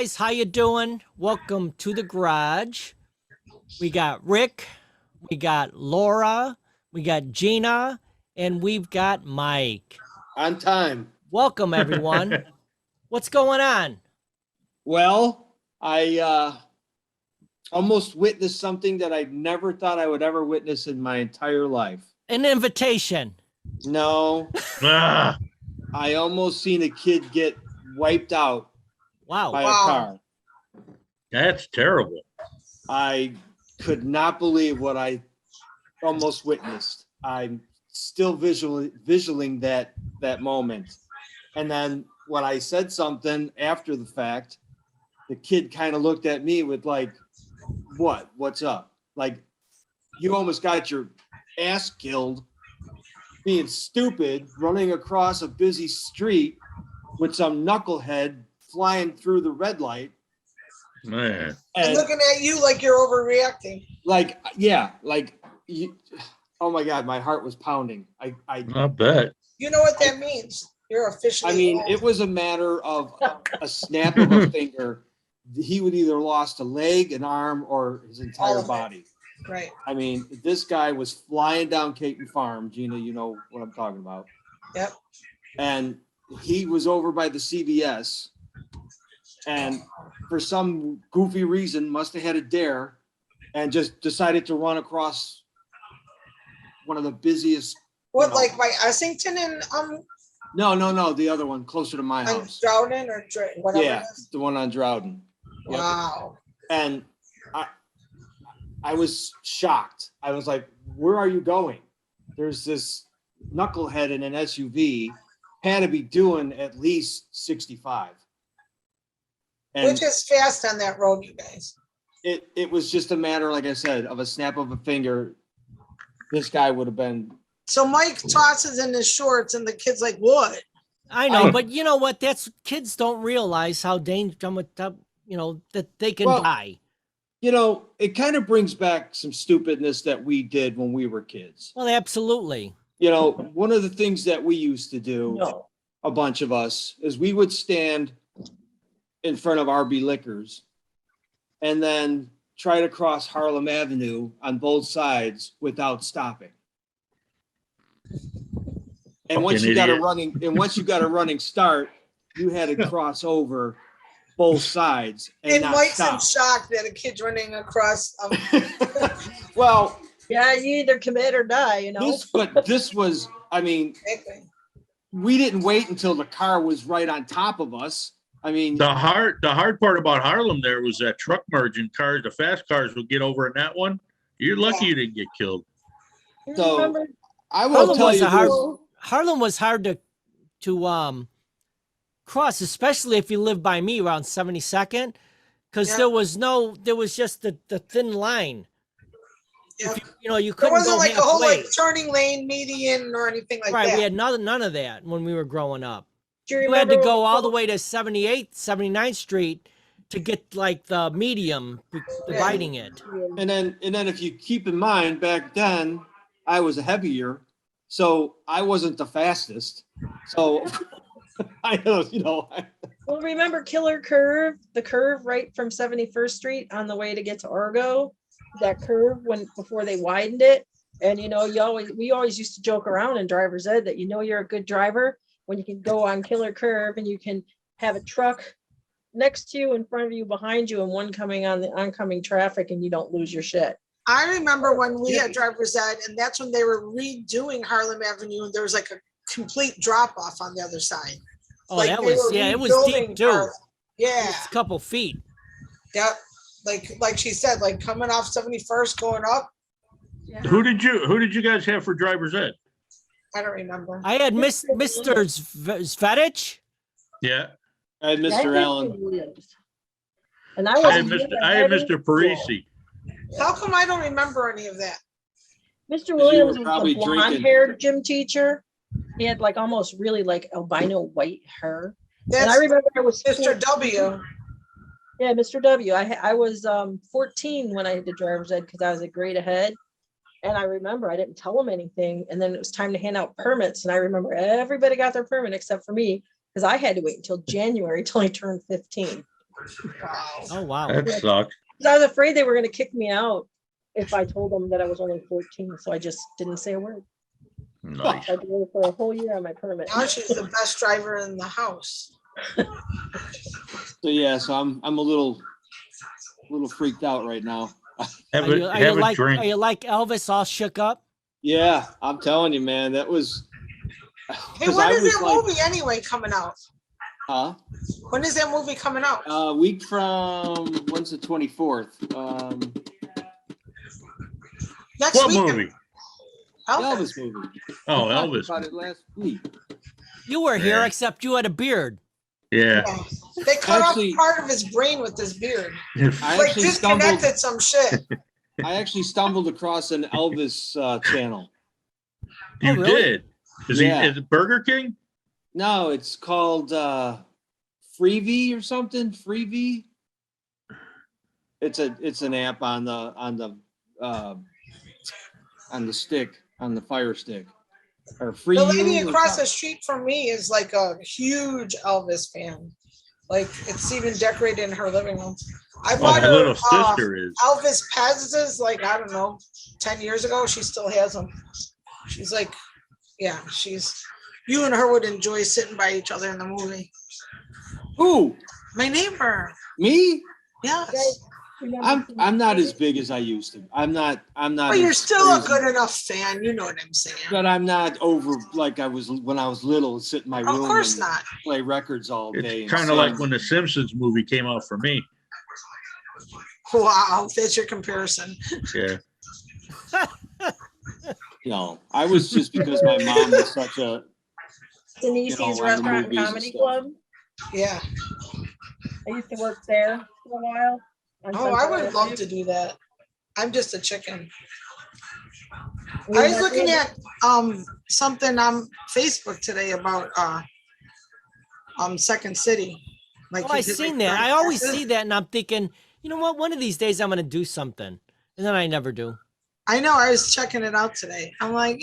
guys, how you doing? Welcome to the garage. We got Rick, we got Laura, we got Gina, and we've got Mike. On time. Welcome everyone. What's going on? Well, I almost witnessed something that I never thought I would ever witness in my entire life. An invitation. No, Ah, I almost seen a kid get wiped out Wow. by a Wow. car. that's terrible. I could not believe what I almost witnessed. I'm still visualing that moment. And then when I said something after the fact, the kid kind of looked at me with like, what? What's up? Like, you almost got your ass killed being stupid, running across a busy street with some knucklehead flying through the red light. Man, And And looking at you like you're overreacting. like, yeah, like, you, oh my God, my heart was pounding. I bet. You know what that means. You're officially. I mean, old. it was a matter of a snap of a finger. He would either lost a leg, an arm, or his All entire of it. body. right. I mean, this guy was flying down Caton Farm. Gina, you know what I'm talking about. Yep. And he was over by the CVS. And for some goofy reason, must have had a dare and just decided to run across one of the busiest. What, know. like by Essington and No, the other one closer to my on house. Droughton or whatever Yeah, it is? the one on Droughton. Yep. Wow. And I was shocked. I was like, where are you going? There's this knucklehead in an SUV, had to be doing at least 65. And Which is fast on that road, you guys. it was just a matter, like I said, of a snap of a finger. This guy would have been. So Mike tosses in his shorts and the kid's like, what? I know, but you know what? That's kids don't realize how dangerous, that they can Well, die. You know, it kind of brings back some stupidness that we did when we were kids. Well, absolutely. You know, one of the things that we used to do, No. a bunch of us, is we would stand in front of RB Liquors and then try to cross Harlem Avenue on both sides without stopping. And once Fucking you got a idiot. running start, you had to cross over both sides and And not Mike's in stop. shock that a kid's running across. Well, Yeah, you either commit or die, you know. this was, I mean, we didn't wait until the car was right on top of us. I mean, The hard part about Harlem there was that truck merging cars, the fast cars would get over in that one. You're lucky you didn't get killed. You So- remember? I will Harlem tell was you a hard this. Harlem was hard to cross, especially if you live by me around 72nd, because Yeah. there was just the thin line. Yeah. You There couldn't wasn't go like a whole halfway. like turning lane median or anything like Right, that. we had none of that when we were growing up. Do you You had remember to go when- all the way to 78th, 79th Street to get like the medium dividing it. And then if you keep in mind, back then I was heavier, so I wasn't the fastest. So I don't, Well, remember Killer Curve, the curve right from 71st Street on the way to get to Argo, that curve before they widened it. And we always used to joke around in driver's ed that you're a good driver when you can go on Killer Curve and you can have a truck next to you, in front of you, behind you, and one coming on the oncoming traffic, and you don't lose your shit. I remember when we had driver's ed, and that's when they were redoing Harlem Avenue, and there was like a complete drop off on the other side. Oh, Like, that they was were it was rebuilding deep too. Harlem. Yeah, It's a couple feet. yep. Like she said, like coming off 71st, going up. Yeah. Who did you guys have for driver's ed? I don't remember. I had Mr. Svetich. Yeah, I had Mr. Allen. Williams. And I I had was Mr. Parisi. How come I don't remember any of that? Mr. were Williams was probably the drinking. blonde-haired gym teacher. He had like almost really like albino white hair. And I That's remember I was Mr. W. Yeah, Mr. W. I was 14 when I did driver's ed because I was a grade ahead. And I remember I didn't tell them anything. And then it was time to hand out permits. And I remember everybody got their permit except for me because I had to wait until January till I turned 15. Wow. Oh wow. That sucks. 'Cause I was afraid they were gonna kick me out if I told them that I was only 14, so I just didn't say a word. Nice. I drove for a whole year on my permit. Now she's the best driver in the house. So yeah, so I'm a little freaked out right now. Have Are you, a, are you have a like drink. are you like Elvis all shook up? Yeah, I'm telling you, man, that was. Hey, 'cause when I is was that like, movie anyway coming out? huh? When is that movie coming out? A week from when's the 24th? Next What week. movie? Elvis movie. Oh, We talked Elvis. about it last week. You were here, Yeah. except you had a beard. Yeah. Yeah. They cut Actually- off part of his brain with his beard. I Like actually stumbled. disconnected some shit. I actually stumbled across an Elvis channel. You really? did. Yeah. Is it Burger King? No, it's called Freevee or something. Freevee. It's an app on the stick, on the Fire Stick, or Free. The lady across the street from me is like a huge Elvis fan. Like it's even decorated in her living room. I Oh, bought my her little sister is. Elvis Pez's like, I don't know, 10 years ago. She still has them. She's like, yeah, you and her would enjoy sitting by each other in the movie. Who? My neighbor. Me? Yes. I'm not as big as I used to. I'm not. But you're as still a crazy, good enough fan. You know what I'm saying. But I'm not over like I was when I was little. Sit in my Of room course and not. play records all day. It's and kind of like sing. when the Simpsons movie came out for me. Wow, that's your comparison. Yeah. I was just because my mom was such a. Denise's on the Restaurant and movies and Comedy stuff. Club. Yeah. I used to work there for a while. on Oh, I Central would love Avenue. to do that. I'm just a chicken. We I was had looking to- at something on Facebook today about Second City. Like Oh, I you did, seen like, that. Grand I always Rapids. see that, and I'm thinking, you know what? One of these days I'm gonna do something, and then I never do. I know. I was checking it out today. I'm like,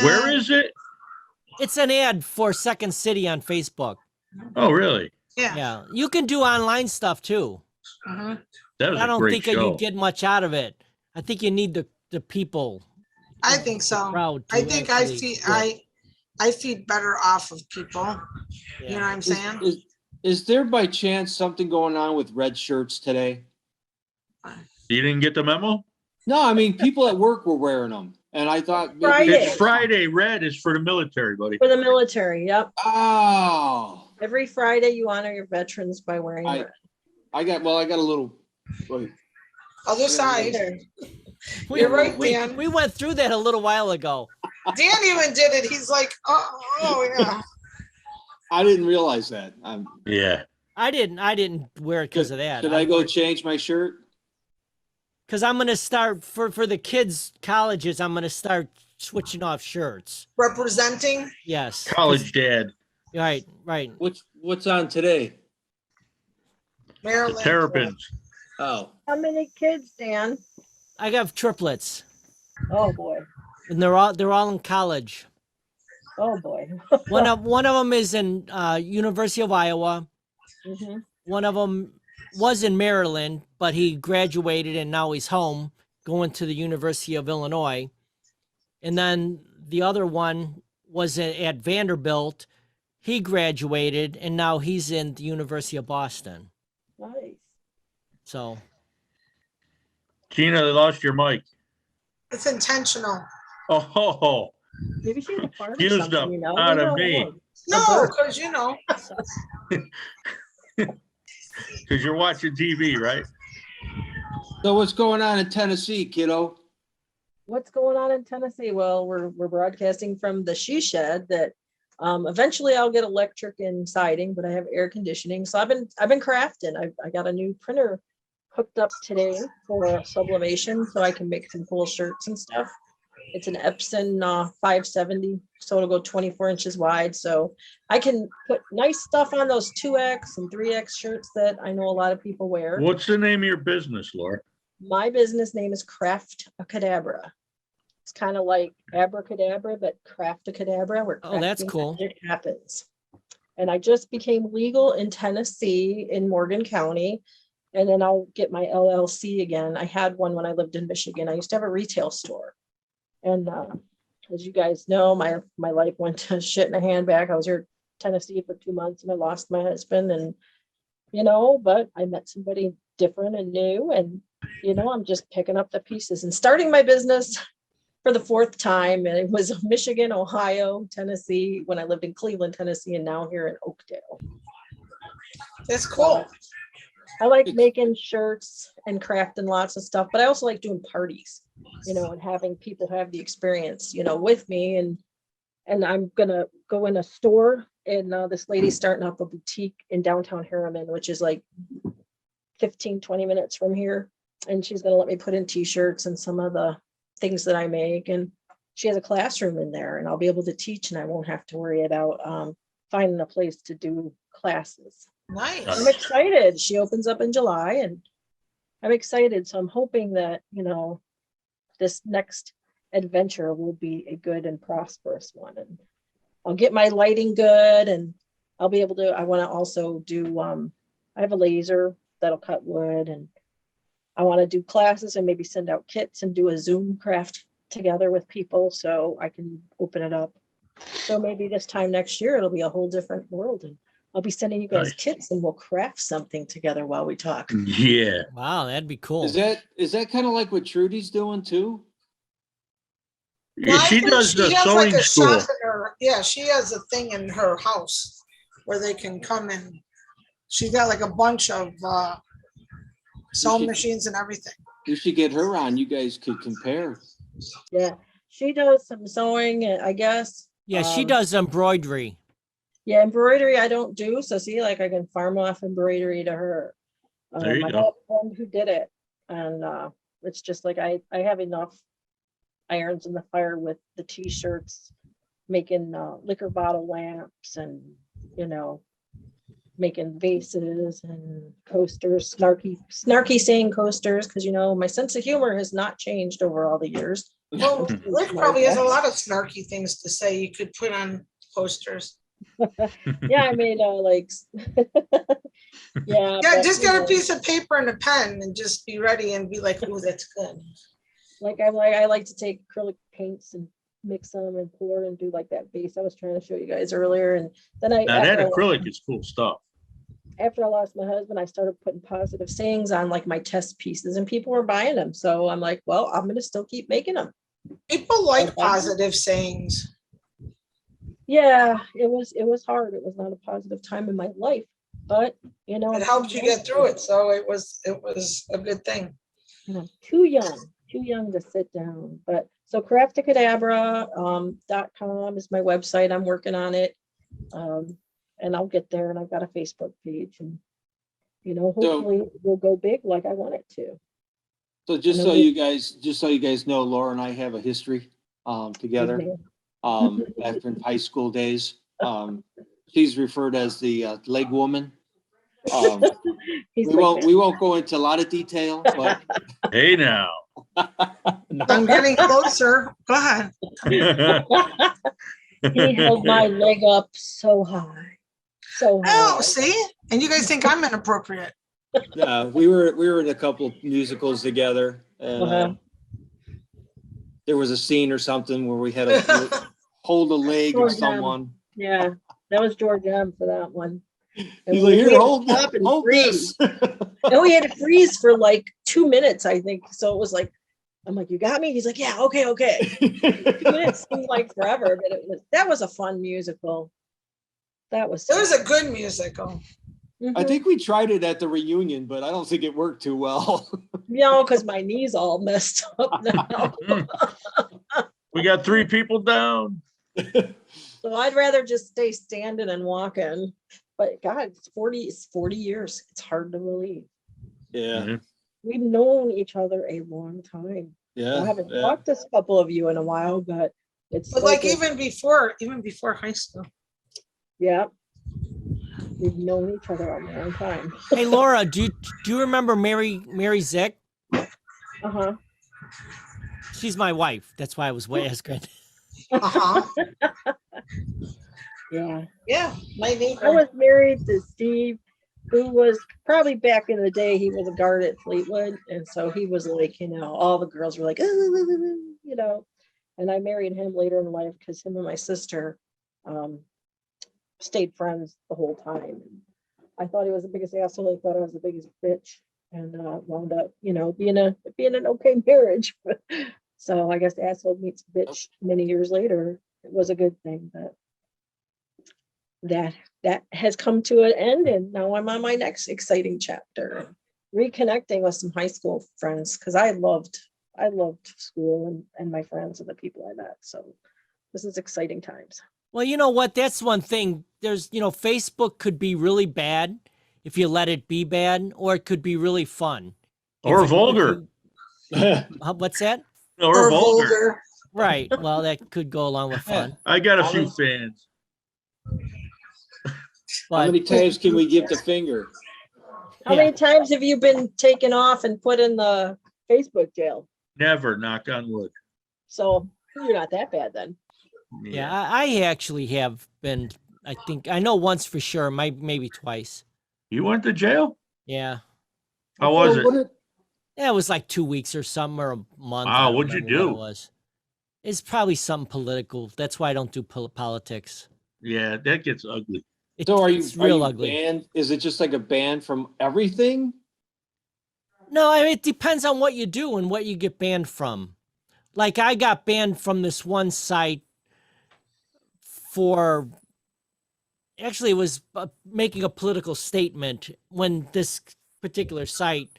Where is it? It's an ad for Second City on Facebook. Oh, really? Yeah. Yeah, you can do online stuff too. Mhm. That But was I a don't great think that show. you get much out of it. I think you need the people. I think so. crowd to I think actually feed get- I feed better off of people. You know Yeah. what I'm saying? Is there by chance something going on with red shirts today? You didn't get the memo? No, I mean people at work were wearing them, and I thought maybe Friday. It's Friday. Red is for the military, buddy. For the military, yep. Oh, Every Friday you honor your veterans by wearing I- red. I got a little. Wait, Other side. There. You're right, we, Dan. we went through that a little while ago. Dan even did it. He's like, oh yeah. I didn't realize that. Yeah. I didn't wear it because of that. Should I go change my shirt? Because I'm gonna start for the kids' colleges. I'm gonna start switching off shirts. Representing. Yes. College dad. Right. Right. What's on today? The Maryland. Terrapins. Oh, How many kids, Dan? I got triplets, Oh, boy. and they're all in college. Oh, boy. One of them is in University of Iowa. Mhm. One of them was in Maryland, but he graduated and now he's home going to the University of Illinois. And then the other one was at Vanderbilt. He graduated and now he's in the University of Boston. Nice. So Gina, they lost your mic. It's intentional. Oh, ho, ho. Maybe she's a farm or Used something, up you know? out We of don't me. know. No, bird. because you know. Because you're watching TV, right? so what's going on in Tennessee, kiddo? What's going on in Tennessee? Well, we're broadcasting from the she shed that eventually I'll get electric and siding, but I have air conditioning. So I've been crafting. I got a new printer hooked up today for sublimation so I can make some cool shirts and stuff. It's an Epson 570, so it'll go 24 inches wide. So I can put nice stuff on those 2X and 3X shirts that I know a lot of people wear. What's the name of your business, Laura? My business name is Craft a Cadabra. It's kind of like abracadabra, but craft a cadabra. Where Oh, that's crafting cool. magic happens. And I just became legal in Tennessee in Morgan County. And then I'll get my LLC again. I had one when I lived in Michigan. I used to have a retail store. And as you guys know, my life went to shit in a handbag. I was here in Tennessee for 2 months and I lost my husband. And, but I met somebody different and new. And, I'm just picking up the pieces and starting my business for the 4th time. And it was Michigan, Ohio, Tennessee, when I lived in Cleveland, Tennessee, and now here in Oakdale. That's cool. I like making shirts and crafting lots of stuff, but I also like doing parties, and having people have the experience, with me. And I'm going to go in a store, and this lady's starting up a boutique in downtown Harriman, which is like 15-20 minutes from here. And she's going to let me put in t-shirts and some of the things that I make. And she has a classroom in there, and I'll be able to teach, and I won't have to worry about finding a place to do classes. Nice. I'm excited. She opens up in July, and I'm excited. So I'm hoping that, this next adventure will be a good and prosperous one. And I'll get my lighting good, and I'll be able to, I want to also do, I have a laser that'll cut wood, and I want to do classes and maybe send out kits and do a Zoom craft together with people so I can open it up. So maybe this time next year, it'll be a whole different world. And I'll be sending you guys Nice. kits, and we'll craft something together while we talk. Yeah. Wow, that'd be cool. Is that kind of like what Trudy's doing too? Yeah, I she think does the she has sewing like a school. shop in her, yeah, she has a thing in her house where they can come in. She's got like a bunch of sewing machines and everything. You should get her on. You guys could compare. Yeah, she does some sewing, I guess. Yeah, she does embroidery. Yeah, embroidery I don't do. So see, like I can farm off embroidery to her. There you I go. have a friend who did it, and it's just like I have enough irons in the fire with the t-shirts, making liquor bottle lamps, and making vases and coasters, snarky saying coasters, because my sense of humor has not changed over all the years. Well, Rick probably has a lot of snarky things to say you could put on posters. Yeah, I made yeah. Yeah, but, just get a piece of paper and a pen and just be ready and be like, oh, that's good. I like to take acrylic paints and mix them and pour and do like that base I was trying to show you guys earlier. And then Now that acrylic is cool stuff. after I lost my husband, I started putting positive sayings on like my test pieces, and people were buying them. So I'm like, well, I'm going to still keep making them. People like positive sayings. Yeah, it was hard. It was not a positive time in my life, but It helped you get through it. So it was a good thing. I'm too young to sit down. But so crafticadabra.com is my website. I'm working on it. And I'll get there, and I've got a Facebook page, and hopefully we'll go big like I want it to. So just so you guys know, Laura and I have a history together. Back in high school days. She's referred as the leg woman. We won't go into a lot of detail, but Hey now. I'm getting closer. Go ahead. He held my leg up so high. So high. Oh, see? And you guys think I'm inappropriate. we were in a couple of musicals together, and there was a scene or something where we had to hold a leg of someone. Yeah, that was George M for that one. And He's like, we here, had hold to stop and freeze. this. And we had to freeze for like 2 minutes, I think. So it was like, I'm like, you got me? He's like, yeah, okay. 2 minutes seemed like forever, but that was a fun musical. It was a good musical. I think we tried it at the reunion, but I don't think it worked too well. because my knee's all messed up now. We got 3 people down. So I'd rather just stay standing and walking. But God, it's 40 years. It's hard to believe. Yeah. We've known each other a long time. Yeah. I haven't talked to a couple of you in a while, but it's But like even before high school. yeah. We've known each other a long time. Hey, Laura, do you remember Mary Zick? Uh-huh. She's my wife. That's why I was asking. Uh-huh. Yeah. Yeah, my I neighbor. was married to Steve, who was probably back in the day, he was a guard at Fleetwood. And so he was like, all the girls were like, and I married him later in life because him and my sister um, stayed friends the whole time. I thought he was the biggest asshole. I thought I was the biggest bitch, and wound up, being an okay marriage. So I guess asshole meets bitch many years later. It was a good thing, but that has come to an end, and now I'm on my next exciting chapter, reconnecting with some high school friends because I loved school and my friends and the people I met. So this is exciting times. Well, you know what? That's one thing. There's, Facebook could be really bad if you let it be bad, or it could be really fun. Or If you- vulgar. What's that? Or vulgar. Right. Well, that could go along with fun. I got a few fans. How But many times can we give the finger? How many times have you been taken off and put in the Facebook jail? Never, knock on wood. So you're not that bad then. yeah, I actually have been. I know once for sure, maybe twice. You went to jail? Yeah. How was it? Yeah, it was like 2 weeks or something, or a month. Wow, I don't what'd you remember what do? it was. It's probably something political. That's why I don't do politics. Yeah, that gets ugly. So It's real ugly. banned? Is it just like a ban from everything? No, I mean, it depends on what you do and what you get banned from. Like, I got banned from this one site for, actually, it was making a political statement when this particular site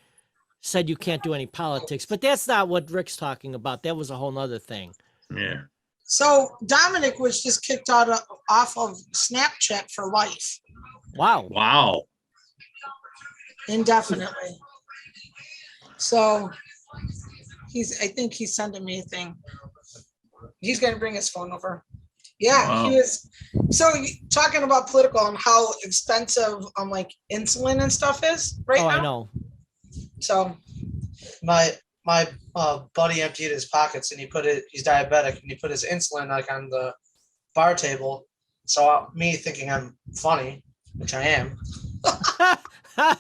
said you can't do any politics. But that's not what Rick's talking about. That was a whole nother thing. Yeah. So Dominic was just kicked off of Snapchat for life, Wow. Wow. indefinitely. So I think he's sending me a thing. He's going to bring his phone over. Yeah, Wow. he was. So talking about political and how expensive like insulin and stuff is right Oh, now. I know. So my buddy emptied his pockets and he's diabetic and he put his insulin like on the bar table. So me thinking I'm funny, which I am, I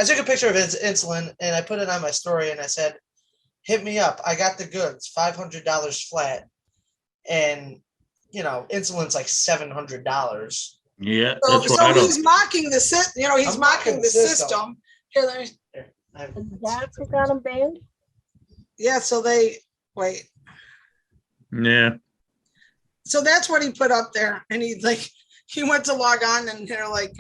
took a picture of his insulin and I put it on my story and I said, hit me up. I got the goods, $500 flat. And insulin's like $700. Yeah, so, that's what so I don't. he's mocking the system. He's I'm mocking the system. system. Here, let me. That's what got him banned. Yeah. So they wait. Yeah. So that's what he put up there, and he went to log on, and they're like,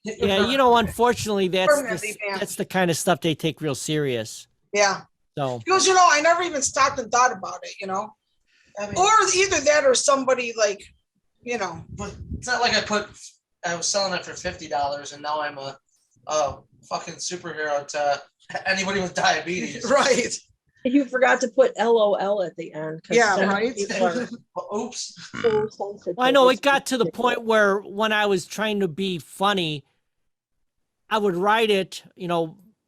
Yeah, unfortunately, Permanently banned. that's the kind of stuff they take real serious. yeah. So He goes, I never even stopped and thought about it, I mean, or either that or somebody like, but it's not like I was selling it for $50 and now I'm a fucking superhero to anybody with diabetes. right. You forgot to put LOL at the end. 'cause Yeah, so many right. people are Oops. so sensitive. well, I know it It's got to the ridiculous. point where when I was trying to be funny, I would write it,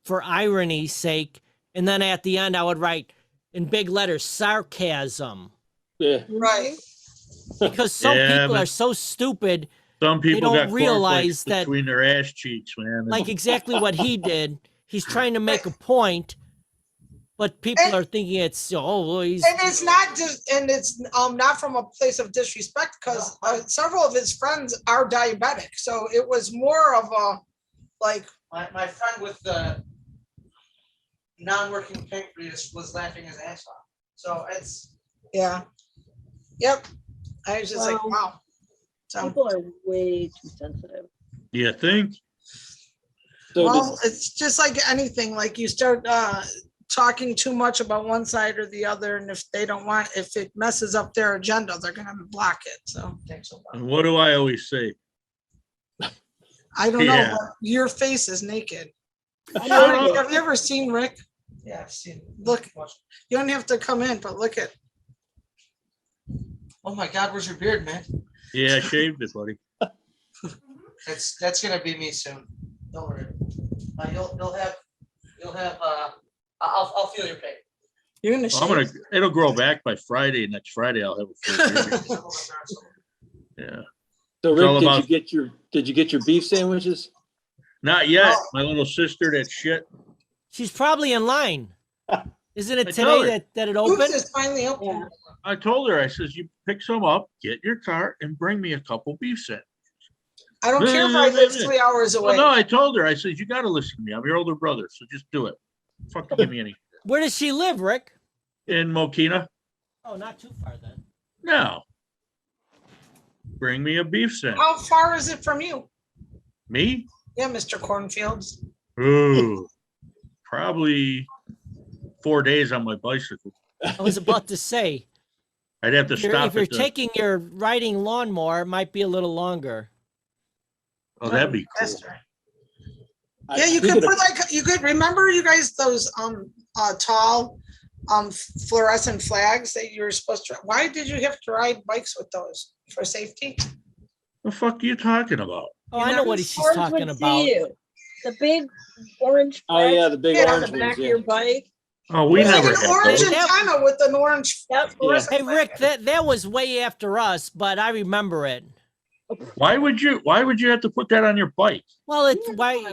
for irony's sake, and then at the end I would write in big letters sarcasm, Yeah. Right. because some Yeah, people but- are so stupid. Some people don't got realize cornflakes that- between their ass cheeks, man. Like exactly what he did. He's trying to make a point, but people And- are thinking it's well, he's And it's not just, and it's not from a place of disrespect because several of his friends are diabetic. So it was more of a like, My friend with the non-working pancreas was laughing his ass off. So it's yeah, yep. I was just like, Well, wow. So People are way too sensitive. You think? So well, it's just like anything. Like you start talking too much about one side or the other, and if it messes up their agenda, they're gonna block it. So thanks so much. And what do I always say? I don't know. Yeah. But your face is naked. Shut up. Have you ever seen Rick? Yeah, I've seen. Look. You don't have to come in, but look at. Oh my God, where's your beard, man? Yeah, I shaved it, buddy. That's gonna be me soon. Don't worry. You'll have. I'll feel your pain. You're gonna I'm gonna, shave? it'll grow back by Friday. Next Friday, I'll have a full beard. Yeah, So It's all Rick, about- did you get your beef sandwiches? not yet. Oh. My little sister, that shit. She's probably in line. Isn't it I tell today her. that it Oops, opened? it's finally open. Yeah. I told her, I says, you pick some up, get your car and bring me a couple beef sandwiches. I don't care if I live 3 hours Well, away. no, I told her, I says, you gotta listen to me. I'm your older brother, so just do it. Fucking give me any. Where does she live, Rick? In Mokina? Oh, not too far then. No. Bring me a beef sandwich. How far is it from you? Me? Yeah, Mr. Cornfields. Ooh, probably 4 days on my bicycle. I was about to say, I'd have to if you're, stop if you're at the, taking your riding lawnmower, it might be a little longer. oh, that'd be cool. That's right. Yeah, you could put like, you could, remember you guys, those tall fluorescent flags that you were supposed to, why did you have to ride bikes with those? For safety? The fuck are you talking about? Oh, You I know know, what she's Orange talking would see about. you. The big orange. Oh yeah, flag the big Yeah, on orange the back ones. of Yeah. your bike. Oh, we It's like never an had orange those. antenna with an orange. Yep. fluorescent Hey, flag. Rick, that was way after us, but I remember it. Why would you have to put that on your bike? Well, it's why,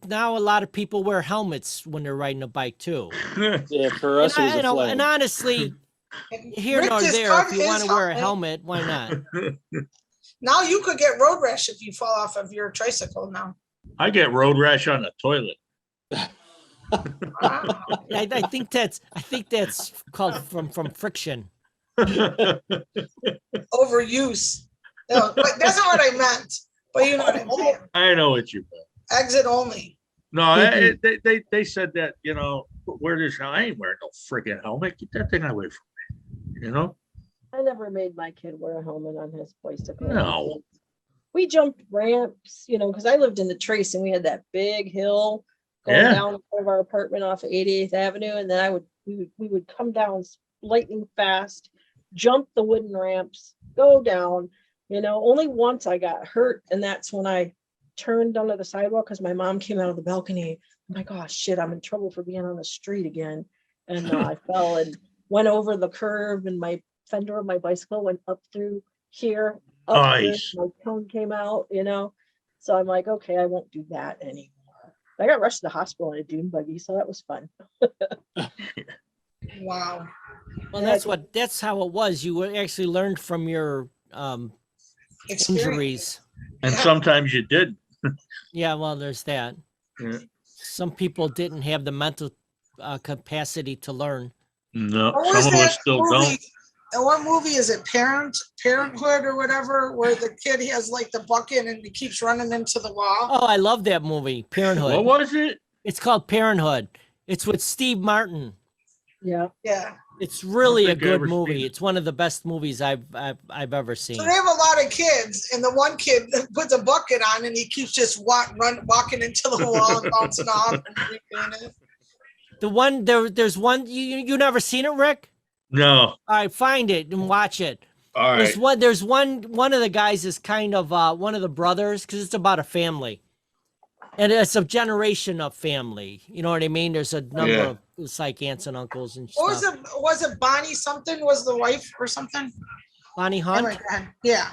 now a lot of people wear helmets when they're riding a bike too. Yeah, for us it was a flag. And honestly, here Rick nor just there, cut if you want his to wear a helmet. helmet, why not? Now you could get road rash if you fall off of your tricycle now. I get road rash on the toilet. Wow. I think that's called from friction. Overuse. No, but that's not what I meant. But you know what I'm saying. I know what you meant. Exit only. No, they said that, wear this. I ain't wearing no friggin' helmet. Get that thing away from me. I never made my kid wear a helmet on his bicycle. No. We jumped ramps, because I lived in the Trace and we had that big hill going Yeah. down in front of our apartment off of 88th Avenue. And then we would come down lightning fast, jump the wooden ramps, go down. Only once I got hurt, and that's when I turned onto the sidewalk because my mom came out of the balcony. Oh my gosh, shit, I'm in trouble for being on the street again. And I fell and went over the curb, and my fender of my bicycle went up through here. Up through, Nice. my cone came out, So I'm like, okay, I won't do that anymore. I got rushed to the hospital in a dune buggy, so that was fun. Wow. Well, that's how it was. You actually learned from your Experience. injuries. And Yeah. sometimes you did. Yeah, well, there's that. Yeah. Some people didn't have the mental capacity to learn. No, What was some of us that still movie? don't. And what movie is it? Parenthood or whatever, where the kid has like the bucket and he keeps running into the wall. Oh, I love that movie, Parenthood. What was it? It's called Parenthood. It's with Steve Martin. Yeah. Yeah. It's really a think I good ever seen movie. it. It's one of the best movies I've ever seen. So they have a lot of kids, and the one kid puts a bucket on, and he keeps just walking into the wall and bouncing off and redoing it. The one there's one you never seen it, Rick? No. All right, find it and watch it. All right. There's one of the guys is kind of one of the brothers, because it's about a family. And it's a generation of family. You know what I mean? There's a number Yeah. of, it's like aunts and uncles and What was stuff. it? Was it Bonnie something? Was the wife or something? Bonnie Hunt? Oh my God. Yeah.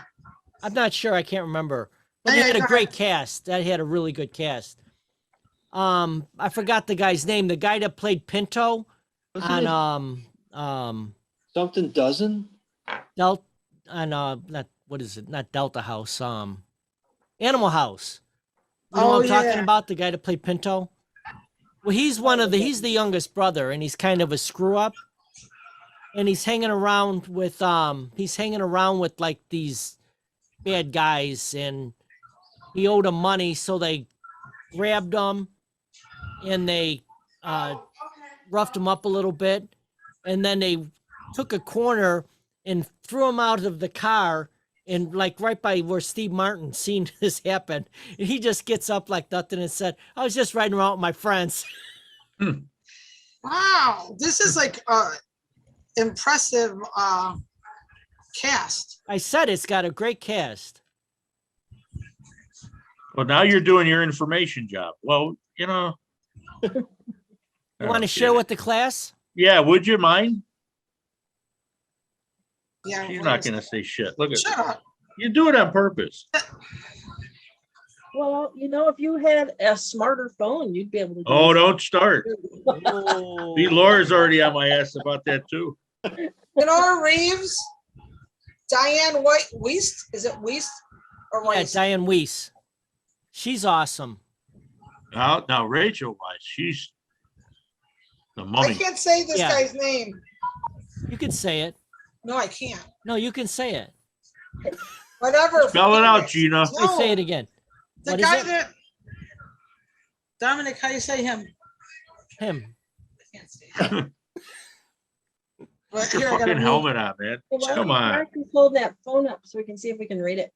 I'm not sure. I can't remember. But Hey, they had I a got great it. cast. That had a really good cast. I forgot the guy's name. The guy that played Pinto Wasn't on it something dozen? Delta on not what is it? Not Delta House. Animal House. You know Oh, what I'm talking yeah. about? The guy that played Pinto. Well, he's he's the youngest brother, and he's kind of a screw up. And he's hanging around with like these bad guys, and he owed them money, so they grabbed him and they roughed him up a little bit, and then they took a corner and threw him out of the car, and like right by where Steve Martin seen this happen, and he just gets up like nothing and said, "I was just riding around with my friends." Wow. This is like impressive cast. I said it's got a great cast. Well, now you're doing your information job. Well, You want to share with the class? Yeah, would you mind? Yeah. She's what not is gonna it? say shit. Look at Shut up. you. Do it on purpose. Well, if you had a smarter phone, you'd be able to. Oh, don't start. Oh. See, Laura's already on my ass about that too. Lenore Reeves, Diane White Weist. Is it Weist or Yeah, Weist? Diane Weiss. She's awesome. Now Rachel Weisz, she's the I mummy. can't say this Yeah. guy's name. You can say it. No, I can't. No, you can say it. Whatever. Spell it out, Phoenix. Gina. Hey, say No, it again. the What is guy it? that. Dominic, how you say him? Him. I can't say it. But Put your here, I gotta fucking move. helmet on, man. Why don't Come you on. practice hold that phone up so we can see if we can read it.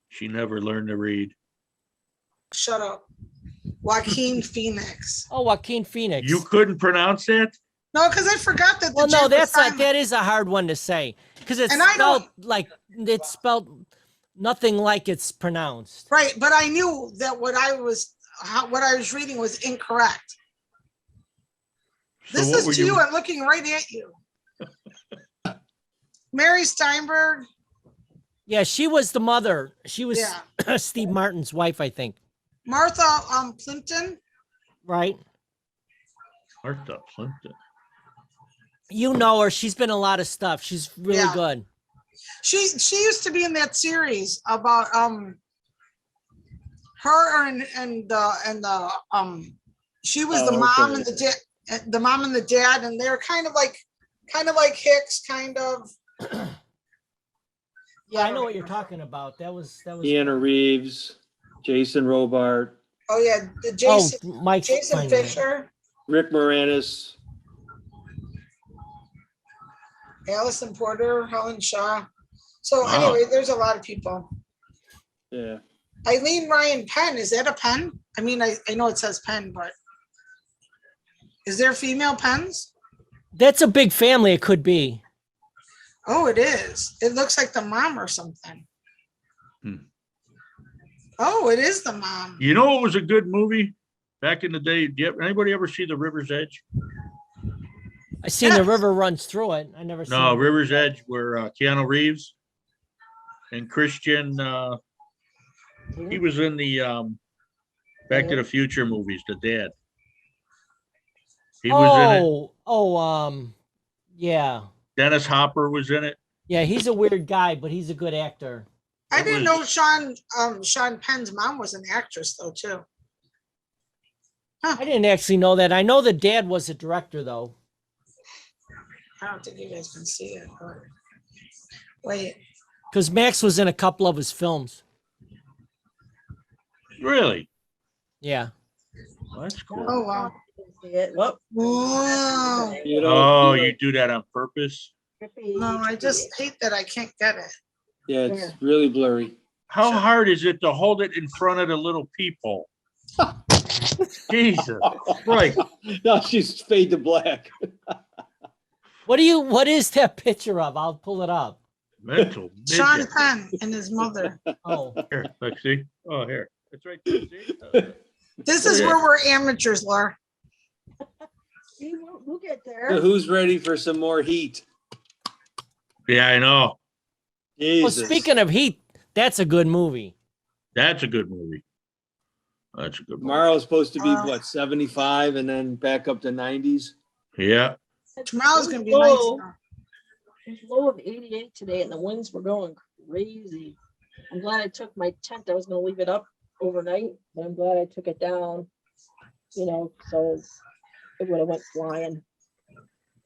She never learned to read. Shut up. Joaquin Phoenix. Oh, Joaquin Phoenix. You couldn't pronounce that? No, because I forgot that. The Well, no, J was that's not. silent. That is a hard one to say because it's And I spelled don't- like it's spelled nothing like it's pronounced. Right, but I knew that what I was reading was incorrect. So This what is were to you. I'm looking right at you. Mary Steinberg. Yeah, she was the mother. She was Yeah. Steve Martin's wife, I think. Martha Plimpton. Right? Martha Plimpton. You know her. She's been in a lot of stuff. She's really Yeah. good. She used to be in that series about her and the she was the Oh, mom okay. and the mom and the dad, and they're kind of like Hicks, kind of. Yeah, I know what you're talking about. That was. Keanu Reeves, Jason Robart, Oh yeah, the Oh, Jason Mike. Jason Fisher, Rick Moranis. Allison Porter, Helen Shaw. So Wow. anyway, there's a lot of people. Yeah. Eileen Ryan Penn, is that a pen? I mean, I know it says pen, but is there female pens? That's a big family. It could be. Oh, it is. It looks like the mom or something. Hmm. Oh, it is the mom. You know what was a good movie back in the day? Anybody ever see The River's Edge? I seen the river runs through it. I never. No, seen it. River's Edge, where Keanu Reeves and Christian, he was in the Back to the Future movies, the dad. He was in it. Yeah. Dennis Hopper was in it. Yeah, he's a weird guy, but he's a good actor. I It didn't was- know Sean Penn's mom was an actress though too. I didn't actually know that. I know the dad was a director though. I don't think you guys can see it. But... Wait, Because Max was in a couple of his films. Really? Yeah. Well, that's cool. oh wow. See it. Whoop. Wow. You know, Oh, you do that on purpose? No, I just hate that I can't get it. yeah, it's really blurry. How hard is it to hold it in front of the little peephole? Jesus Christ. Now she's fade to black. What is that picture of? I'll pull it up. Mental Sean midget. Penn and his mother. Oh, Here, look, see? Oh, here. It's right there. See? This is where we're amateurs, Laura. See, we'll get So there. who's ready for some more heat? Yeah, I know. well, Jesus. speaking of Heat, that's a good movie. That's a good movie. That's a good movie. Tomorrow's supposed to be what, 75 and then back up to 90s? Yeah. Tomorrow's gonna be nice. Low. now. It's low of 88 today, and the winds were going crazy. I'm glad I took my tent. I was going to leave it up overnight, but I'm glad I took it down. So it would have went flying,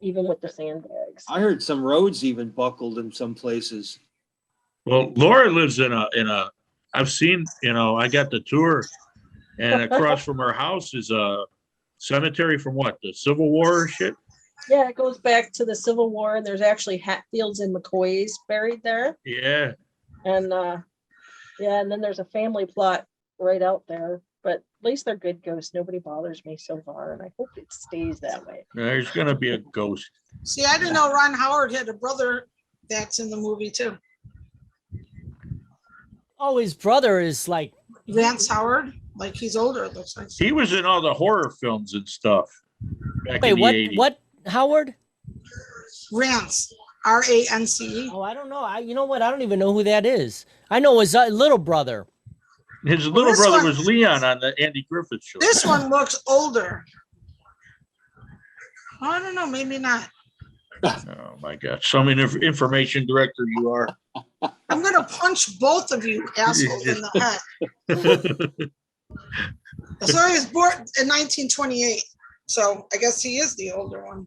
even with the sandbags. I heard some roads even buckled in some places. Well, Laura lives in a, I've seen, I got the tour, and across from her house is a cemetery from what, the Civil War shit? Yeah, it goes back to the Civil War, and there's actually Hatfields and McCoys buried there. Yeah. And and then there's a family plot right out there. But at least they're good ghosts. Nobody bothers me so far, and I hope it stays that way. There's going to be a ghost. See, I didn't know Ron Howard had a brother that's in the movie too. Oh, his brother is like Vance Howard. Like he's older, it looks like. He was in all the horror films and stuff back Wait, in the what? 80s. What? Howard? Rance, R-A-N-C-E. Oh, I don't know. You know what? I don't even know who that is. I know his little brother. His little this brother one- was Leon on the Andy Griffith Show. This one looks older. I don't know, maybe not. Oh my God! Some information director you are. I'm gonna punch both of you assholes in the head. So he was born in 1928. So I guess he is the older one.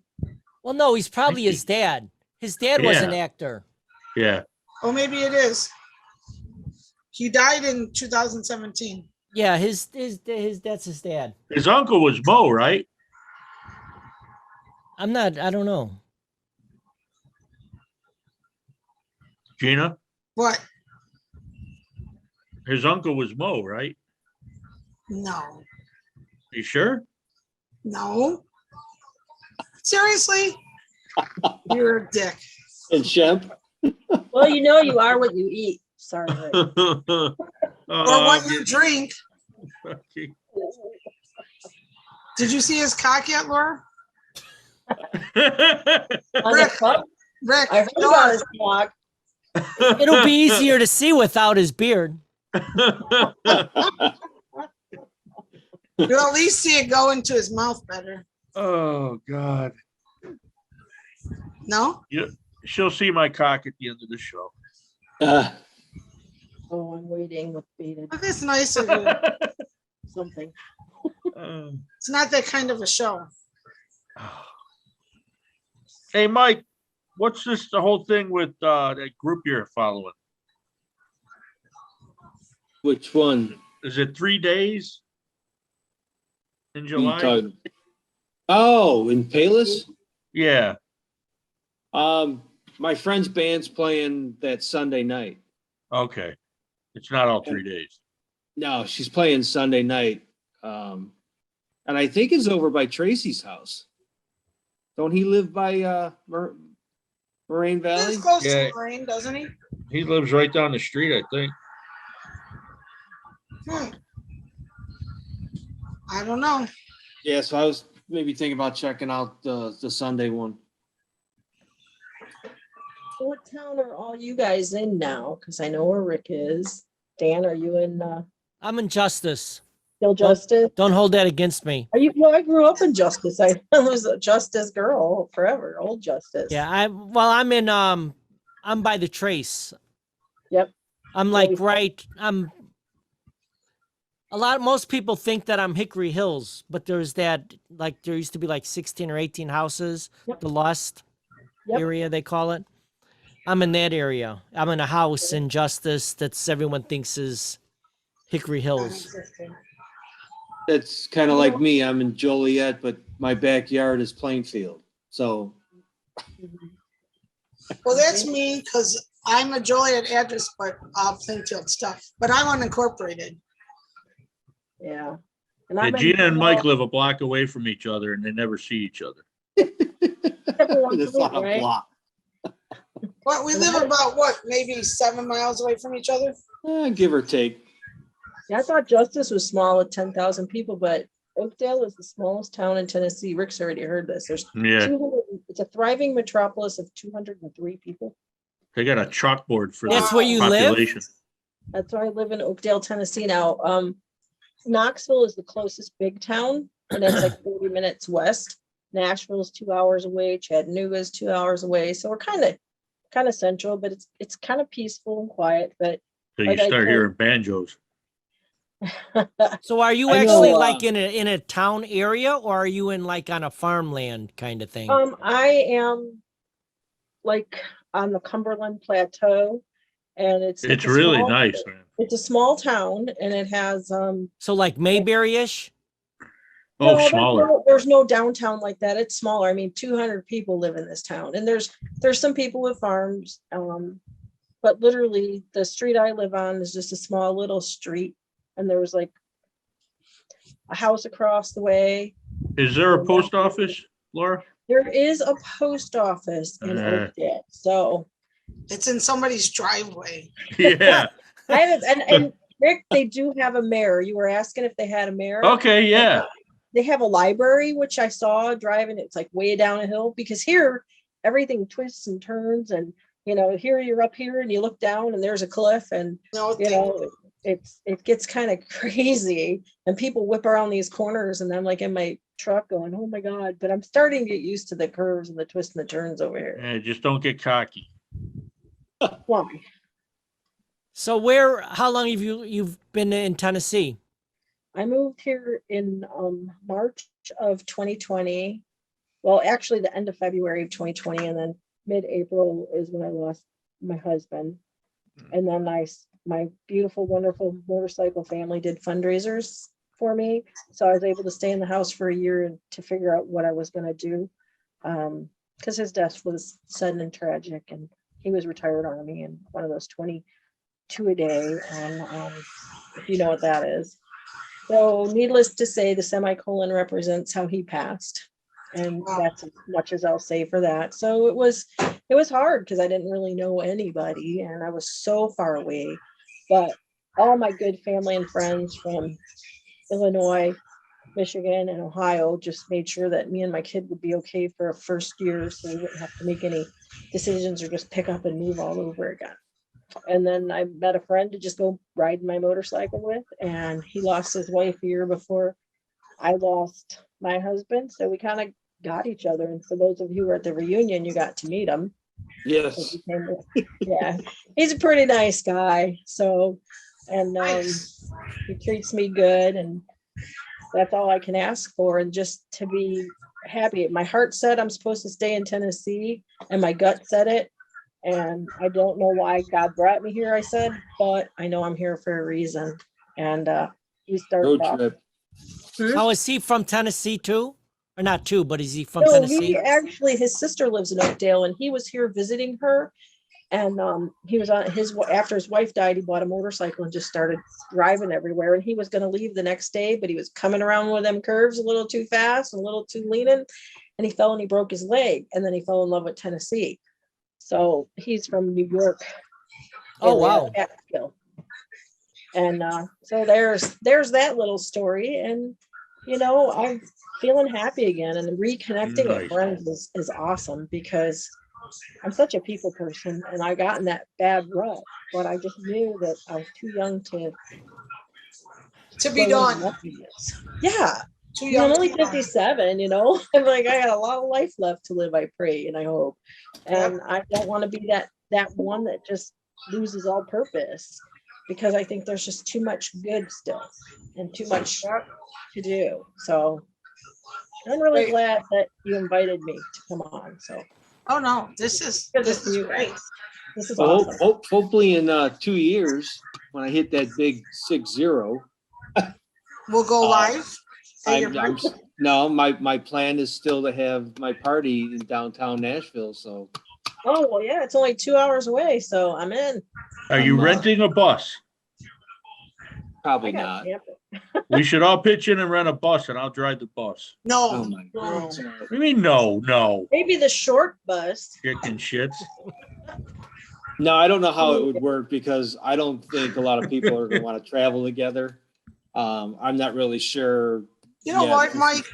Well, no, he's probably his dad. His dad was an actor. Yeah. Oh, maybe it is. He died in 2017. Yeah, his that's his dad. His uncle was Mo, right? I don't know. Gina, What? his uncle was Mo, right? No. You sure? No. Seriously? You're a dick. And Shemp, Well, you know you are what you eat. Sorry. Rick. Or Oh, what you drink. Did you see his cock yet, Laura? On the cup, Rick, I heard no, about his dog. It'll be easier to see without his beard. you'll at least see it go into his mouth better. Oh God! No? She'll see my cock at the end of the show. Oh, I'm waiting with bated But it's nice of you. something. It's not that kind of a show. Hey, Mike, what's the whole thing with that group you're following? which one? Is it 3 days in You July? talking- Oh, in Payless? Yeah. My friend's band's playing that Sunday night. Okay. It's not all 3 days. No, she's playing Sunday night. And I think it's over by Tracy's house. Don't he live by Moraine Valley? He's close Yeah. to Lorraine, doesn't he? He lives right down the street, I think. I don't know. Yeah, so I was maybe thinking about checking out the Sunday one. What town are all you guys in now? Because I know where Rick is. Dan, are you in I'm in Justice. still Justice? Don't hold that against me. Are you? Well, I grew up in Justice. I was a Justice girl forever. Old Justice. Yeah, I'm in I'm by the Trace. Yep. I'm like most people think that I'm Hickory Hills, but there's that like there used to be like 16 or 18 houses, Yep. the Lust Yep. area they call it. I'm in that area. I'm in a house in Justice that's everyone thinks is Hickory Hills. That's kind of like me. I'm in Joliet, but my backyard is Plainfield. So Well, that's me because I'm a Joliet address, but Plainfield stuff. But I'm unincorporated. Yeah. And Yeah, I'm in Gina and Mike Monroe live a block away from each other and they never see each other. every once it's a not week, a right? block. But we live about what, maybe 7 miles away from each other? Give or take. Yeah, I thought Justice was small with 10,000 people, but Oakdale is the smallest town in Tennessee. Rick's already heard this. There's Yeah. 200, it's a thriving metropolis of 203 people. They got a chalkboard for That's the where you live? population. That's why I live in Oakdale, Tennessee now. Knoxville is the closest big town, and that's like 40 minutes west. Nashville is 2 hours away. Chattanooga is 2 hours away. So we're kind of central, but it's kind of peaceful and quiet. But So you Like I start told- hearing banjos. So are you I actually know, like in a town area or are you in like on a farmland kind of thing? I am like on the Cumberland Plateau, and it's It's a really small- nice, man. It's a small town, and it has So like Mayberry-ish? Oh, no, smaller. there's no downtown like that. It's smaller. I mean, 200 people live in this town, and there's some people with farms. But literally, the street I live on is just a small little street, and there was like a house across the way. Is there a post office, Laura? There is a post office in Oakdale, so It's in somebody's driveway. Yeah. I haven't. And Rick, they do have a mayor. You were asking if they had a mayor. Okay, yeah. They have a library, which I saw driving. It's like way down a hill because here everything twists and turns, and here you're up here and you look down and there's a cliff, and No, it gets kind of crazy, and people whip around these corners, and I'm like in my truck going, oh my God, but I'm starting to get used to the curves and the twists and the turns over here. Yeah, just don't get cocky. Why? So how long have you've been in Tennessee? I moved here in March of 2020. Well, actually the end of February of 2020, and then mid-April is when I lost my husband. And then my beautiful, wonderful motorcycle family did fundraisers for me. So I was able to stay in the house for a year to figure out what I was going to do. Because his death was sudden and tragic, and he was retired Army and one of those 22 a day. And if you know what that is. So needless to say, the semicolon represents how he passed. And that's as much as I'll say for that. So it was hard because I didn't really know anybody and I was so far away. But all my good family and friends from Illinois, Michigan, and Ohio just made sure that me and my kid would be okay for a first year, so we wouldn't have to make any decisions or just pick up and move all over again. And then I met a friend to just go ride my motorcycle with, and he lost his wife a year before I lost my husband. So we kind of got each other. And for those of you who were at the reunion, you got to meet him. Yes. Yeah, he's a pretty nice guy. So, and Nice. he treats me good, and that's all I can ask for. And just to be happy. My heart said I'm supposed to stay in Tennessee, and my gut said it. And I don't know why God brought me here, I said, but I know I'm here for a reason. And we started Road off. trip. Oh, is he from Tennessee too? Or not too, but is he from No, Tennessee? he actually, his sister lives in Oakdale, and he was here visiting her. And he was on after his wife died, he bought a motorcycle and just started driving everywhere. And he was going to leave the next day, but he was coming around one of them curves a little too fast, and a little too leaning, and he fell and he broke his leg. And then he fell in love with Tennessee. So he's from New York. Oh, wow. Catskill. And so there's that little story. And, I'm feeling happy again, and reconnecting Nice. with friends is awesome, because I'm such a people person, and I got in that bad rut, but I just knew that I was too young to be go into done. nothingness. Yeah. Too I'm young. only to be done. 57, I'm like, I got a lot of life left to live, I pray, and I hope. And I don't want to be that one that just loses all purpose, because I think there's just too much good still and too much to do. So I'm really Great. glad that you invited me to come on. So Oh, no, this is good to see you great. guys. This is Well, awesome. hopefully in 2 years, when I hit that big 6-0, We'll go live. no, my plan is still to have my party in downtown Nashville. So Oh, well, yeah, it's only 2 hours away, so I'm in. Are you I'm, renting a bus? I probably got not. Tampa. We should all pitch in and rent a bus, and I'll drive the bus. Oh No, my no. God. What do you mean, no? Maybe the short bus. Chicken shits. No, I don't know how it would work, because I don't think a lot of people are going to want to travel together. I'm not really sure. You know Yeah, what, Mike?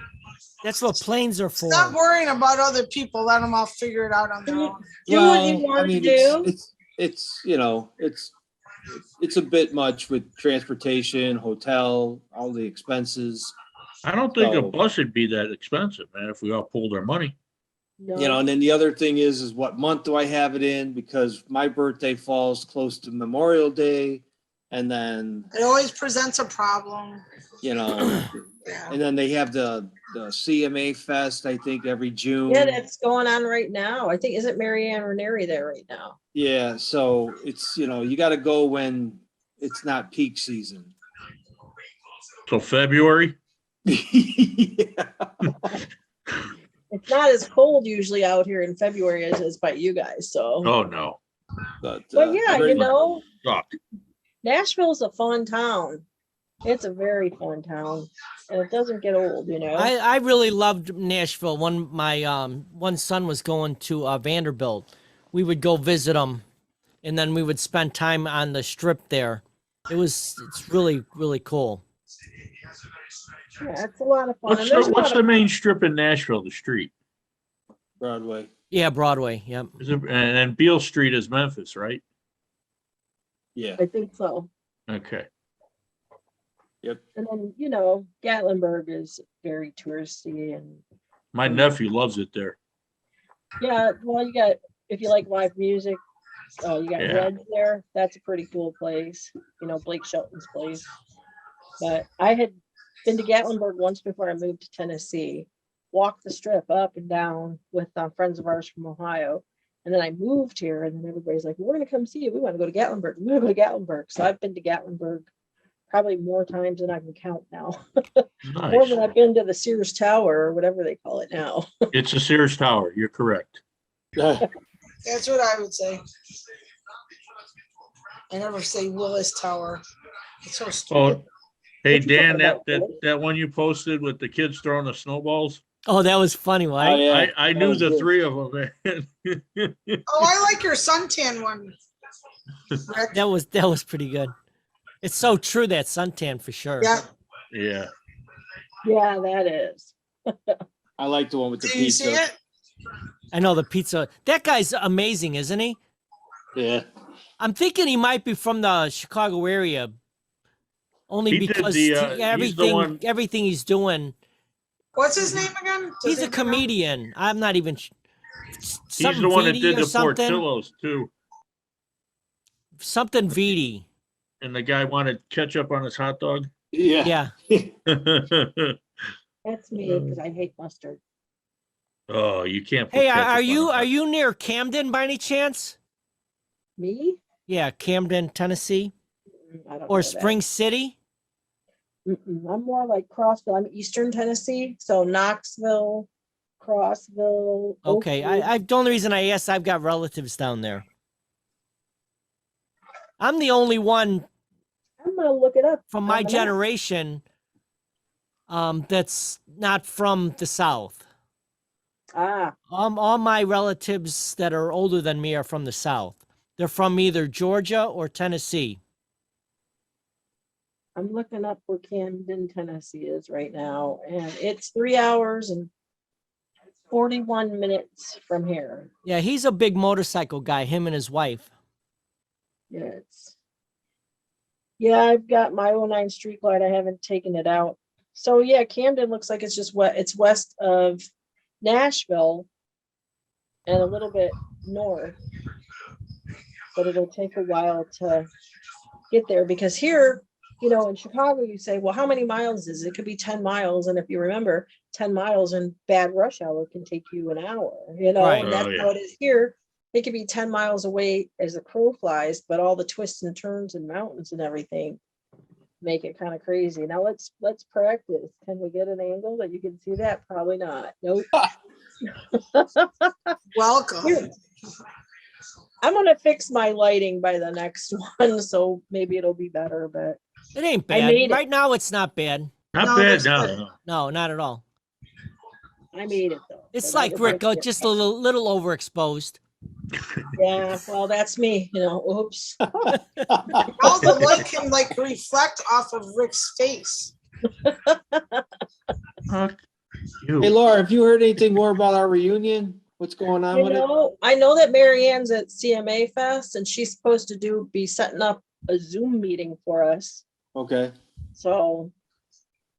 That's what planes are for. Stop worrying about other people. Let them all figure it out on their own. Do what you want to do. It's a bit much with transportation, hotel, all the expenses, I don't think a So- bus would be that expensive, man, if we all pooled our money. No. and then the other thing is what month do I have it in? Because my birthday falls close to Memorial Day, and then, It always presents a problem. and Yeah. then they have the CMA Fest, I think, every June. Yeah, that's going on right now. I think, isn't Marianne Ranieri there right now? Yeah, so it's, you got to go when it's not peak season. So February, Yeah. It's not as cold usually out here in February as it is by you guys, so. oh no, But Yeah, very- suck. Nashville's a fun town. It's a very fun town, and it doesn't get old, I really loved Nashville. When my one son was going to Vanderbilt, we would go visit him, and then we would spend time on the strip there. It's really, really cool. Yeah, it's a lot of fun. And there's a What's lot the of, main strip in Nashville, the street? Broadway. Yeah, Broadway. Yep. Is it, and Beale Street is Memphis, right? Yeah. I think so. Okay. And then, you know, Gatlinburg is very touristy and My nephew loves it there. yeah, well, you got, if you like live music, you got Yeah. Reds there. That's a pretty cool place, you know, Blake Shelton's place. But I had been to Gatlinburg once before I moved to Tennessee, walked the strip up and down with friends of ours from Ohio. And then I moved here, and then everybody's like, we're going to come see you. We want to go to Gatlinburg. We want to go to Gatlinburg. So I've been to Gatlinburg probably more times than I can count now. More Nice. than I've been to the Sears Tower or whatever they call it now. It's a Sears Tower. You're correct. That's what I would say. I never say Willis Tower. It's so stupid. Oh, hey, What you talking Dan, that, about, that, Philip? that one you posted with the kids throwing the snowballs, Oh, that was funny, Oh, right? yeah. I that knew was the good. three of them. Man. Oh, I like your suntan one. Rick. That was pretty good. It's so true, that suntan for sure. Yeah. Yeah. Yeah, that is. I like the one with the Did you see pizza. it? I know the pizza. That guy's amazing, isn't he? Yeah. I'm thinking he might be from the Chicago area, only He did because the, he's the everything one- everything he's doing. What's his name again? Does He's a anybody know? comedian. I'm not even. He's Something the one that Vitti did or the something. Portillos too. Something Vitti. And the guy wanted ketchup on his hot dog. Yeah. Yeah. That's me because I hate mustard. Oh, you can't. put Hey, ketchup are on you a hot- near Camden by any chance? Me? Yeah, Camden, Tennessee, I don't know or that. Spring City. I'm more like Crossville. I'm Eastern Tennessee, so Knoxville, Crossville. Okay, Oakwood. I the only reason I asked, I've got relatives down there. I'm the only one I'm gonna look it up from on my the map. generation that's not from the South. Ah, All my relatives that are older than me are from the South. They're from either Georgia or Tennessee. I'm looking up where Camden, Tennessee is right now, and it's 3 hours and 41 minutes from here. Yeah, he's a big motorcycle guy, him and his wife. Yeah, I've got my 09 street light. I haven't taken it out. So yeah, Camden looks like it's just it's west of Nashville and a little bit north. But it'll take a while to get there because here, you know, in Chicago, you say, well, how many miles is it? It could be 10 miles. And if you remember, 10 miles in bad rush hour can take you an hour, you know, Right. and that's Oh, yeah. how it is here. It could be 10 miles away as the crow flies, but all the twists and turns and mountains and everything make it kind of crazy. Now let's practice. Can we get an angle that you can see that? Probably not. Nope. Welcome. Here. I'm gonna fix my lighting by the next one, so maybe it'll be better, but It ain't I bad. made it. Right now, it's not bad. Not No, bad. that's No, good. no. No, not at all. I made it though. It's So that like was Rick, my- just a little overexposed. Yeah, well, that's me, you know, oops. All the light can like reflect off of Rick's face. Fuck Hey, you. Laura, have you heard anything more about our reunion? What's going on with it? I know that Mary Ann's at CMA Fest and she's supposed to be setting up a Zoom meeting for us. Okay. So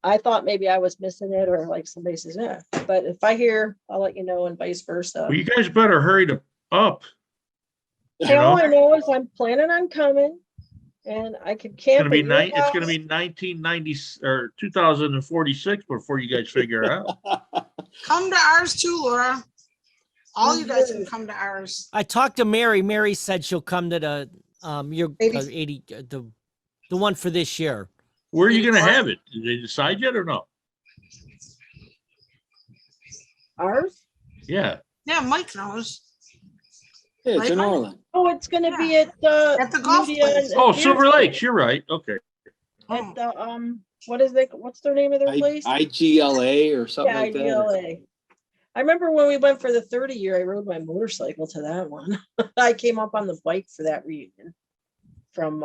I thought maybe I was missing it or like somebody says, yeah, but if I hear, I'll let you know and vice versa. Well, you guys better hurry up. You Hey, all know, I know is I'm planning on coming and I could it's camp. gonna be at your it's gonna house. be 1990 or 2046 before you guys figure it out. Come to ours too, Laura. All you guys can come to ours. I talked to Mary. Mary said she'll come to the your 80 the one for this year. Where are you gonna have it? Did they decide yet or no? Ours? Yeah. Yeah, Mike knows. Yeah, it's in Like- Orland. Oh, it's gonna be at At the golf Media place. and Oh, Beer Silver Store. Lakes. You're right. Okay. At the what's their name of their place? IGLA or something Yeah, like that. IGLA. I remember when we went for the 30 year, I rode my motorcycle to that one. I came up on the bike for that reunion from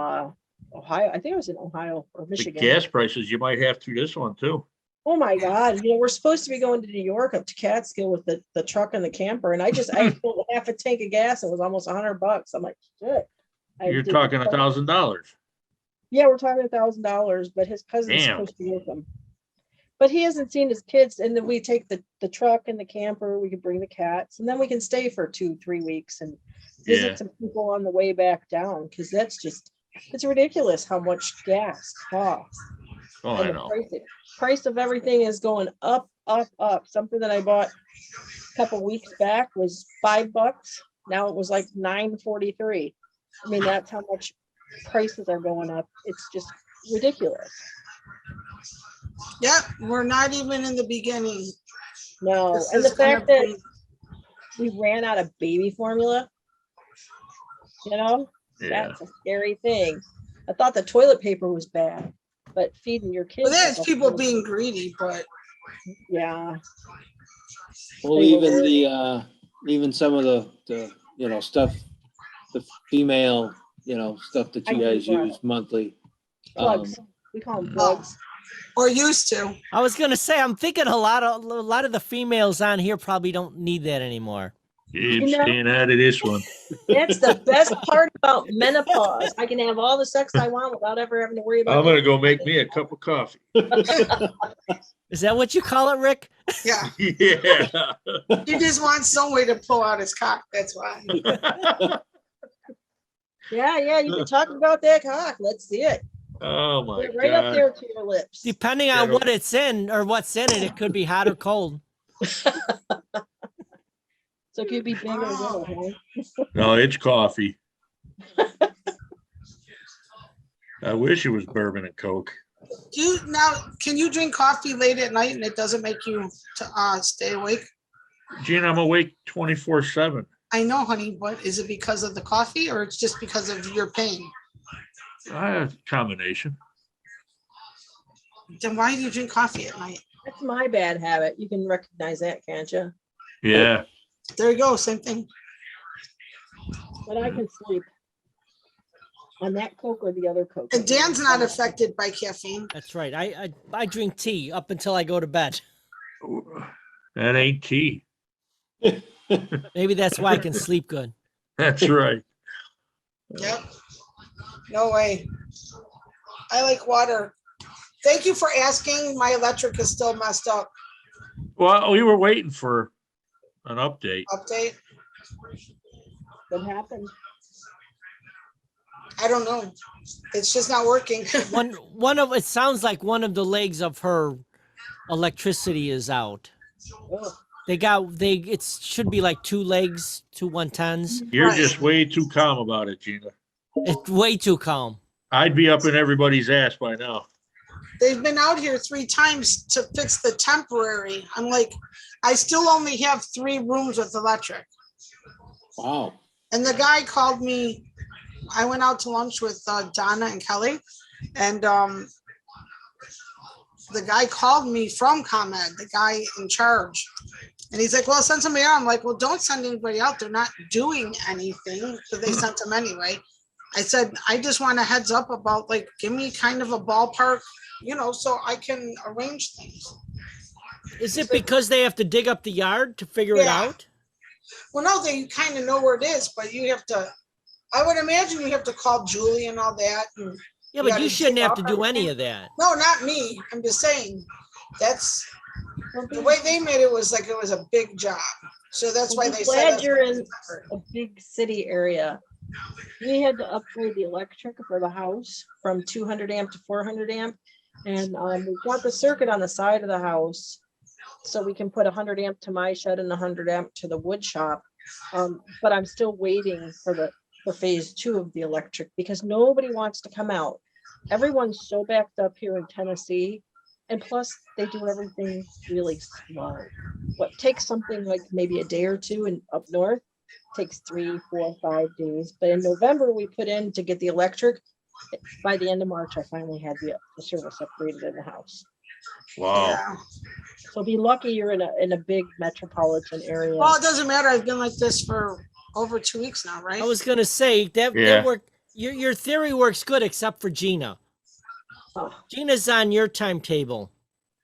Ohio. I think I was in Ohio or The Michigan. gas prices you might have through this one too. Oh my God. You know, we're supposed to be going to New York up to Catskill with the truck and the camper. And I filled half a tank of gas. It was almost $100. I'm like, shit. I You're did- talking $1,000. Yeah, we're talking $1,000, but his cousin's Damn. supposed to be with him. But he hasn't seen his kids. And then we take the truck and the camper. We can bring the cats, and then we can stay for 2-3 weeks and visit Yeah. some people on the way back down. Cause that's just, it's ridiculous how much gas costs. Oh, And I the know. price of everything is going up, up, up. Something that I bought a couple weeks back was $5. Now it was like $9.43. I mean, that's how much prices are going up. It's just ridiculous. Yep, we're not even in the beginning. No, This and the is gonna fact that be- we ran out of baby formula, you know, Yeah. that's a scary thing. I thought the toilet paper was bad, but feeding your kids. Well, there's is people okay. being greedy, but Yeah, Well, They even were- even some of the stuff, the female stuff that I you can guys grab use monthly. plugs. We call them plugs. or used to. I was gonna say, I'm thinking a lot of the females on here probably don't need that anymore. Keep You know- staying out of this one. That's the best part about menopause. I can have all the sex I want without ever having to worry about. I'm gonna go make me a cup of coffee. Is that what you call it, Rick? Yeah, Yeah. he just wants some way to pull out his cock. That's why. Yeah, you can talk about that cock. Let's see it. Oh my Put it right up God. there to your lips. Depending Yeah, on no- what it's in or what's in it, it could be hot or cold. So it could be big or little, huh? No, it's coffee. I wish it was bourbon and Coke. Can you drink coffee late at night and it doesn't make you stay awake? Gene, I'm awake 24/7. I know, honey, but is it because of the coffee or it's just because of your pain? Combination. Then why do you drink coffee at night? That's my bad habit. You can recognize that, can't you? Yeah. There you go, same thing. But I can sleep on that Coke or the other Coke. And Dan's not affected by caffeine. That's right. I drink tea up until I go to bed. That ain't tea. Maybe that's why I can sleep good. That's right. Yep. No way. I like water. Thank you for asking. My electric is still messed up. Well, we were waiting for an update. Update. What happened? I don't know. It's just not working. It sounds like one of the legs of her electricity is out. Ugh. It should be like 2 legs, 2 110s. You're Right. just way too calm about it, Gina. It's way too calm. I'd be up in everybody's ass by now. They've been out here 3 times to fix the temporary. I'm like, I still only have 3 rooms with electric. Wow. And the guy called me. I went out to lunch with Donna and Kelly, and the guy called me from ComEd, the guy in charge. And he's like, well, send somebody out. I'm like, well, don't send anybody out. They're not doing anything, but they sent them anyway. I said, I just want a heads up about, like, give me kind of a ballpark, so I can arrange things. Is it because they have to dig up the yard to figure it Yeah. out? Well, no, they kind of know where it is, but you have to, I would imagine you have to call Julie and all that. And Yeah, Yeah, but you to shouldn't dig have up to do any everything. of that. no, not me. I'm just saying that's the way they made it was like it was a big job. So that's why I'm they glad said you're in a big city area. We had to upgrade the electric for the house from 200 amp to 400 amp. And we got the circuit on the side of the house. So we can put 100 amp to my shed and 100 amp to the wood shop. But I'm still waiting for phase 2 of the electric because nobody wants to come out. Everyone's so backed up here in Tennessee. And plus they do everything really slow. What takes something like maybe a day or 2 and up north takes 3, 4, 5 days. But in November, we put in to get the electric. By the end of March, I finally had the service upgraded in the house. Wow. Yeah. So be lucky you're in a big metropolitan area. Well, it doesn't matter. I've been like this for over 2 weeks now, right? I was gonna say that Yeah. worked. Your theory works good, except for Gina. Oh, Gina's on your timetable.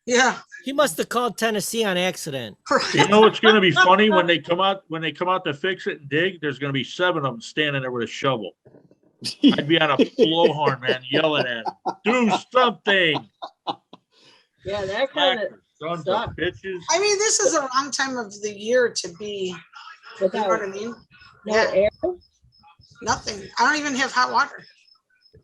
Yeah. He must have called Tennessee on accident. You know what's gonna be funny when they come out to fix it and dig? There's gonna be 7 of them standing there with a shovel. I'd be on a blowhorn, man, yelling at them, do something. yeah, that kind of Sons Stop. of bitches. I mean, this is a wrong time of the year to be, you know what I without mean? no Yeah. air. Nothing. I don't even have hot water.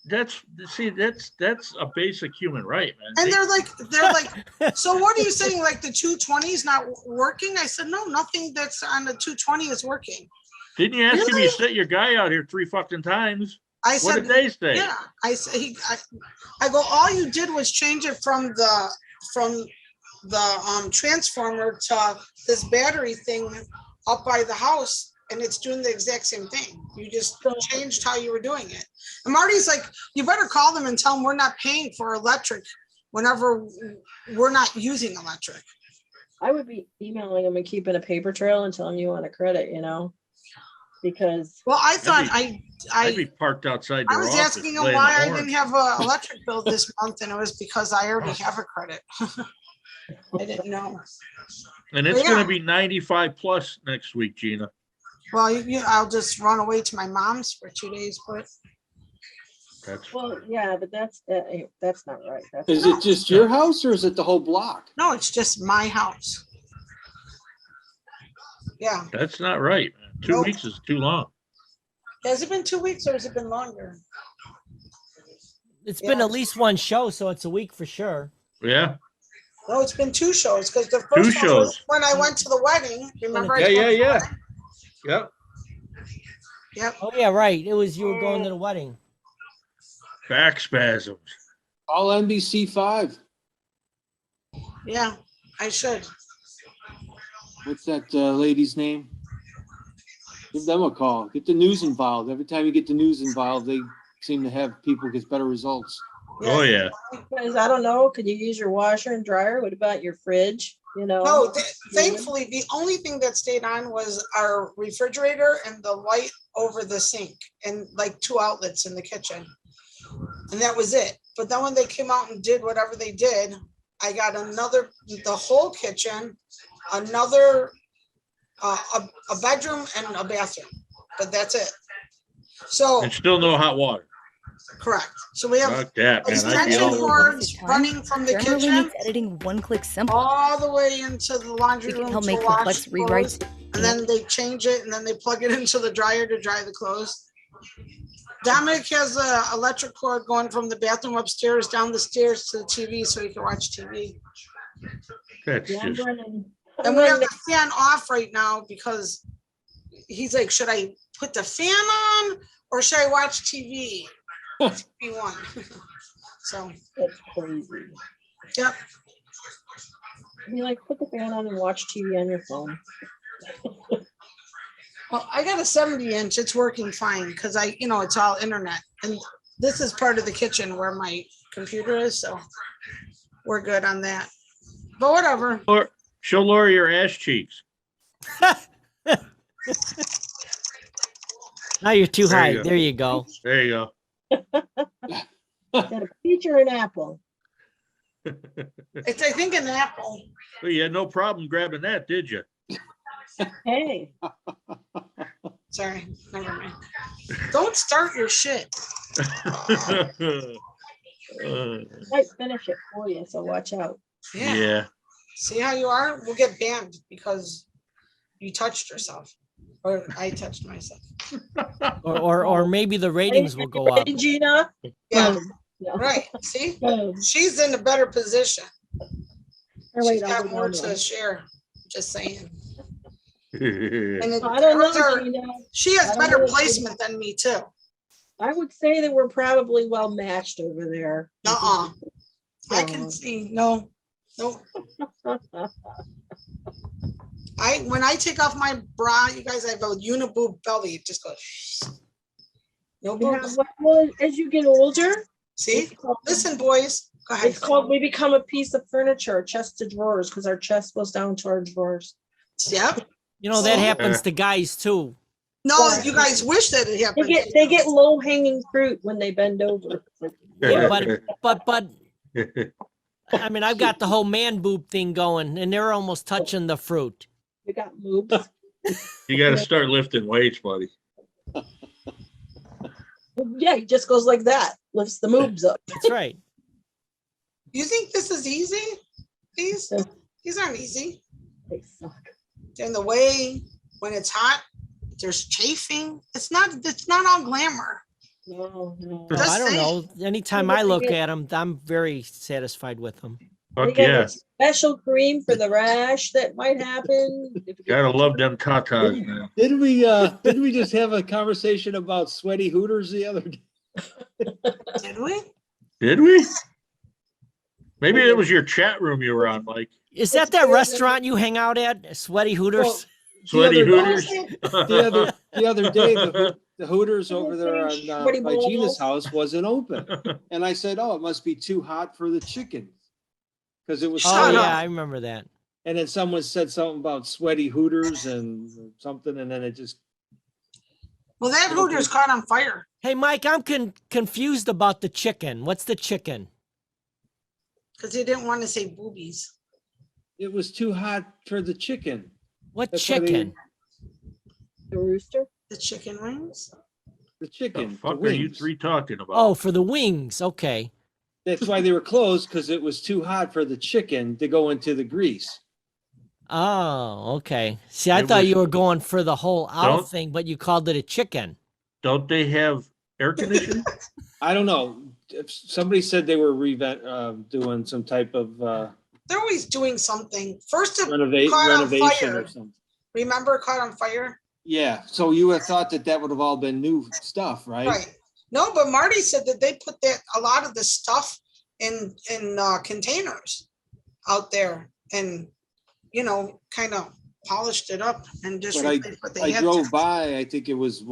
That's a basic human right, man. And they're like, so what are you saying? Like the 220 is not working? I said, no, nothing that's on the 220 is working. Didn't you ask him Really? you sent your guy out here 3 fucking times? I What said, did they say? yeah. I said, I go, all you did was change it from the transformer to this battery thing up by the house, and it's doing the exact same thing. You just changed how you were doing it. And Marty's like, you better call them and tell them we're not paying for electric whenever we're not using electric. I would be emailing them and keeping a paper trail and telling you on a credit, because Well, I thought I'd be parked outside I your was office asking him playing why the I horn. didn't have an electric bill this month, and it was because I already have a credit. I didn't know. And it's Yeah. gonna be 95 plus next week, Gina. Well, I'll just run away to my mom's for 2 days, but That's well, yeah, but that's not right. That's Is it just your house or is it the whole block? no, it's just my house. Yeah. not right, man. 2 Nope. weeks is too long. Has it been 2 weeks or has it been longer? It's been Yeah. at least one show, so it's a week for sure. Yeah. No, it's been 2 shows because the 2 first one was shows. when I went to the wedding. Remember? I Yeah, told yeah, you yeah. about it? Yep. Yep. Oh yeah, right. It was you were going to the wedding. Back spasms. All NBC5. Yeah, I should. What's that lady's name? Give them a call. Get the news involved. Every time you get the news involved, they seem to have people get better results. Oh, yeah. because I don't know. Could you use your washer and dryer? What about your fridge? No, thankfully, the only thing that stayed on was our refrigerator and the light over the sink and like 2 outlets in the kitchen. And that was it. But then when they came out and did whatever they did, I got the whole kitchen, another, a bedroom and a bathroom, but that's it. So, And still no hot water. correct. So we have Fuck that, man. I'd be extension all over. cords running from the Grammarly kitchen makes editing one-click simple. all the way into the laundry It can room help to make wash complex clothes. rewrites. And then they change it and then they plug it into the dryer to dry the clothes. Dominic has a electric cord going from the bathroom upstairs down the stairs to the TV so he can watch TV. That's Yeah, I'm just, running. And we have the fan off right now because he's like, should I put the fan on or should I watch TV? TV one. So, That's crazy. yep. Be like, put the fan on and watch TV on your phone. Well, I got a 70-inch. It's working fine because it's all internet. And this is part of the kitchen where my computer is, so we're good on that. But whatever. show Lori your ass cheeks. Now you're too There high. you go. There you go. There you go. Got a peach or an apple? It's, I think, an apple. Well, you had no problem grabbing that, did you? Hey, Sorry, never mind. Don't start your shit. might finish it for you, so watch out. Yeah. Yeah. See how you are? We'll get banned because you touched yourself. Or I touched myself. Or maybe the ratings will go up. Ready, Gina? Yeah, Boom. No. right. See? Boom. She's in a better position. Or wait, She's I'll got go more down to one. share. Just saying. Yeah. And I don't hers know, are- Gina. she has I don't better know. placement than me too. I would say that we're probably well matched over there. I can see. No. When I take off my bra, you guys, I have a uniboob belly. It just goes. No Yeah, boobs. well, as you get older, See? it's called- Listen, boys. Go ahead. it's called, we become a piece of furniture, a chest of drawers, because our chest goes down to our drawers. Yep. You know, that So- happens to guys too. No, you guys wish that it They happened. get low hanging fruit when they bend over. Yeah, but I mean, I've got the whole man boob thing going, and they're almost touching the fruit. You got moves. You gotta start lifting weights, buddy. Yeah, he just goes like that, lifts the moves up. That's right. You think this is easy? These Yeah. these aren't easy. They suck. They're in the way when it's hot. There's chafing. It's not all glamour. No, no. No, Just I don't saying. know. Anytime I look at them, I'm very satisfied with them. They Fuck got yeah. a special cream for the rash that might happen. If you get- Gotta love them tatas, man. Didn't we just have a conversation about sweaty Hooters the other day? Did we? Did we? Maybe it was your chat room you were on, Mike. Is that restaurant you hang out at, Sweaty Hooters? Well, Sweaty the other- Hooters. The other day, the Hooters over there on, Sweaty by Gina's balls. house wasn't open. And I said, oh, it must be too hot for the chicken. Because it was, Oh Shut yeah, up. I remember that. and then someone said something about sweaty Hooters and something, and then it just, Well, that Hooters caught on fire Hey, Mike, I'm confused about the chicken. What's the chicken? because they didn't want to say boobies. it was too hot for the chicken. What That's why they- chicken? The rooster. The chicken wings. The The chicken. the fuck are you wings. three talking about? Oh, for the wings. Okay. That's why they were closed, because it was too hot for the chicken to go into the grease. Oh, okay. See, I It thought was- you were going for the whole owl Don't- thing, but you called it a chicken. Don't they have air conditioning? I don't know. If somebody said they were doing some type of They're always doing something. First, it renovation caught on renovation fire. or something. Remember, it caught on fire. Yeah, so you would have thought that would have all been new stuff, right? Right. No, but Marty said that they put a lot of the stuff in containers out there, and kind of polished it up and just But replaced what they I had drove to. by, I think it was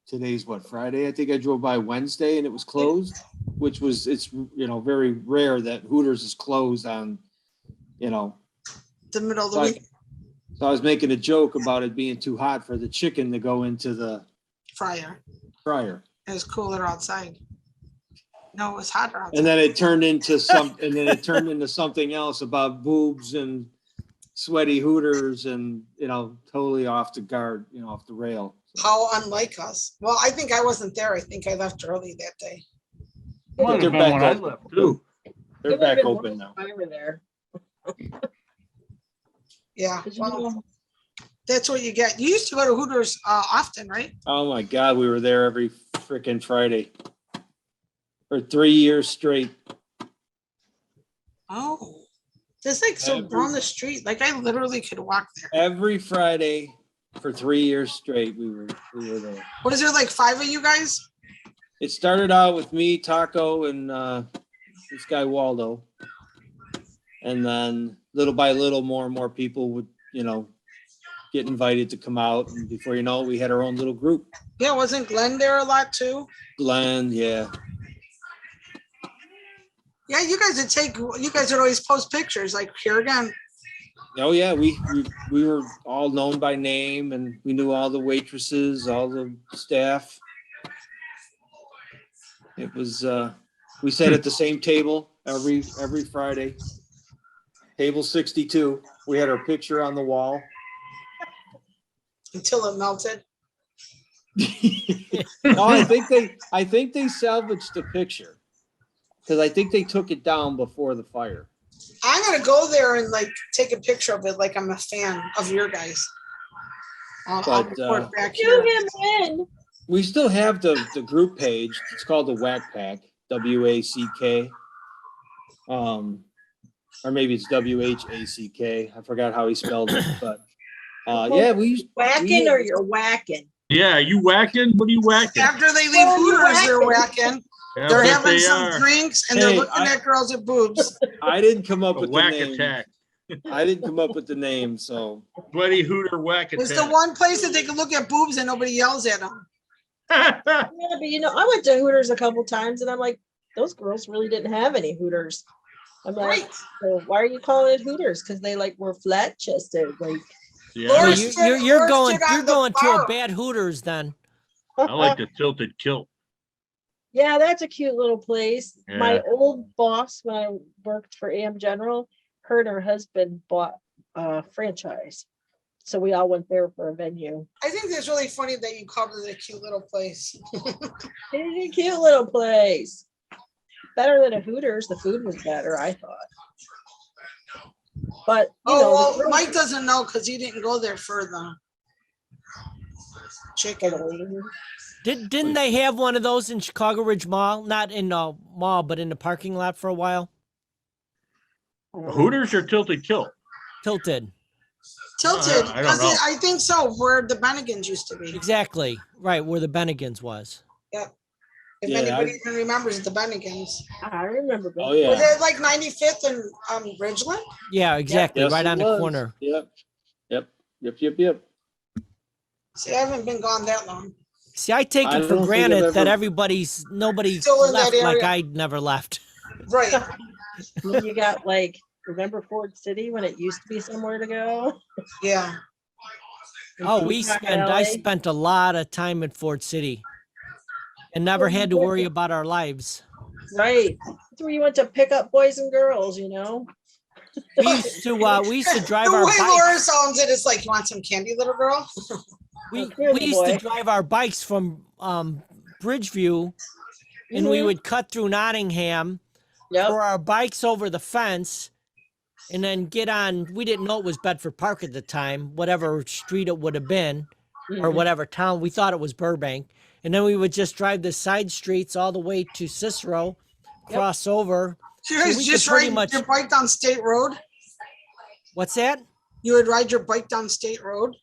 today's Friday? I think I drove by Wednesday and it was closed, which was, it's, very rare that Hooters is closed on, The middle of the so week I was making a joke about it being too hot for the chicken to go into the fryer. fryer. It was cooler outside. No, it was hotter outside. And then it turned into something else about boobs and sweaty Hooters and, totally off the guard, off the rail. How unlike us. Well, I think I wasn't there. I think I left early that day. Might They're have been back when I open. left too. They're It would've back been open worse now. if I were there. Yeah, 'Cause, well, that's what you get. You used to go to Hooters often, right? Oh my God, we were there every freaking Friday for 3 years straight. Oh, it's like so Every- down the street. Like I literally could walk there. Every Friday for 3 years straight, we were there. What is there, like 5 of you guys? It started out with me, Taco, and this guy Waldo. And then little by little, more and more people would, get invited to come out. And before you know it, we had our own little group. Yeah, wasn't Glenn there a lot too? Glenn, yeah. Yeah, you guys would always post pictures like here again. Oh yeah, we were all known by name, and we knew all the waitresses, all the staff. It was we sat at the same table every Friday. Table 62. We had our picture on the wall. Until it melted. No, I think they salvaged the picture, because I think they took it down before the fire. I'm gonna go there and like take a picture of it like I'm a fan of your guys. I'll But, report back Cue here. him in. We still have the group page. It's called the Whack Pack, WACK. Or maybe it's WHACK. I forgot how he spelled it, but yeah, Whacking or you're whacking? Yeah, you whacking? What are you whacking? After they leave Well, you Hooters, they're whacking. whacking. Yeah, They're I bet having they some are. drinks and Hey, they're looking at girls at boobs. I didn't come up A with the whack name. attack. I didn't come up with the name, so Sweaty Hooter whack It's the attack. one place that they can look at boobs and nobody yells at them. Yeah, but I went to Hooters a couple times and I'm like, those girls really didn't have any Hooters. I'm like, Right. so why are you calling it Hooters? Because they like were flat chested. Like, Yeah, Well, Laura you're stood- you're Laura going stood on you're the going to a bar. bad Hooters then. I like the tilted kilt. Yeah, that's a cute little place. My Yeah. old boss, when I worked for AM General, her and her husband bought a franchise. So we all went there for a venue. I think it's really funny that you called it a cute little place. It's a cute little place. Better than a Hooters. The food was better, I thought. But you know, Oh, the well, Mike doesn't know because he didn't go there for the chicken. Didn't they have one of those in Chicago Ridge Mall? Not in the mall, but in the parking lot for a while. Hooters or tilted kilt? Tilted. Tilted, I don't know. I think so, where the Bennigans used to be. Exactly. Right, where the Bennigans was. If Yeah, anybody even remembers the Bennigans. I remember. Oh, Was yeah. it like 95th and Ridgeland? Yeah, exactly. Yes, right it on the was. corner. Yep. See, I haven't been gone that long. See, I take I it for don't think granted I've that ever- nobody Still in that left like area. I never left. Right. Then you got like, remember Ford City when it used to be somewhere to go? Yeah. Oh, Peacock I Alley. spent a lot of time at Ford City and never had to worry about our lives. Right. That's where you went to pick up boys and girls, you know? We used to drive The our way bikes. Laura sounds it is like, you want some candy, little girl? We Here's the used to boy. drive our bikes from Bridgeview, and we Mhm. would cut through Nottingham, Yep. throw our bikes over the fence, and then get on. We didn't know it was Bedford Park at the time, whatever street it would have been, or Mhm. whatever town. We thought it was Burbank, and then we would just drive the side streets all the way to Cicero, Yep. cross over. You guys we could just pretty ride much- your bike down State Road? What's that? You would ride your bike down State Road?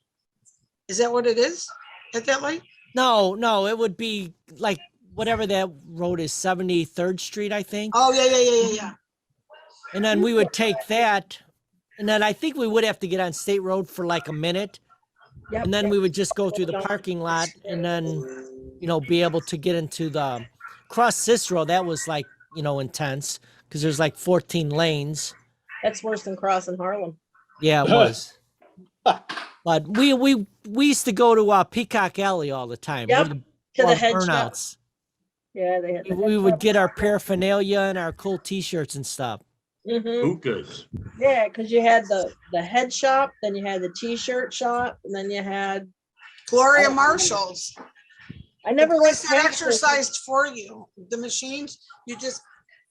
Is that what it is at that light? No, it would be like whatever that road is, 73rd Street, I think. Oh, yeah. And then we would take that, and then I think we would have to get on State Road for like a minute, Yep. and then we would just go through the parking lot, and then be able to get into the cross Cicero. That was like intense because there's like 14 lanes. That's worse than crossing Harlem. Yeah, it was. But we used to go to Peacock Alley all the time. Yep, We- To the or head shop. burnouts. Yeah, they had. We would get our paraphernalia and our cool T-shirts and stuff. Mm-hmm. Hookahs. Yeah, because you had the head shop, then you had the T-shirt shop, and then you had. Gloria Oh. Marshall's. I never The went place that past it. exercised for you. The machines, you just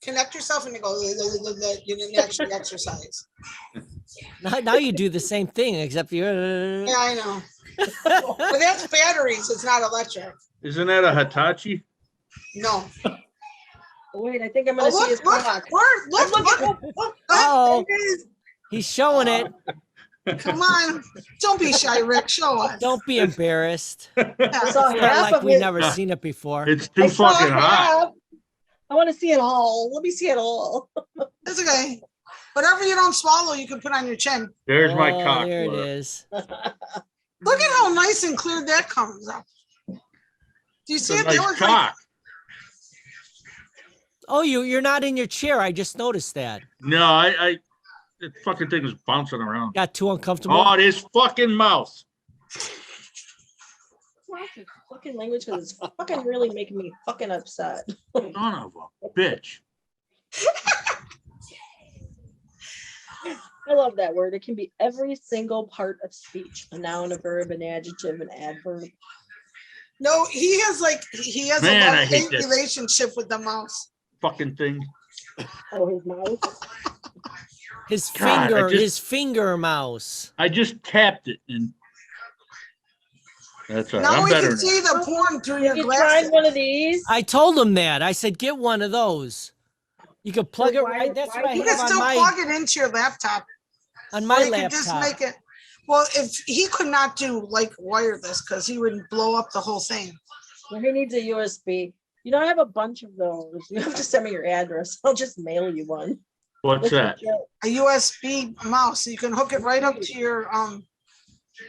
connect yourself and you go, you didn't actually exercise. Now you do the same thing, except you're. Yeah, I know. But that's batteries. It's not electric. Isn't that a Hitachi? No. Wait, I think I'm Oh, gonna see his look, clock. look. Oh. He's showing it. Come on. Don't be shy, Rick. Show us. Don't be embarrassed. I It's saw not half like of we it. never seen it before. It's I too saw fucking hot. half. I want to see it all. Let me see it all. It's okay. Whatever you don't swallow, you can put on your chin. There's my Oh, cock. there it Laura. is. Look at how nice and clear that comes up. Do you It's see a it? That nice was like, cock. Oh, you're not in your chair. I just noticed that. No, I that fucking thing is bouncing around. Got too uncomfortable. Oh, this fucking mouth. What's your fucking language? Because it's fucking really making me fucking upset. Son of a bitch. I love that word. It can be every single part of speech: a noun, a verb, an adjective, an adverb. no, he has Man, I a hate love-hate this. relationship with the mouse. Fucking thing. Oh, his mouth. His God, I finger, just- his finger mouse. I just tapped it and that's all right. Now I'm we better can now. see the porn through your You glasses. tried one of these? I told him that. I said, get one of those. You could plug it Why- right. That's why what I You do can have still on plug it into your laptop. on Or my you could just laptop. make it. Well, if he could not do like wireless, because he would blow up the whole thing. Well, he needs a USB. You know, I have a bunch of those. You have to send me your address. I'll just mail you one. What's that? A USB mouse, so you can hook it right up to your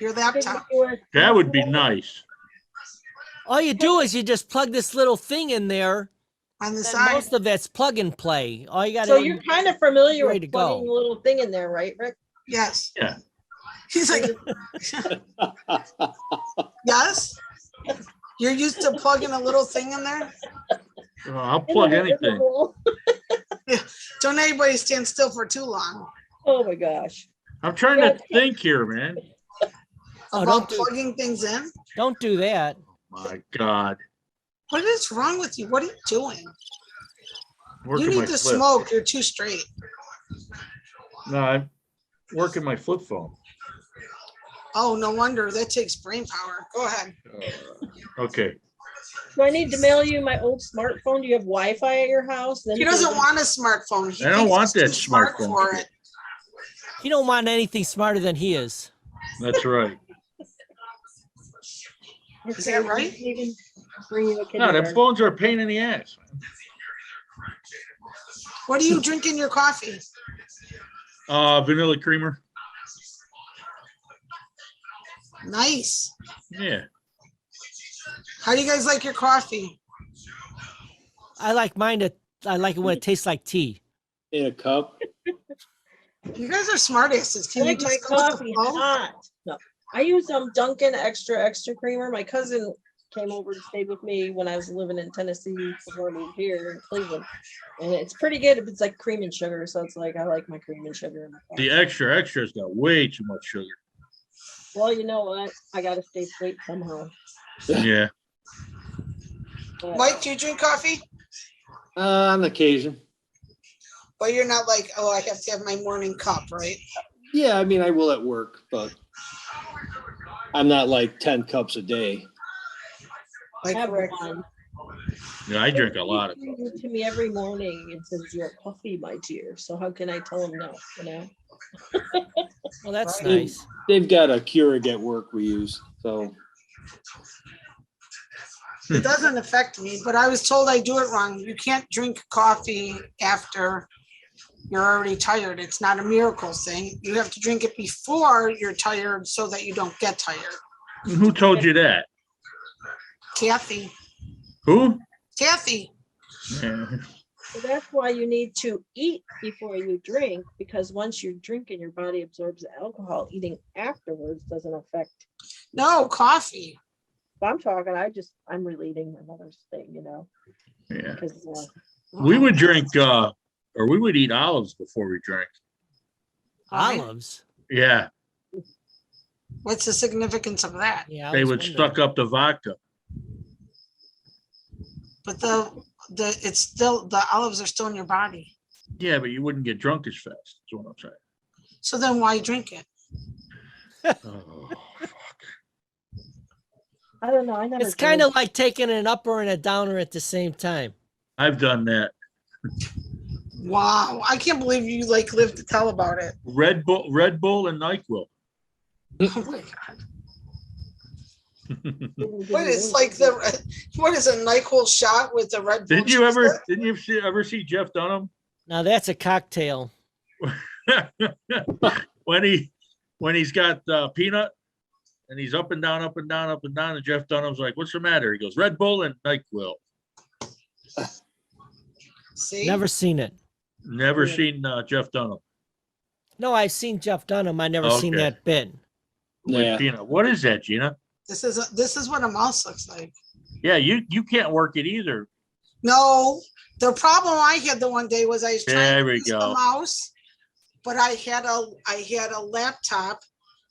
laptop. That would be nice. All you do is you just plug this little thing in there. On the And side. most of that's plug and play. All you got So to you're kind of familiar ready with to go. plugging the little thing in there, right, Rick? Yes. He's like, yes? You're used to plugging a little thing in there? I'll plug anything. Don't anybody stand still for too long Oh my gosh. I'm trying to think here, man. Oh, about don't do- plugging things in. Don't do that. My God. What is wrong with you? What are you doing? Working You my need to flip. smoke. You're too straight. No, I'm working my flip phone. Oh, no wonder. That takes brain power. Go ahead. Okay. Do I need to mail you my old smartphone? Do you have Wi-Fi at your house? Then He doesn't want a smartphone. He I don't thinks want he's that too smart smartphone for shit. it. You don't want anything smarter than he is. That's right. Is that right? Bring you a No, kindergarten. them phones are a pain in the ass. What do you drink in your coffee? Vanilla creamer. Nice. Yeah. How do you guys like your coffee? I like mine to. I like it when it tastes like tea. In a cup. You guys are smartasses. I Can you like my just go with the coffee flow? hot. No, I use Dunkin' extra creamer. My cousin came over to stay with me when I was living in Tennessee before I moved here in Cleveland, and it's pretty good. It's like cream and sugar, so it's like I like my cream and sugar. In my coffee. The extra's got way too much sugar. Well, you know what? I gotta stay sweet somehow. Yeah. But Mike, do you drink coffee? On occasion. But you're not like, oh, I have to have my morning cup, right? Yeah, I mean, I will at work, but I'm not like 10 cups a day. Like have Rick. one. Yeah, I drink a lot of He brings it to me every morning and says, "Your coffee, my dear." So how can I tell him no? You know. Well, that's Right. nice. They've got a Keurig at work we use, so It doesn't affect me, but I was told I do it wrong. You can't drink coffee after you're already tired. It's not a miracle thing. You have to drink it before you're tired so that you don't get tired. Who told you that? Kathy, Who? Kathy, Yeah. So that's why you need to eat before you drink, because once you drink and your body absorbs the alcohol, eating afterwards doesn't affect. no coffee. If I'm talking, I'm relating my mother's thing, you know, Yeah. because We would drink, or we would eat olives before we drank. Olives. Yeah. What's the significance of that? Yeah. I They was would wondering. suck up the vodka. But it's still, the olives are still in your body. Yeah, but you wouldn't get drunk as fast. That's what I'm saying. So then why drink it? Oh, fuck. I don't know. I never. It's kind of like taking an upper and a downer at the same time. I've done that. Wow, I can't believe you like live to tell about it. Red Bull and NyQuil. Oh my God. What is like what is a NyQuil shot with the Red Bull? Didn't you ever see Jeff Dunham? Now that's a cocktail. when he's got peanut and he's up and down, and Jeff Dunham's like, "What's the matter?" He goes, "Red Bull and NyQuil." See? Never seen it. Never seen Jeff Dunham. No, I've seen Jeff Dunham. I never seen Okay. that bit. With yeah. peanut. What is that, Gina? This is what a mouse looks like. Yeah, you can't work it either. No, the problem I had the one day was I was trying There to we use the go. mouse, but I had a laptop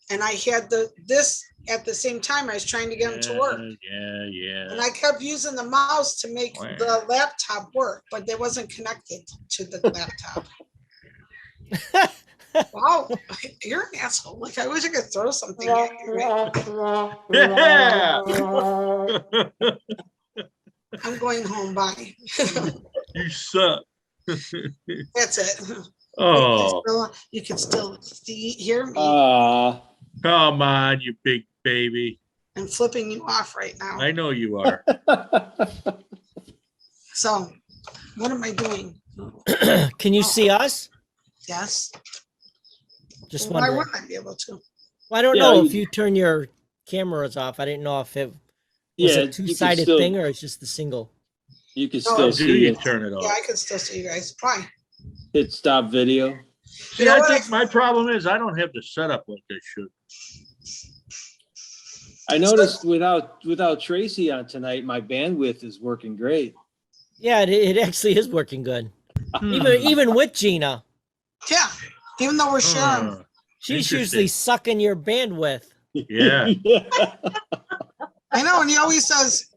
and I had this at the same time. I was trying to get them to work. Yeah. And I kept using the mouse to make Wow. the laptop work, but it wasn't connected to the laptop. Wow, you're an asshole. Like I wish I could throw something at you. Right? Yeah. I'm going home. Bye. You suck. That's it. Oh, You can still hear me. come on, you big baby. I'm flipping you off right now. I know you are. So, what am I doing? Can you see us? Yes. Just Why wondering. wouldn't I be able to? Well, I don't Yeah, know you- if you turn your cameras off. I didn't know if it was Yeah, a you can two-sided still- thing or it's just the single. You can Oh, still Do see you it. turn it Yeah, off? I can still see you guys. Why? Hit stop video. See, know I what? think my problem is I don't have the setup like I should. I noticed without Tracy on tonight, my bandwidth is working great. Yeah, it actually is working good. Hmm. Even with Gina, Yeah, even though we're sharing. Huh. she's Interesting. usually sucking your bandwidth. Yeah. I know, and he always says,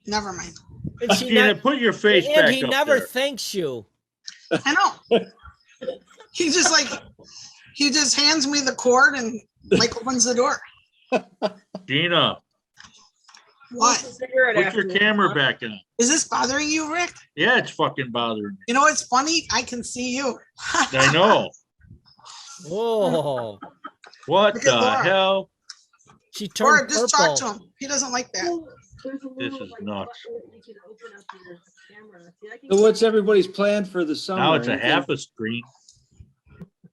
never mind. And she Gina, ne- put your face and back he up never there. thanks you. I know. He just he just hands me the cord and Mike opens the door. Gina, What? Cigarette put your after. camera back on. Is this bothering you, Rick? Yeah, it's fucking bothering me. You know what's funny? I can see you. I know. Whoa, What Look the at Laura. hell? she Or turned just talk to purple. him. He doesn't like that. There's a This little, is like, nuts. button that you can open up your camera. See, I can So what's see- everybody's plan for the summer? Now it's a Anything? half a screen.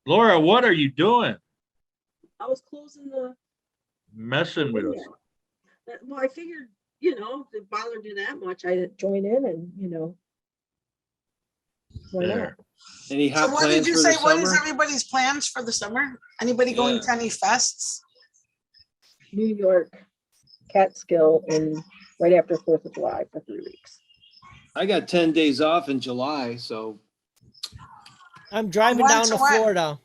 Laura, what are you doing? I was closing the. Messing with us. window. Well, I figured, if it bothered you that much, I'd join in and. Why not? There. Any So hot what did plans you for say? the What is summer? everybody's plans for the summer? Anybody going Yeah. to any fests? New York, Catskill, and right after 4th of July for 3 weeks. I got 10 days off in July, so I'm driving When down to to when? Florida.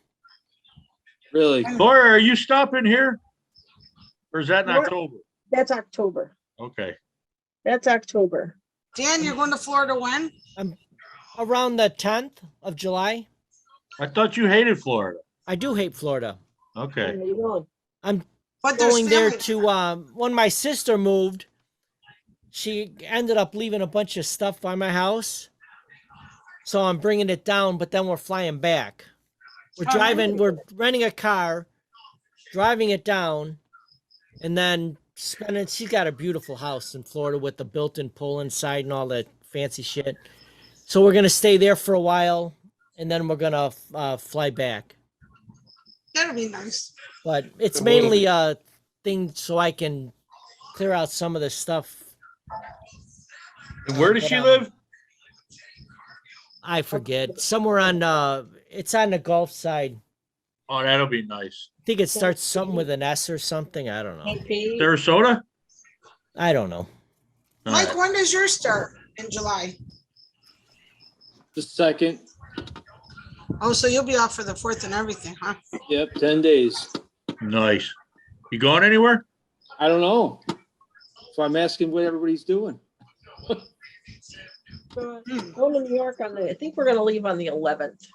really. Laura, are you stopping here? Or is that in Laura- October? That's October. Okay. That's October. Dan, you're going to Florida when? Around the 10th of July. I thought you hated Florida. I do hate Florida. Okay. Where are you going? But there's Going there family. to when my sister moved, she ended up leaving a bunch of stuff by my house. So I'm bringing it down, but then we're flying back. We're Oh, driving, we're renting a car, driving it down, and then spending. She's got a beautiful house in Florida with the built-in pool inside and all that fancy shit. So we're gonna stay there for a while, and then we're gonna fly back. That'd be nice. But it's So mainly a thing so I can clear out some of the stuff. And where does But, she live? I forget. Somewhere on it's on the Gulf side. Oh, that'll be nice. I think it starts something with an S or something. I don't know. AP. Sarasota? I don't know. All Mike, right. when does yours start? In July. The second. Oh, so you'll be off for the 4th and everything, huh? Yep, 10 days. Nice. You going anywhere? I don't know. So I'm asking what everybody's doing. Going to New York I think we're going to leave on the 11th.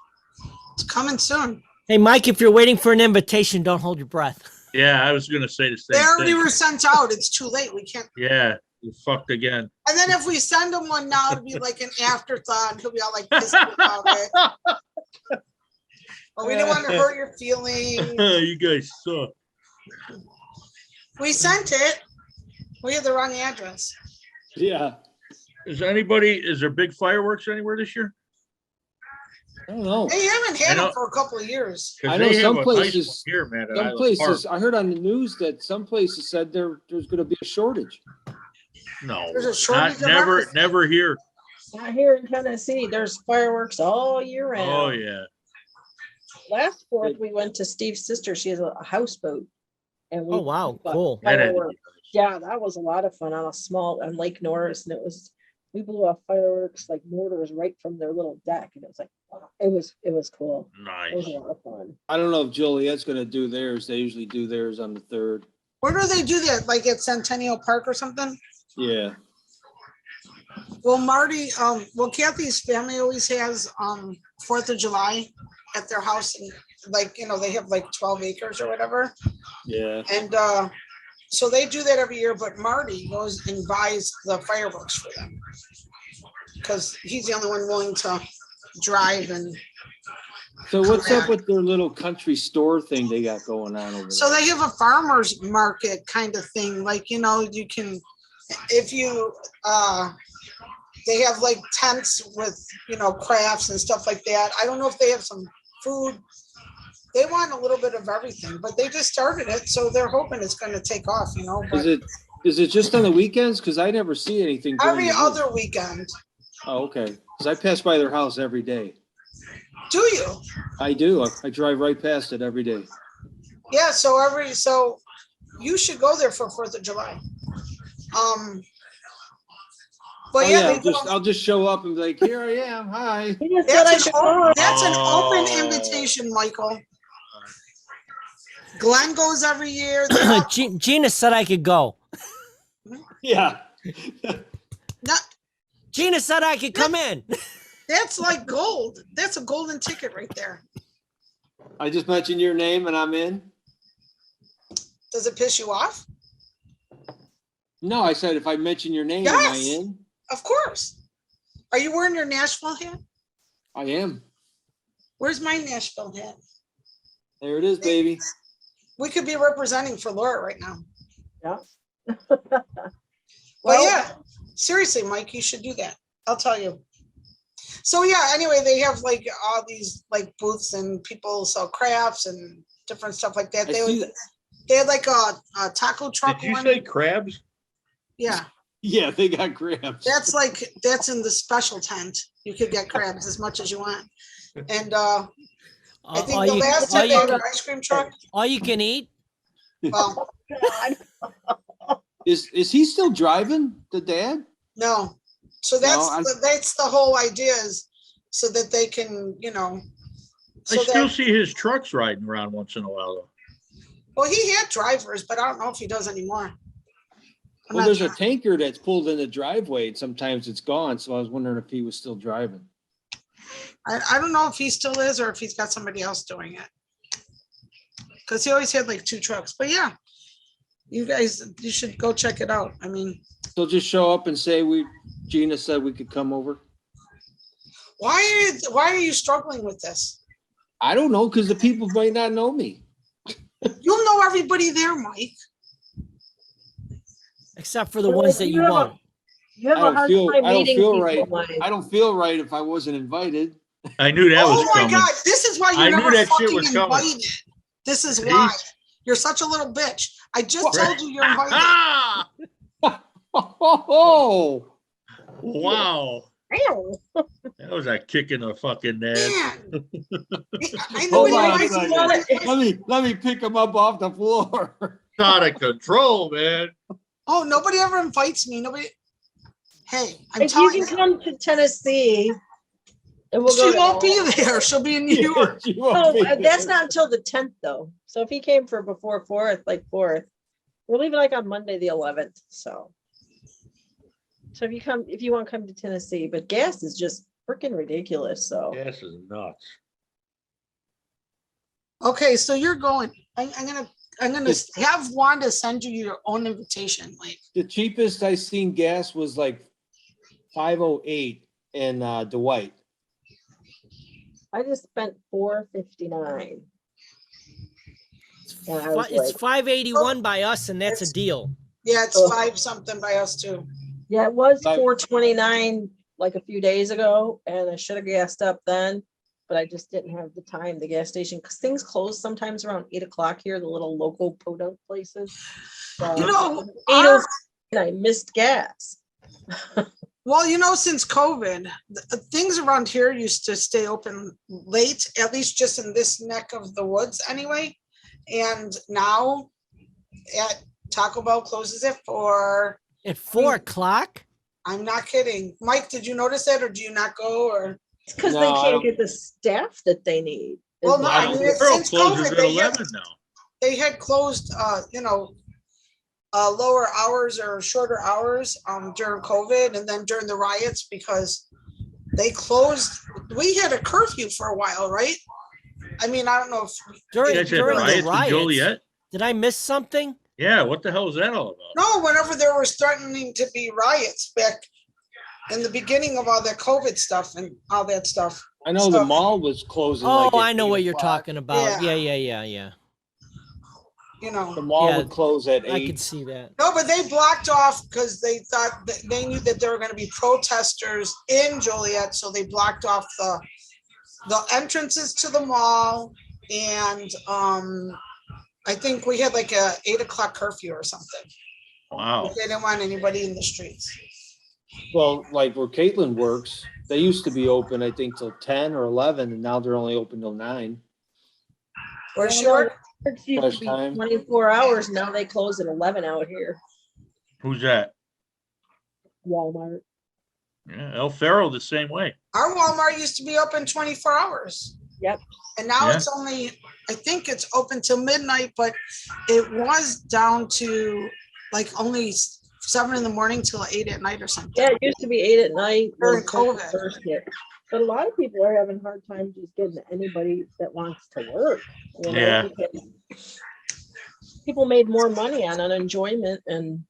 It's coming soon. Hey, Mike, if you're waiting for an invitation, don't hold your breath. Yeah, I was gonna say the They same already thing. were sent out. It's too late. We can't. Yeah, you fucked again. And then if we send him one now, it'd be like an afterthought. He'll be all like pissed about it. Oh, we don't want to hurt your feelings. You guys suck. We sent it. We had the wrong address. Yeah. Is there big fireworks anywhere this year? I don't know. They haven't had I know- them for a couple of years. 'Cause I know they have some a nice places- one here, man. at Some Island places, Park. I heard on the news that some places said there's going to be a shortage. No, There's a shortage of never, everything. never here. Not here in Tennessee. There's fireworks all year round. Oh, yeah. Last 4th, we went to Steve's sister. She has a houseboat. And we Oh, wow. got Cool. That had to be fireworks. Yeah, that was a lot of fun on Lake Norris, and we blew off fireworks like mortars right from their little deck, and it was like, wow, it was cool. It was a nice. lot of fun. I don't know if Joliet's going to do theirs. They usually do theirs on the 3rd. Where do they do that? Like at Centennial Park or something? Yeah. Well, Marty, Kathy's family always has 4th of July at their house, and they have like 12 acres or whatever. Yeah. And so they do that every year, but Marty goes and buys the fireworks for them. Because he's the only one willing to drive and So what's up with their little country store thing they got going on over so there? they have a farmer's market kind of thing. Like, you can, if you they have like tents with, crafts and stuff like that. I don't know if they have some food. They want a little bit of everything, but they just started it, so they're hoping it's going to take off, but Is it just on the weekends? Because I never see anything. during every the week. other weekend. Oh, okay. Because I pass by their house every day. Do you? I do. I drive right past it every day. Yeah, so you should go there for 4th of July. But Oh, yeah, yeah, they go, I'll just show up and be like, here I am. Hi. He just said I should go. that's an open Oh. invitation, Michael. Glenn goes every year. They all- Gina said I could go. Yeah. Not, Gina said I could come in. that's like gold. That's a golden ticket right there. I just mentioned your name and I'm in. Does it piss you off? No, I said if I mention your name, am I Yes. in? Of course. Are you wearing your Nashville hat? I am. Where's my Nashville hat? There it is, baby. We could be representing for Laura right now. Yeah. But Well- yeah, seriously, Mike, you should do that. I'll tell you. So yeah, anyway, they have like all these like booths and people sell crafts and different stuff like that. I see that. They had like a taco truck Did you one. say crabs? Yeah, Yeah, they got crabs. that's in the special tent. You could get crabs as much as you want. And I think all the you- last all time they you- had an ice cream truck. all you can eat. Well, Is he still driving, the dad? no. So that's the whole idea is so that they can, I so still that, see his trucks riding around once in a while though. well, he had drivers, but I don't know if he does anymore. I'm Well, not there's sure. a tanker that's pulled in the driveway and sometimes it's gone. So I was wondering if he was still driving. I don't know if he still is or if he's got somebody else doing it. Because he always had like 2 trucks. But yeah, you should go check it out. I mean, So just show up and say Gina said we could come over. why are you struggling with this? I don't know, because the people might not know me. You'll know everybody there, Mike. Except for the ones that you have a- won't. You have I a don't hard feel- time I don't meeting feel people, right. Mike. I don't feel right if I wasn't invited. I knew that Oh was my coming. God, this is why I you're knew never that shit fucking was coming. invited. This is See? why. You're such a little bitch. I just told you you're invited. Ah! Oh, Wow. Ow. That was a kick in the fucking head. Man. I know hold you on a guys second. wanna- Let me pick him up off the floor. Out of control, man. Oh, nobody ever invites me. Nobody. Hey, I'm If you telling can you. come to Tennessee, and we'll go. She won't be there. She'll be in New York. You won't Oh, be that's there. not until the 10th though. So if he came for before 4th, like 4th, we're leaving like on Monday the 11th. So if you want to come to Tennessee, but gas is just freaking ridiculous. So Gas is nuts. Okay, so you're going. I'm gonna have Wanda send you your own invitation. Like, The cheapest I seen gas was like 508 in Dwight. I just spent $4.59. And I was It's like, 581 by us, and that's a deal. yeah, it's Oh. 5 something by us too. yeah, it was Like- $4.29 like a few days ago, and I should have gassed up then, but I just didn't have the time. The gas station, because things close sometimes around 8 o'clock here, the little local podunk places. So, You know, 8:06, and I missed gas. Well, since COVID, things around here used to stay open late, at least just in this neck of the woods anyway. And now at Taco Bell closes at 4. At 4 o'clock? I'm not kidding. Mike, did you notice that or do you not go or? It's because No, they I can't don't- get the staff that they need. Well, no, I Wow, mean, Pearl since closes COVID, at they 11 now. they had closed, lower hours or shorter hours during COVID and then during the riots because they closed. We had a curfew for a while, right? I mean, I don't know if You guys had During the riots in riots. Joliet? Did I miss something? Yeah, what the hell is that all about? no, whenever there was threatening to be riots back in the beginning of all that COVID stuff and all that stuff. I know the mall was closing. Oh, like at I know 8 what you're o'clock. talking about. Yeah. Yeah. The mall Yeah, would close at I 8. could see that. No, but they blocked off because they thought that they knew that there were going to be protesters in Joliet, so they blocked off the entrances to the mall, and I think we had like a 8 o'clock curfew or something. Wow. They didn't want anybody in the streets. Well, like where Caitlin works, They used to be open, I think, till 10 or 11, and now they're only open till 9. Where's Well, your? It used Fresh to be time. 24 hours. Now they close at 11 out here. Who's that? Walmart. Yeah, El Faro the same way. Our Walmart used to be open 24 hours. Yep. And now Yeah. it's only, I think it's open till midnight, but it was down to like only 7 in the morning till 8 at night or something. Yeah, it used to be 8 at night. when During COVID. first hit. But a lot of people are having a hard time just getting anybody that wants to work. You know, Yeah. because people made more money on unenjoyment and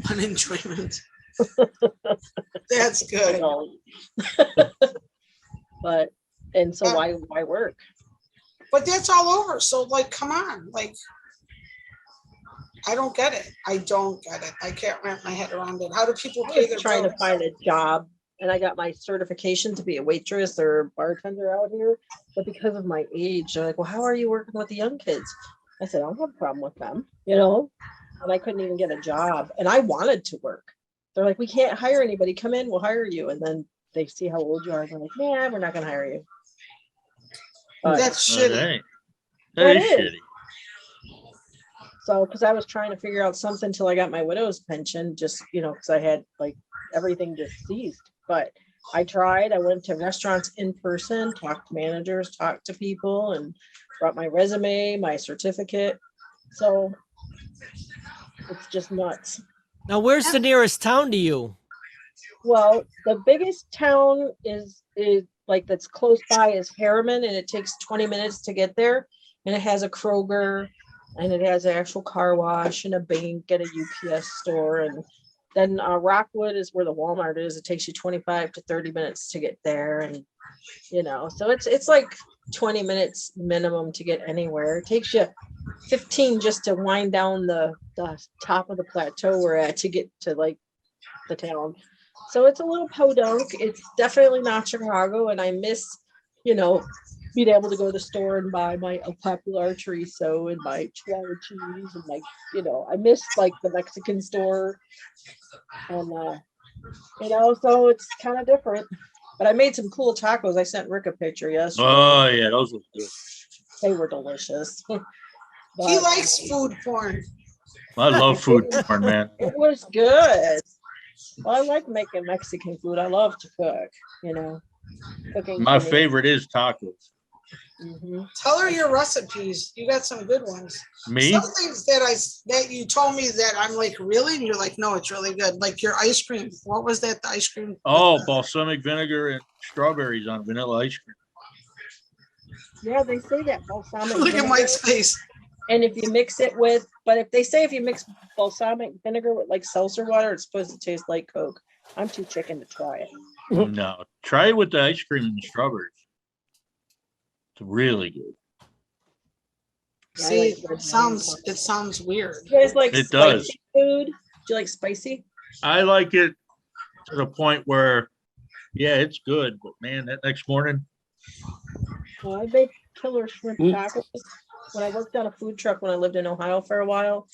Unenjoyment. That's you good. know. But and so why work? But that's all over. So like, come on, like, I don't get it. I don't get it. I can't wrap my head around it. How do people I pay their was trying to bills? find a job and I got my certification to be a waitress or bartender out here. But because of my age, they're like, well, how are you working with the young kids? I said, I don't have a problem with them, you know? And I couldn't even get a job. And I wanted to work. They're like, we can't hire anybody. Come in, we'll hire you. And then they see how old you are. And they're like, yeah, we're not going to hire you. But, That's Oh, shitty. that That is is. shitty. so, because I was trying to figure out something till I got my widow's pension, just, you know, because I had like everything just ceased. But I tried. I went to restaurants in person, talked to managers, talked to people, and brought my resume, my certificate. So it's just nuts. Now, where's the nearest town to you? Well, the biggest town is like that's close by is Harriman, and it takes 20 minutes to get there. And it has a Kroger, and it has an actual car wash and a bank and a UPS store. And then Rockwood is where the Walmart is. It takes you 25 to 30 minutes to get there, and you know, so it's like 20 minutes minimum to get anywhere. It takes you 15 just to wind down the top of the plateau we're at to get to like the town. So it's a little podunk. It's definitely not Chicago, and I miss, you know, being able to go to the store and buy my El Popular chorizo and my Chihuahua cheese and like, you know, I miss like the Mexican store, and you know, so it's kind of different. But I made some cool tacos. I sent Rick a picture yesterday. Oh, yeah, those look good. They were delicious. He But likes food porn. I love food porn, man. it was good. Well, I like making Mexican food. I love to cook, you know. Cooking My for me. favorite is tacos. Mhm. Tell her your recipes. You got some good ones. Me? Some things that you told me that I'm like, really? And you're like, no, it's really good. Like your ice cream. What was that? The ice cream? Oh, balsamic vinegar and strawberries on vanilla ice cream. Yeah, they say that balsamic Look at vinegar, Mike's face. and if you mix it with, but if they say if you mix balsamic vinegar with like seltzer water, it's supposed to taste like Coke. I'm too chicken to try it. No, try it with the ice cream and the strawberries. It's really good. Yeah, I See, like it red sounds weird. You guys like It spicy does. food? Do you like spicy? I like it to the point where, yeah, it's good, but man, that next morning, Well, I make killer shrimp Mm. tacos. When I worked on a food truck when I lived in Ohio for a while,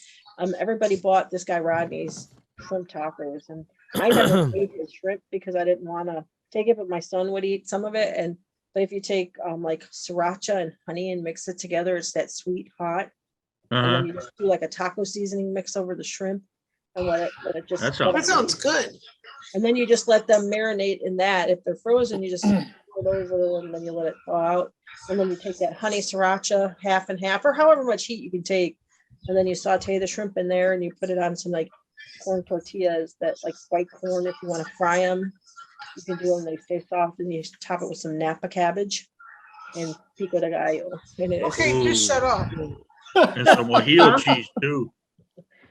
everybody bought this guy Rodney's shrimp tacos, and I never ate the shrimp because I didn't want to take it, but my son would eat some of it. And but if you take like sriracha and honey and mix it together, it's that sweet hot, and uh-huh. then you just do like a taco seasoning mix over the shrimp, and let it just. That That sounds good. And then you just let them marinate in that. If they're frozen, you just put it over and then you let it thaw out. And then you take that honey sriracha half and half, or however much heat you can take. And then you saute the shrimp in there and you put it on some like corn tortillas, that like white corn if you want to fry them. You can do them, they stay soft, and you top it with some Napa cabbage and pico de gallo. And it is Okay, you Ooh. shut up. And some Guajillo cheese too.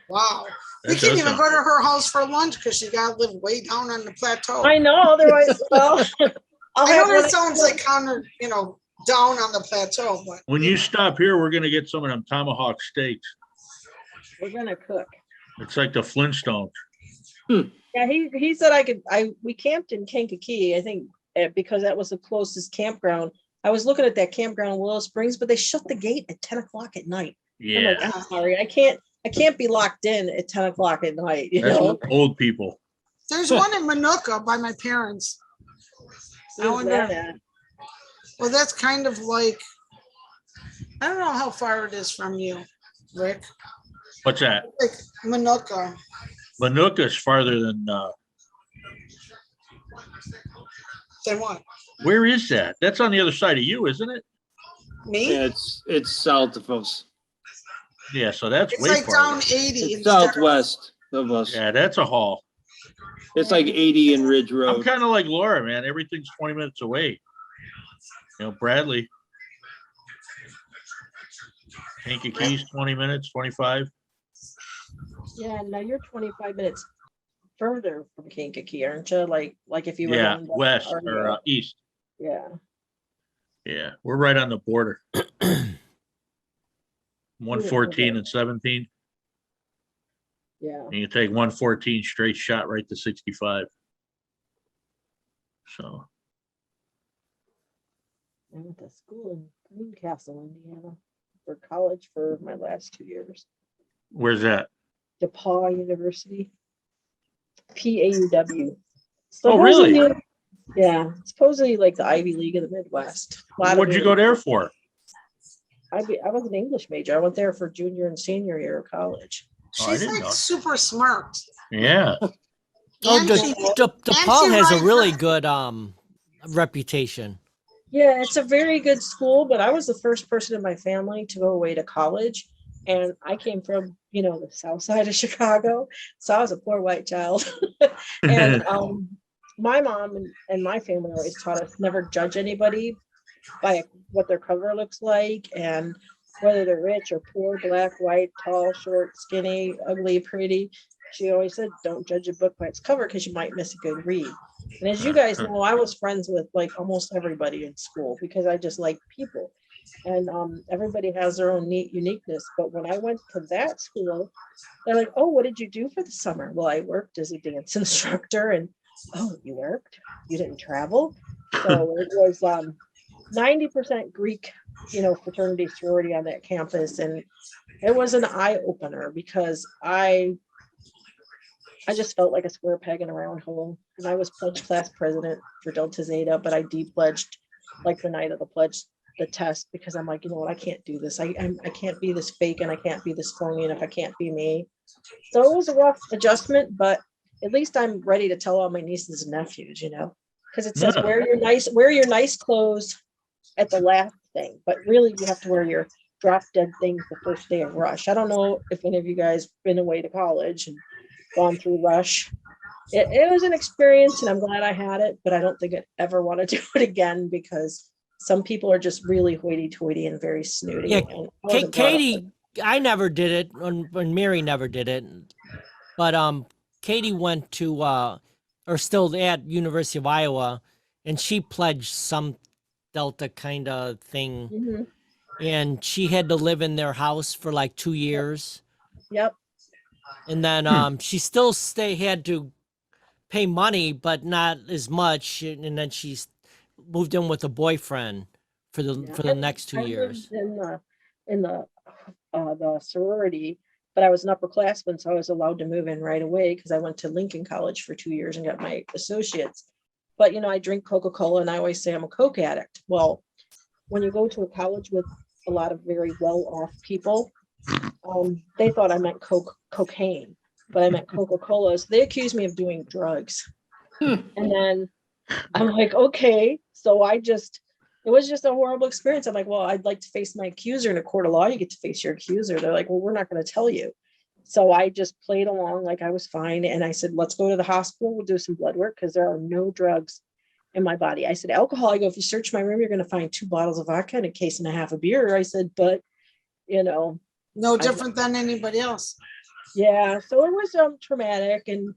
Wow. We That can't does even sound go to her house for lunch because she gotta live way down on the plateau. I know, otherwise, well, I'll I have know one it sounds like counter, down on the plateau, but When you stop here, we're gonna get some of them tomahawk steaks. we're gonna cook. It's like the Flintstones. Yeah, he said we camped in Kankakee, I think, because that was the closest campground. I was looking at that campground in Willow Springs, but they shut the gate at 10 o'clock at night. I'm Yeah, like, I'm sorry, I can't be locked in at 10 o'clock at night, you that's know? what old people. There's one in Manuka by my parents. I Where's wonder- that at? Well, that's kind of like, I don't know how far it is from you, Rick. What's that? Like Manuka. Manuka's farther than, Then what? where is that? That's on the other side of you, isn't it? Me? Yeah, it's south of us. Yeah, so that's It's way like down farther. 80. It's instead of- southwest of us. Yeah, that's a haul. It's like 80 in Ridge I'm Road. kind of like Laura, man. Everything's 20 minutes away. You know, Bradley. Kankakee 20 minutes, 25. Yeah, now you're 25 minutes further from Kankakee, aren't you? Like if you were Yeah, going to west or Argo. east. Yeah. Yeah, we're right on the border. 114 and 17. Yeah. And you take 114 straight shot right to 65. So, I went to school in Greencastle, Indiana for college for my last 2 years. where's that? DePaul University. PAUW. Oh, really? Supposedly- Yeah, supposedly like the Ivy League of the Midwest. A lot of What'd you go there for? I was an English major. I went there for junior and senior year of college. Oh, I She's didn't like know. super smart. Yeah. Oh, And she- DePaul she has a writes really her- good reputation. Yeah, it's a very good school, but I was the first person in my family to go away to college. And I came from, the south side of Chicago. So I was a poor white child. And my mom and my family always taught us never judge anybody by what their cover looks like and whether they're rich or poor, black, white, tall, short, skinny, ugly, pretty. She always said, don't judge a book by its cover because you might miss a good read. And as you guys know, I was friends with like almost everybody in school because I just like people. And everybody has their own neat uniqueness. But when I went to that school, they're like, oh, what did you do for the summer? Well, I worked as a dance instructor. And oh, you worked? You didn't travel? So it was 90% Greek, fraternity sorority on that campus. And it was an eye opener because I just felt like a square peg in a round hole. And I was pledge class president for Delta Zeta, but I de-pledged like the night of the test because I'm like, you know what, I can't do this. I can't be this fake and I can't be this phony. And if I can't be me. So it was a rough adjustment, but at least I'm ready to tell all my nieces and nephews, because it says Yeah. wear your nice clothes at the last thing, but really you have to wear your drop dead things the first day of rush. I don't know if any of you guys been away to college and gone through rush. It was an experience and I'm glad I had it, but I don't think I'd ever want to do it again because some people are just really hoity-toity and very snooty. Yeah, and I wasn't brought up Katie, I never did it, when Mary never did it, but Katie went to or still at University of Iowa, and she pledged some Delta kind of thing, Mhm. and she had to live in their house for like 2 years, Yep. and then she still had to pay money, but not as much, and then she's moved in with a boyfriend for the next 2 I years. lived in the sorority, but I was an upperclassman, so I was allowed to move in right away because I went to Lincoln College for 2 years and got my associates. But I drink Coca-Cola and I always say I'm a Coke addict. Well, when you go to a college with a lot of very well-off people, they thought I meant cocaine, but I meant Coca-Cola. So they accused me of doing drugs. And then I'm like, okay. So it was just a horrible experience. I'm like, well, I'd like to face my accuser in a court of law. You get to face your accuser. They're like, well, we're not going to tell you. So I just played along like I was fine. And I said, let's go to the hospital. We'll do some blood work because there are no drugs in my body. I said, alcohol. I go, if you search my room, you're going to find 2 bottles of vodka and a case and a half of beer. I said, but, No different than anybody else. yeah. So it was traumatic. And,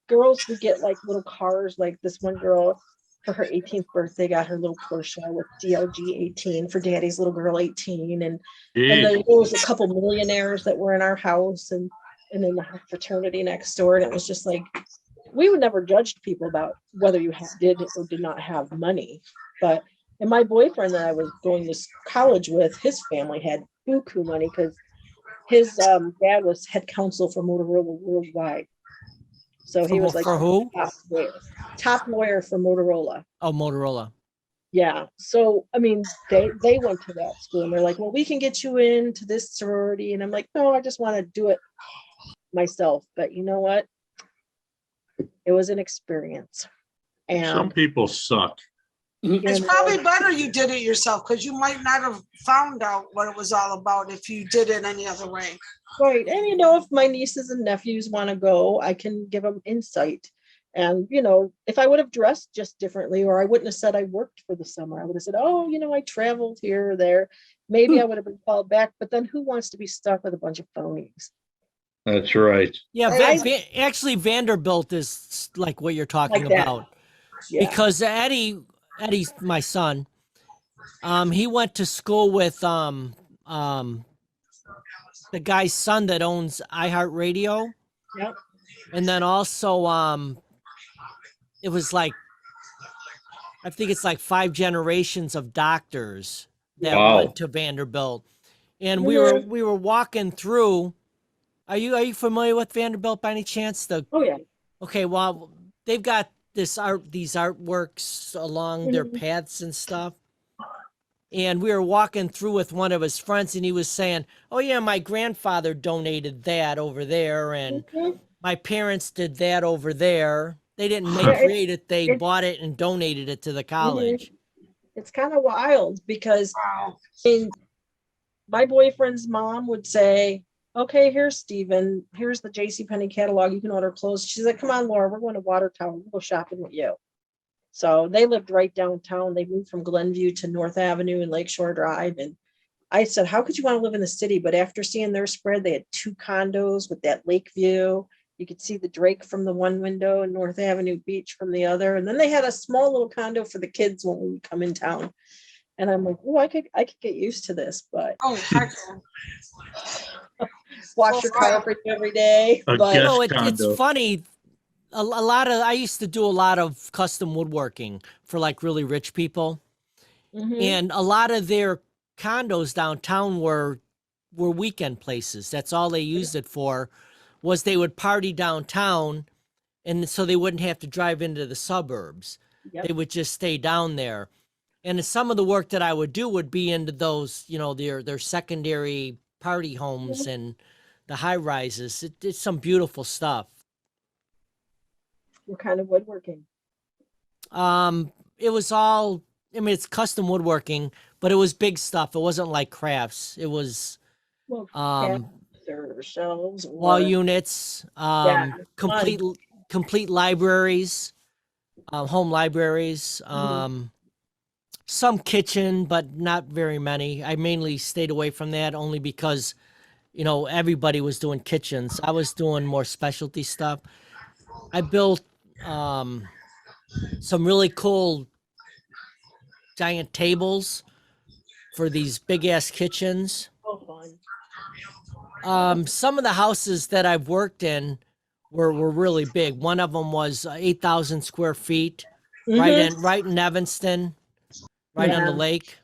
girls would get like little cars. Like this one girl for her 18th birthday got her little Porsche with DLG 18 for daddy's little girl 18. And then there was a couple millionaires that were in our house and then the fraternity next door. And it was just like, we would never judge people about whether you did or did not have money. And my boyfriend that I was going to college with, his family had buku money because his dad was head counsel for Motorola Worldwide. So he was like For who? top lawyer for Motorola. Oh, Motorola. Yeah. So, I mean, they went to that school and they're like, well, we can get you into this sorority. And I'm like, no, I just want to do it myself. But you know what? It was an experience. Some And people suck. It's you know, probably better you did it yourself because you might not have found out what it was all about if you did it any other way. right. And you know, if my nieces and nephews want to go, I can give them insight. And you know, if I would have dressed just differently, or I wouldn't have said I worked for the summer, I would have said, oh, you know, I traveled here or there. Maybe I would have been called back. But then who wants to be stuck with a bunch of phonies? That's right. Yeah, I- actually Vanderbilt is like what you're talking Like that. about. Yeah. Because Eddie's my son. He went to school with the guy's son that owns iHeartRadio. Yep. And then also it was like, I think it's like 5 generations of doctors that Wow. went to Vanderbilt. And we were walking through. Are you familiar with Vanderbilt by any chance? Oh yeah. Okay, well, they've got these artworks along their Mhm. paths and stuff. And we were walking through with one of his friends, and he was saying, "Oh yeah, my grandfather donated that over there, and Mhm. my parents did that over there. They didn't Yeah, create it; they it's- bought it and donated it to the college." It's kind of wild because Wow. I mean, my boyfriend's mom would say, okay, here's Steven. Here's the JCPenney catalog. You can order clothes. She's like, come on, Laura, we're going to Watertown. We'll go shopping with you. So they lived right downtown. They moved from Glenview to North Avenue and Lakeshore Drive. And I said, how could you want to live in the city? But after seeing their spread, they had 2 condos with that lake view. You could see the Drake from the one window and North Avenue Beach from the other. And then they had a small little condo for the kids when we would come in town. And I'm like, oh, I could get used to this, but Oh, heck yeah. wash your carpet every day. A But guest No, it's condo. funny. A lot of I used to do a lot of custom woodworking for like really rich people. Mhm. And a lot of their condos downtown were weekend places. That's all they used it for, was they would party downtown, and so they wouldn't have to drive into the suburbs. Yep. They would just stay down there. And some of the work that I would do would be into those, their secondary party homes and the high rises. It's some beautiful stuff. What kind of woodworking? It was all, I mean, it's custom woodworking, but it was big stuff. It wasn't like crafts. It was Well, um or shelves wall or units, Yeah, complete libraries, home libraries, some kitchen, but not very many. I mainly stayed away from that only because, everybody was doing kitchens. I was doing more specialty stuff. I built some really cool giant tables for these big ass kitchens. oh, fun. Some of the houses that I've worked in were really big. One of them was 8,000 square feet, Mhm. right in Evanston, right on the Yeah. lake.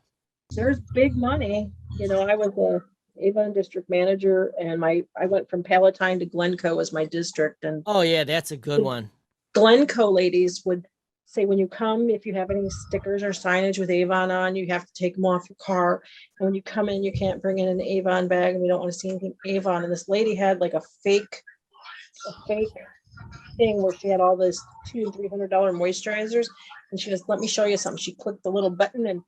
There's big money. I was a Avon district manager, and I went from Palatine to Glencoe as my district. And Oh yeah, that's a good one. Glencoe ladies would say, when you come, if you have any stickers or signage with Avon on, you have to take them off your car. And when you come in, you can't bring in an Avon bag, and we don't want to see anything Avon. And this lady had like a fake thing where she had all this $200 and $300 moisturizers. And she goes, let me show you something. She clicked the little button and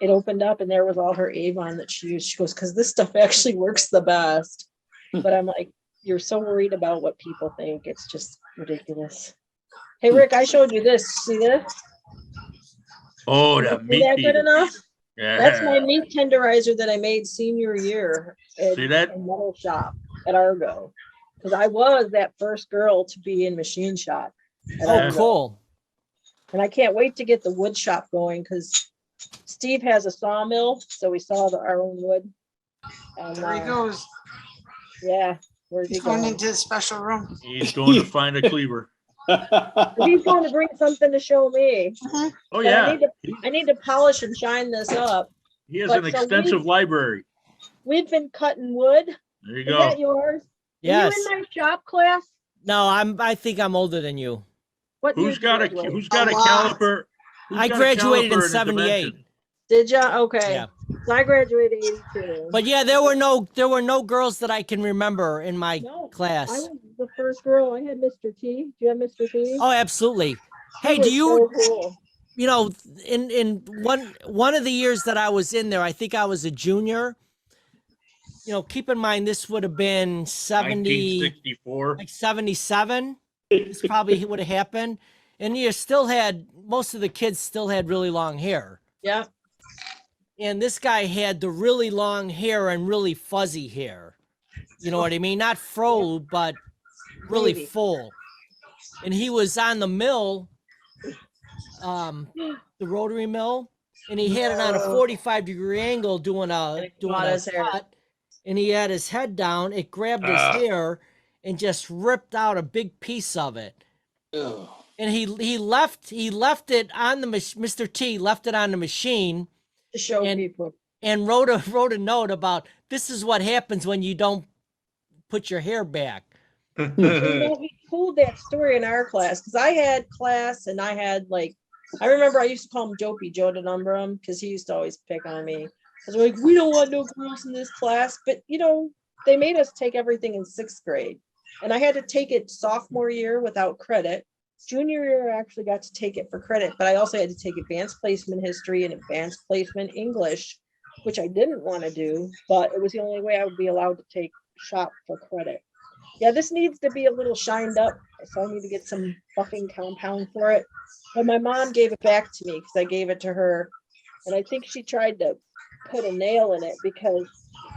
it opened up, and there was all her Avon that she used. She goes, because this stuff actually works the best. But I'm like, you're so worried about what people think. It's just ridiculous. Hey, Rick, I showed you this. See this? Oh, Is the meat that good eater. enough? That's my Yeah. meat tenderizer that I made senior year at See that? a metal shop at Argo. Because I was that first girl to be in machine shop at Oh, Argo. cool. And I can't wait to get the wood shop going because Steve has a sawmill, so we saw our own wood. And, There he goes. yeah, where's he He's going going? into his special room. He's going to find a cleaver. He's going to bring something to show me. Oh, But yeah. I need to polish and shine this up. He has but an so extensive library. We've been cutting wood. There you Is go. that yours? Yes. Were you in my shop class? No, I think I'm older than you. What year Who's did you got a, graduate? who's got a A lot. caliper? Who's I got a graduated in caliper and a 78. dimension? Did ya? Okay. Yeah. So I graduated 82. But yeah, there were no girls that I can remember in my No, I class. was the first girl. I had Mr. T. Do you have Mr. T? Oh, absolutely. He Hey, do was you so cool. you know, in one of the years that I was in there, I think I was a junior. You know, keep in mind this would have been 1964. like 77. This probably would have happened. And you still had most of the kids still had really long hair. Yeah. And this guy had the really long hair and really fuzzy hair. You know what I mean? Not fro, but really Maybe. full. And he was on the mill, the rotary mill, and he had it on a 45-degree angle doing And a it caught his hair. cut, and he had his head down. It grabbed his Ah. hair and just ripped out a big piece of it. Ugh. And he left it on the Mr. T left it on the machine To show And- people. and wrote a note about this is what happens when you don't put your hair back. You know, we told that story in our class because I had class and I had like, I remember I used to call him Dopey Joe DeNumbrum because he used to always pick on me. I was like, we don't want no girls in this class. But, you know, they made us take everything in 6th grade. And I had to take it sophomore year without credit. Junior year, I actually got to take it for credit, but I also had to take advanced placement history and advanced placement English, which I didn't want to do, but it was the only way I would be allowed to take shop for credit. Yeah, this needs to be a little shined up, so I need to get some buffing compound for it. But my mom gave it back to me because I gave it to her, and I think she tried to put a nail in it because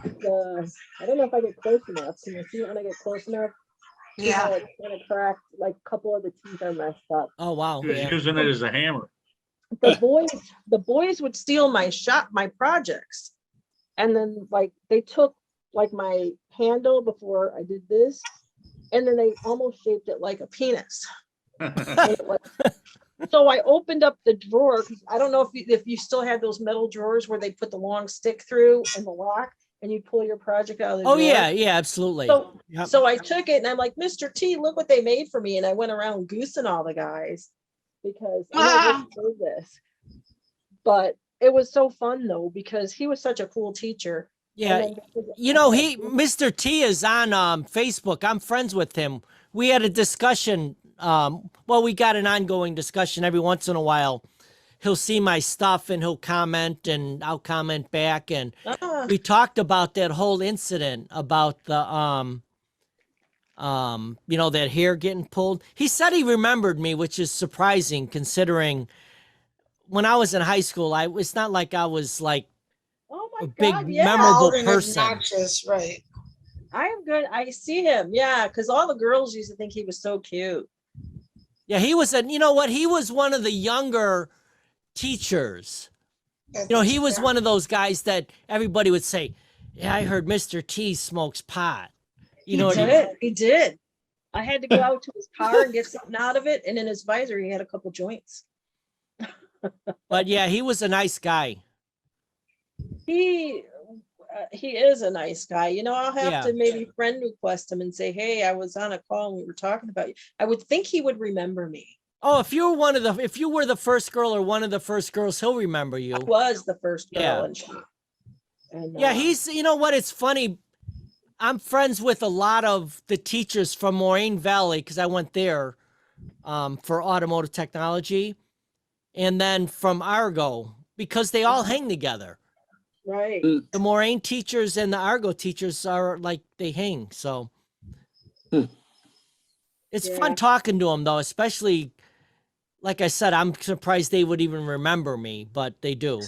I don't know if I get close enough. Can you see it when I get close enough? Yeah. It's kind of cracked, like a couple of the teeth are messed up. Oh wow. He was Yeah. using it as a hammer. The boys would steal my projects. And then like they took like my handle before I did this, and then they almost shaped it like a penis. And it was- so I opened up the drawer, 'cause I don't know if you still had those metal drawers where they put the long stick through and the lock, and you pull your project out of the Oh drawer. yeah, absolutely. So Yep. So I took it and I'm like, Mr. T, look what they made for me. And I went around goosing all the guys because I never did this. But it was so fun though, because he was such a cool teacher. Yeah. And then- You know, Mr. T is on Facebook. I'm friends with him. We had a discussion. Well, we got an ongoing discussion every once in a while. He'll see my stuff and he'll comment and I'll comment back. And Ah, we talked about that whole incident about the, you know, that hair getting pulled. He said he remembered me, which is surprising considering when I was in high school, it's not like I was like oh my a big God, yeah. memorable Loud and person. obnoxious, right? I am good. I see him. Yeah. Cause all the girls used to think he was so cute. Yeah, he was you know what? He was one of the younger teachers. You know, he was one of those guys that everybody would say, yeah, I heard Mr. T smokes pot. You know what I mean? He did. I had to go out to his car and get something out of it. And in his visor, he had a couple joints. But yeah, he was a nice guy. He is a nice guy. You know, I'll have Yeah. to maybe friend request him and say, hey, I was on a call and we were talking about you. I would think he would remember me. Oh, if you were the first girl or one of the first girls, he'll remember you. I was the first girl. Yeah. And Yeah, you know what? It's funny. I'm friends with a lot of the teachers from Moraine Valley because I went there for automotive technology, and then from Argo because they all hang together. right. The Moraine teachers and the Argo teachers are like they hang. So it's Yeah. fun talking to them though, especially like I said, I'm surprised they would even remember me, but they do.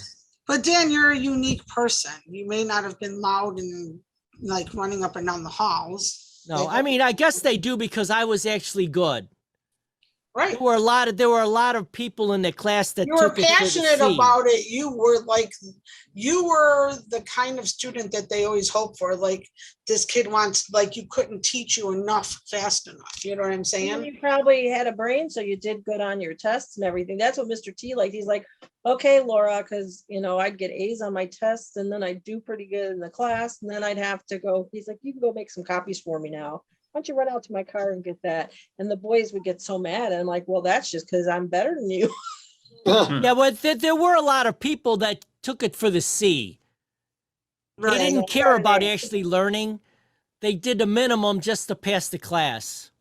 But Dan, you're a unique person. You may not have been loud and like running up and down the halls. No, I mean, I guess they do because I was actually good. Right. There were a lot of people in the class that You were took it to the passionate sea. about it. You were the kind of student that they always hope for. Like this kid wants, like you couldn't teach you enough fast enough. You know what I'm saying? You probably had a brain, so you did good on your tests and everything. That's what Mr. T liked. He's like, okay, Laura, because you know I'd get A's on my tests, and then I'd do pretty good in the class, and then I'd have to go. He's like, you can go make some copies for me now. don't you run out to my car and get that? And the boys would get so mad. And I'm like, well, that's just because I'm better than you. Yeah, but there were a lot of people that took it for the C. They Right. didn't care about actually learning. They did the minimum just to pass the class.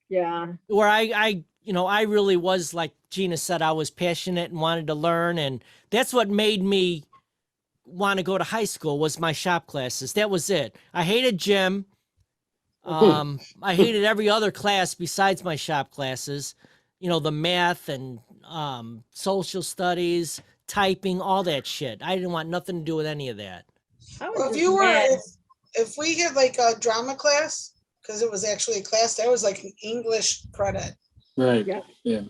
Yeah. Where I really was, like Gina said, I was passionate and wanted to learn, and that's what made me want to go to high school was my shop classes. That was it. I hated gym. I hated every other class besides my shop classes. You know, the math and social studies, typing, all that shit. I didn't want nothing to do with any of that. I was Well, if just you were, mad. if we had like a drama class, because it was actually a class, that was like an English credit. Right. Yeah.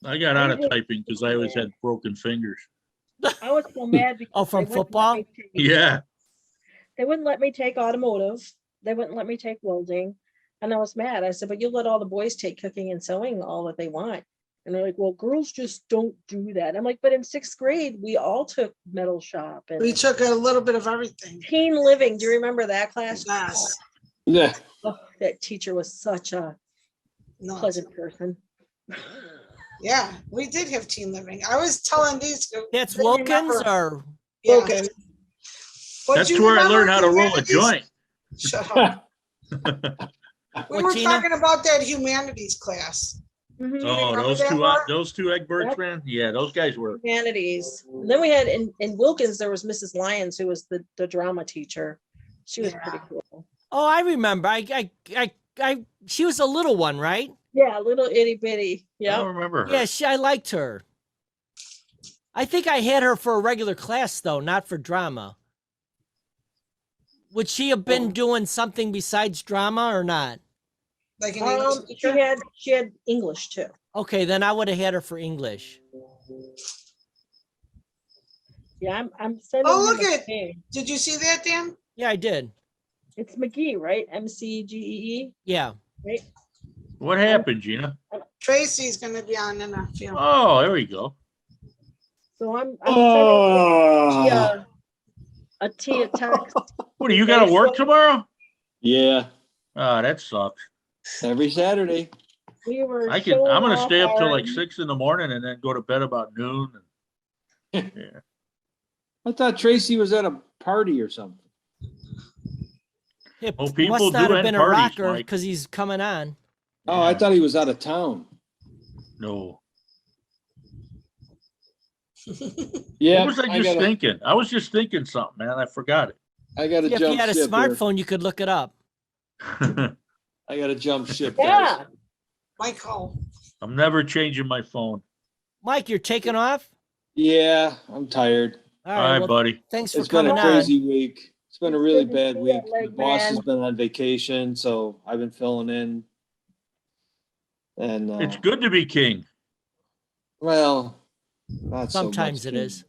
I got out of typing because I always had broken fingers. I was so mad because Oh, from they wouldn't let football? me take- Yeah. They wouldn't let me take automotive. They wouldn't let me take welding. And I was mad. I said, but you let all the boys take cooking and sewing all that they want. And they're like, well, girls just don't do that. I'm like, but in 6th grade, we all took metal shop and We took a little bit of everything. teen living. Do you remember that class? Yes. Yeah. Oh, that teacher was such a No. pleasant person. Yeah, we did have teen living. I was telling these. That's they Wilkins remember- or Yeah. Okay. But That's you where I remember learned how to roll a humanities? joint. Shut up. We What, were Gina? talking about that humanities class. Mhm. Oh, remember those that two, part? those two Egberts, Yep. man. Yeah, those guys were. Humanities. And then we had in Wilkins, there was Mrs. Lyons, who was the drama teacher. She was pretty Yeah. cool. Oh, I remember. She was a little one, right? Yeah, little itty bitty. I Yeah. don't remember her. Yeah, I liked her. I think I had her for a regular class though, not for drama. Would she have been doing something besides drama or not? Like an English She teacher. had English too. Okay, then I would have had her for English. Yeah, I'm sending. Oh, you look the at- thing. Did you see that, Dan? Yeah, I did. It's McGee, right? MCGEE, Yeah. right? What happened, Gina? Tracy's gonna be on in a few. Oh, there we go. So I'm Oh. sending a Tia text. What, do you got to work tomorrow? Yeah. Oh, that sucks. Every Saturday. We were. I'm showing gonna off stay up till our- like 6 in the morning and then go to bed about noon. Yeah. I thought Tracy was at a party or something. It Oh, people must not do have end been a parties, rocker Mike. because he's coming on. Oh, I thought he was out of town. No. Yeah. What was I just thinking? I was just thinking something, man. I forgot it. I got to If jump you had a ship here. smartphone, you could look it up. I got to jump ship. guys. Yeah. Michael. I'm never changing my phone. Mike, you're taking off? Yeah, I'm tired. All All right. right, Well, buddy. thanks for It's been coming a on. crazy week. It's been a really Good to bad see week. you, The leg boss has man. been on vacation, so I've been filling in. And It's good to be king. well, not so much Sometimes it king. is.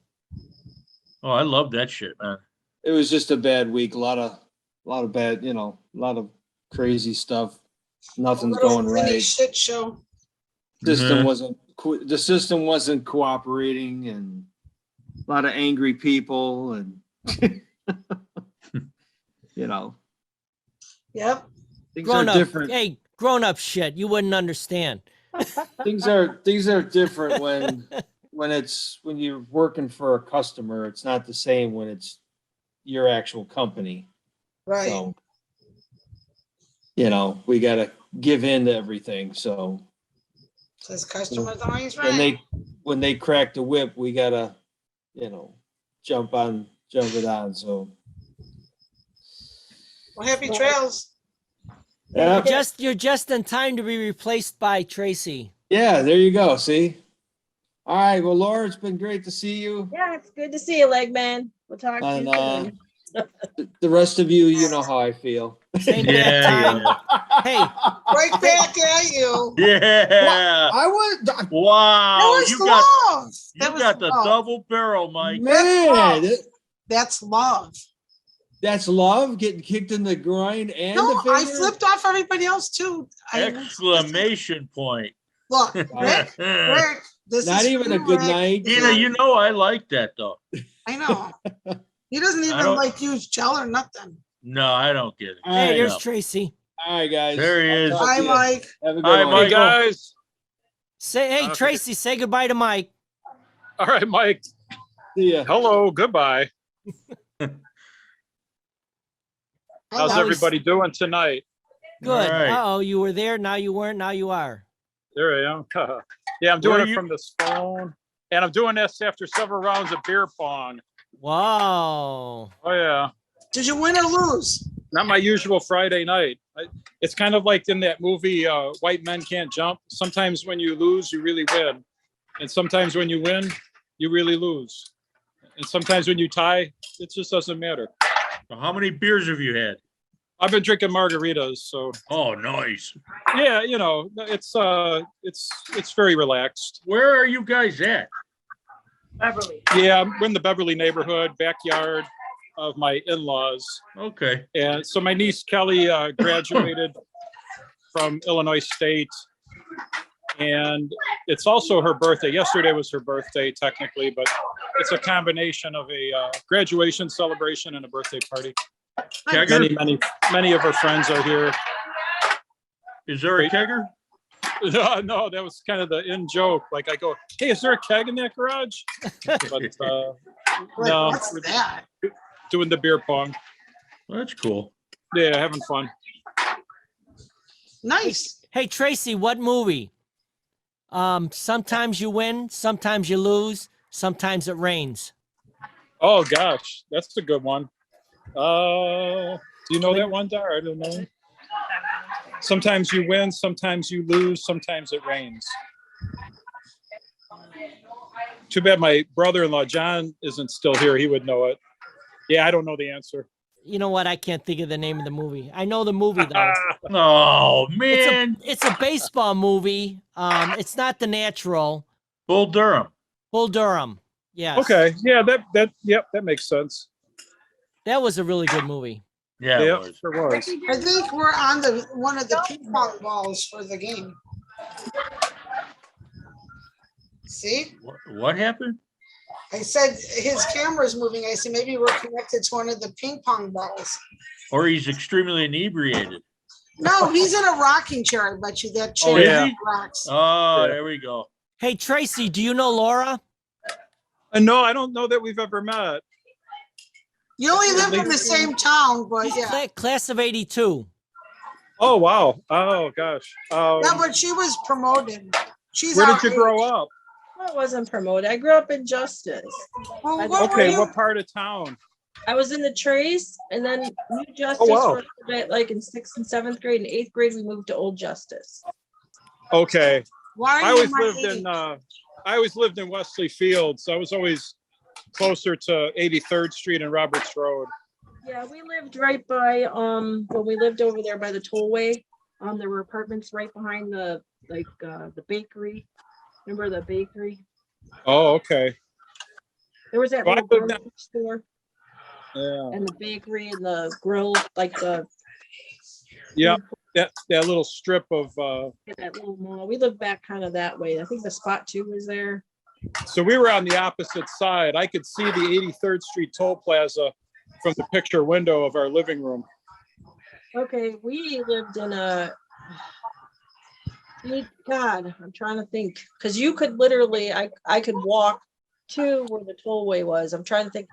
Oh, I love that shit, man. It was just a bad week. A lot of bad, a lot of crazy stuff. Nothing's Little going mini right. Shit show. Mhm. The system wasn't cooperating, and a lot of angry people, and Yep. things Grown are up. different. Hey, grown up shit. You wouldn't understand. Things are different when you're working for a customer. It's not the same when it's your actual company. Right. So, we got to give in to everything. So Says customers always when right. they crack the whip, we gotta, jump it on. So Well, happy trails. yeah, You're just in time to be replaced by Tracy. yeah, there you go. See. All right. Well, Laura, it's been great to see you. Yeah, it's good to see you, leg man. We'll talk to And you soon. the rest of you, you know how I feel. Same Yeah, bad time. yeah. Hey, Right back at you. Yeah. I was That Wow. was You got love. That was the love. double barrel, Mike. man. That's love. That's love, getting kicked in the groin and No, the finger. I flipped off everybody else too. Exclamation point. Look, Rick, this Not is even a you, good Rick. night. Gina, you know I like that though. I know. He doesn't I even don't- like use gel or nothing. No, I don't get it. All hey, right. there's Tracy. All right, guys. There he I'll is. talk to Bye, you. Mike. Have a good Hi, one. Mike. Hey, guys. Say, hey, Okay. Tracy, say goodbye to Mike. All right, Mike. See ya. Hello. Goodbye. How's How is- everybody doing tonight? Good. All right. Uh-oh, you were there, now you weren't, now you are. There I am. Yeah, I'm Where doing are it you- from this phone. And I'm doing this after several rounds of beer pong. Wow. Oh, yeah. Did you win or lose? Not my usual Friday night. It's kind of like in that movie, White Men Can't Jump. Sometimes when you lose, you really win. And sometimes when you win, you really lose. And sometimes when you tie, it just doesn't matter. So how many beers have you had? I've been drinking margaritas, so Oh, nice. yeah, it's very relaxed. Where are you guys at? Beverly. Yeah, I'm in the Beverly neighborhood, backyard of my in-laws. Okay. And so my niece Kelly graduated from Illinois State. And it's also her birthday. Yesterday was her birthday, technically, but it's a combination of a graduation celebration and a birthday party. Kegger? Many of her friends are here. Is there a kegger? No, that was kind of the in joke. Like I go, hey, is there a keg in that garage? But Like, no, what's that? doing the beer pong. Well, that's cool. Yeah, having fun. Nice. Hey, Tracy, what movie? Sometimes you win, sometimes you lose, sometimes it rains. Oh gosh, that's a good one. Do you know that one, Dar? I don't know. Sometimes you win, sometimes you lose, sometimes it rains. Too bad my brother-in-law John isn't still here. He would know it. Yeah, I don't know the answer. You know what? I can't think of the name of the movie. I know the movie though. Oh, man. It's a baseball movie. It's not The Natural. Bull Durham. Bull Durham. Yes. Okay, yeah, that makes sense. That was a really good movie. Yeah, it Yeah, was. sure was. I think we're on one of the ping pong balls for the game. See, What happened? I said his camera's moving. I said maybe we're connected to one of the ping pong balls. Or he's extremely inebriated. No, he's in a rocking chair. I bet you that chair Oh, yeah. is he? rocks. Oh, Yeah. there we go. Hey, Tracy, do you know Laura? No, I don't know that we've ever met. You only live in the same town, but She's yeah. class of 82. Oh wow. Oh gosh. Yeah, but she was promoted. She's Where our did you age. grow up? I wasn't promoted. I grew up in Justice. Well, I- what were Okay, you? what part of town? I was in the Trace, and then New Justice wow. for a little bit, like in 6th and 7th grade. In 8th grade, we moved to Old Justice. Okay. Why I are you always my lived age? in I always lived in Wesley Fields. So I was always closer to 83rd Street and Roberts Road. Yeah, we lived right by when we lived over there by the tollway. There were apartments right behind the bakery. Remember the bakery? Oh, okay. There was that Well, I little lived grocery store Yeah. and the bakery and the grill, like the Yeah. That little strip of that little mall. We lived back kind of that way. I think the spot too was there. so we were on the opposite side. I could see the 83rd Street toll plaza from the picture window of our living room. Okay, we lived in God, I'm trying to think, because you could literally, I could walk to where the tollway was. I'm trying to think.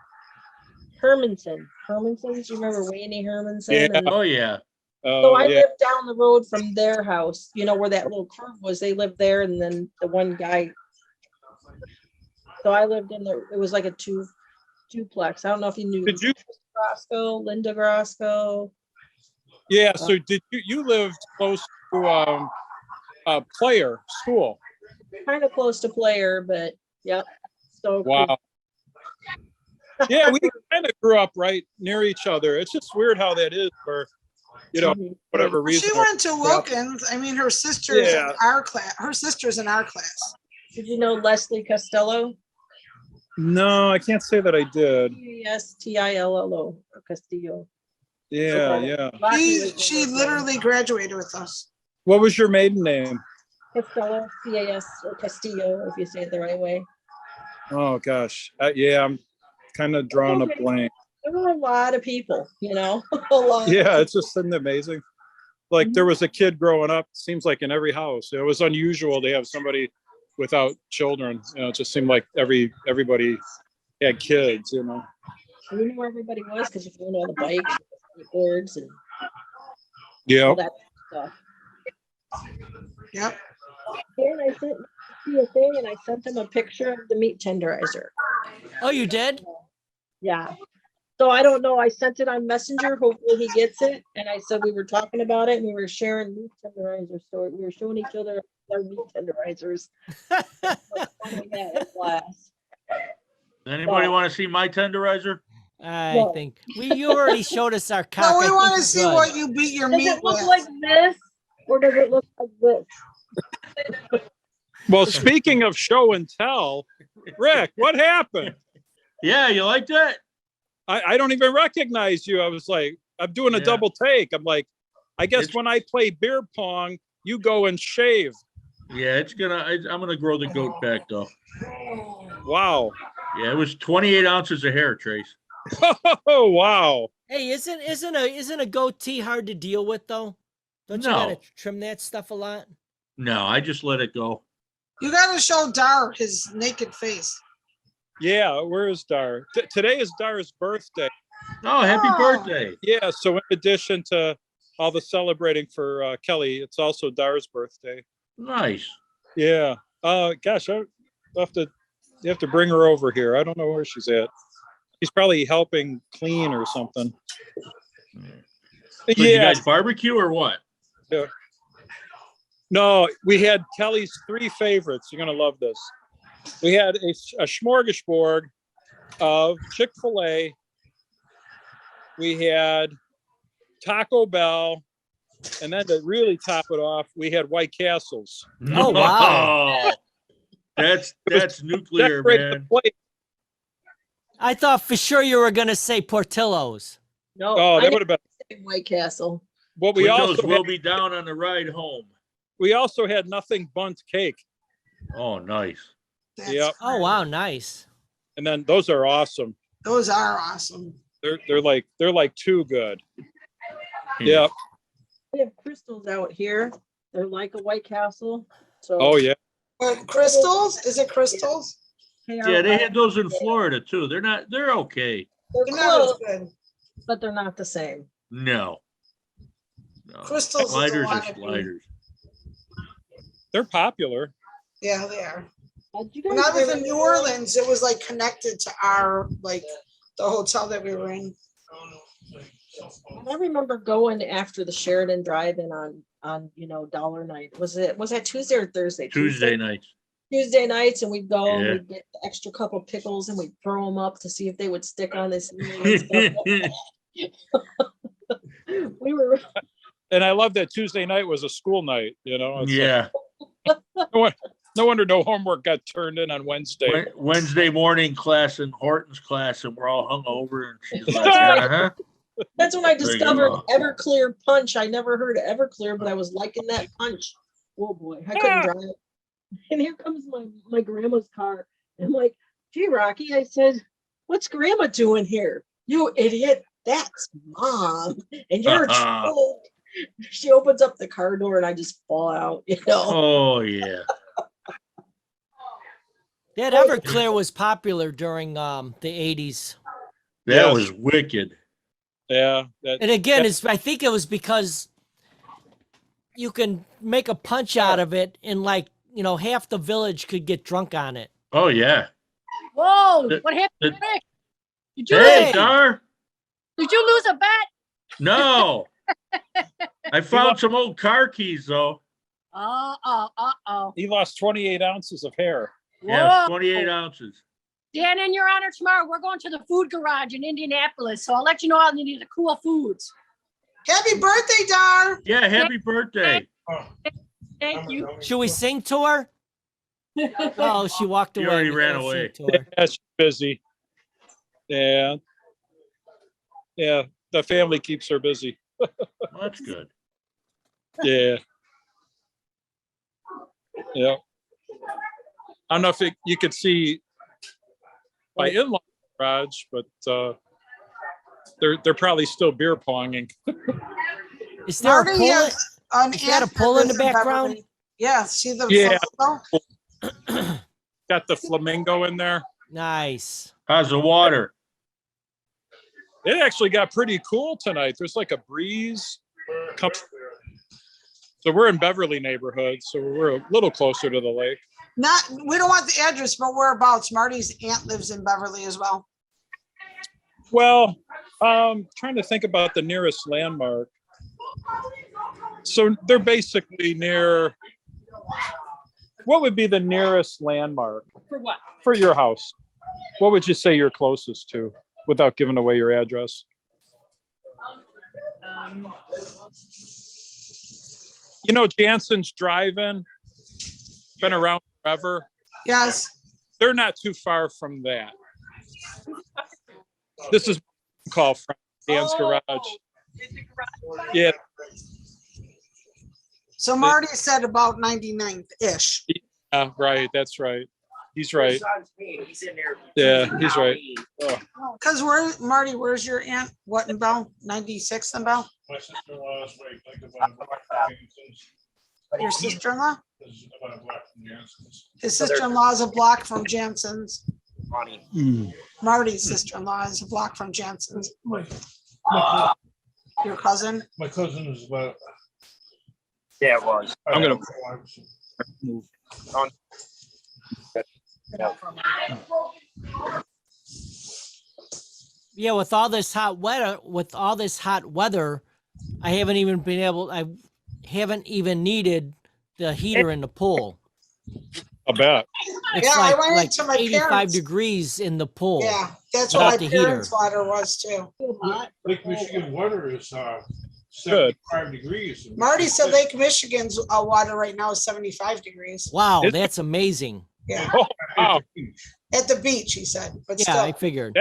Hermanson, you remember Wayne Hermanson? Yeah. And Oh, yeah. so I Yeah. lived down the road from their house, where that little curve was. They lived there, and then the one guy. So I lived in it was like a duplex. I don't know if you knew Did you? Grosco, Linda Grosco. Yeah. So did you lived close to Player School? Kind of close to Player, but yep. So Wow. Yeah, we kind of grew up right near each other. It's just weird how that is for, Mhm. whatever Well, reason. she went to Wilkins. I mean, her sister's Yeah. in our class. Her sister's in our class. Did you know Leslie Costello? No, I can't say that I did. Castillo, Castillo. Yeah, Okay. yeah. She literally graduated with us. What was your maiden name? Costello, CAS or Castillo, if you say it the right way. Oh gosh, yeah, I'm kind of drawing a blank. There were a lot of people, a lot. Yeah, it's just isn't it amazing. like there was a kid growing up, seems like in every house. It was unusual to have somebody without children. You know, it just seemed like everybody had kids, you know. We knew where everybody was because you're going on the bikes, skateboards, and Yeah. all that stuff. Yep. And I sent see a thing, and I sent them a picture of the meat tenderizer. Oh, you did? Yeah. So I don't know. I sent it on Messenger. Hopefully he gets it. And I said we were talking about it and we were sharing meat tenderizers. So we were showing each other our meat tenderizers. Class. Anybody want to see my tenderizer? I No. think you already showed us our cock. No, I we think want to we're see good. what you beat your Does meat it look with. like this or does it look like this? Well, speaking of show and tell, Rick, what happened? Yeah, you like that? I don't even recognize you. I was like, I'm doing a Yeah. double take. I'm like, I guess It's- when I play beer pong, you go and shave. Yeah, I'm gonna grow the goat back though. Wow. Yeah, it was 28 ounces of hair, Trace. Oh, wow. Hey, isn't a goatee hard to deal with though? Don't you No. gotta trim that stuff a lot? No, I just let it go. You got to show Dar his naked face. Yeah, where is Dar? Today is Dar's birthday. Oh, happy Oh. birthday. Yeah, so in addition to all the celebrating for Kelly, it's also Dar's birthday. Nice. Yeah. Gosh, you have to bring her over here. I don't know where she's at. She's probably helping clean or something. So you Yeah. guys barbecue or what? No, we had Kelly's 3 favorites. You're gonna love this. We had a smorgasbord of Chick-fil-A. We had Taco Bell, and then to really top it off, we had White Castles. Oh, wow. That's nuclear, Decorated the man. plate. I thought for sure you were gonna say Portillo's. No, Oh, I that would have been. didn't say White Castle. What we Windows also will had, be down on the ride home. we also had nothing bunt cake. Oh, nice. That's Yep. Oh wow, nice. And then those are awesome. Those are awesome. They're like too good. Yeah. We have crystals out here. They're like a White Castle. So Oh yeah. But crystals? Is it crystals? Yeah, they had those in Florida too. They're okay. They're They're not as close, good. but they're not the same. No. Crystals is a Sliders lot are of sliders. They're popular. Yeah, they are. Did you When guys I was in remember- New Orleans, it was like connected to our, like, the hotel that we were in. I remember going after the Sheridan Drive-In on Dollar Night. Was that Tuesday or Thursday? Tuesday nights. Tuesday nights, and we'd go and Yeah. we'd get the extra couple pickles and we'd throw them up to see if they would stick on this. We were And I love that Tuesday night was a school night, you know. It's like, Yeah. no wonder no homework got turned in on Wednesday. Wednesday morning class in Horton's class, and we're all hung over, and she's like, Right. uh-huh. That's when I There you discovered go. Everclear Punch. I never heard of Everclear, but I was liking that punch. Oh boy, I couldn't drive. And here comes my grandma's car. And I'm like, gee, Rocky, I said, what's grandma doing here? You idiot. That's mom. And you're trouble. She opens up the car door and I just fall out, Oh, yeah. That Everclear was popular during the 80s. That Yes. was wicked. Yeah. And again, I think it was because you can make a punch out of it and half the village could get drunk on it. Oh, yeah. Whoa, The- what happened, the- Rick? Did you, Hey, Hey. Dar. did you lose a bet? No. I found some old car keys, though. Uh-oh. He lost 28 ounces of hair. Yeah, 28 ounces. Dan, in your honor tomorrow, we're going to the food garage in Indianapolis, so I'll let you know all the cool foods. Happy birthday, Dar. Yeah, happy birthday. Thank you. Should we sing to her? Oh, she walked She away. already We ran can't sing away. to her. Yeah, she's busy. Yeah. Yeah. The family keeps her busy. Well, that's good. Yeah. Yeah. I don't know if you could see my in-law garage, but they're probably still beer ponging. Is there a Marty pool? has an Is that a aunt pool in the lives Beverly. background? Yeah, see the Yeah. photo? Got the flamingo in there. Nice. How's the water? It actually got pretty cool tonight. There's like a breeze. So we're in Beverly neighborhood, so we're a little closer to the lake. Not, we don't want the address, but whereabouts? Marty's aunt lives in Beverly as well. Well, trying to think about the nearest landmark. So they're basically near, what would be the nearest landmark For what? for your house? What would you say you're closest to without giving away your address? You know, Jansen's Drive-In, been around forever. Yes. They're not too far from that. This is a call from Dan's Garage. Yeah, So Marty said about 99th-ish. right. That's right. He's right. Yeah, he's right. Oh, Because where, Marty, where's your aunt? What in Bell? 96th in Bell? My sister-in-law's right, like about a block from Jameson's. Your sister-in-law? Is about a block from Jansen's. His sister-in-law is a block from Jansen's. Marty's sister-in-law is a block from Jansen's. My Your cousin? cousin is about. Yeah, it was. I'm gonna move. Yeah, with all this hot weather, I haven't even needed the heater in the pool. I'll bet. It's Yeah, I like, went like into my 85 parents'. degrees in the pool. Yeah, that's Without what my the heater. parents' water was too. Lake Michigan water is Good. 75 degrees. Marty said Lake Michigan's water right now is 75 degrees. Wow, It's- that's amazing. Yeah, Oh, wow. at the beach, he said, but Yeah, I still. figured.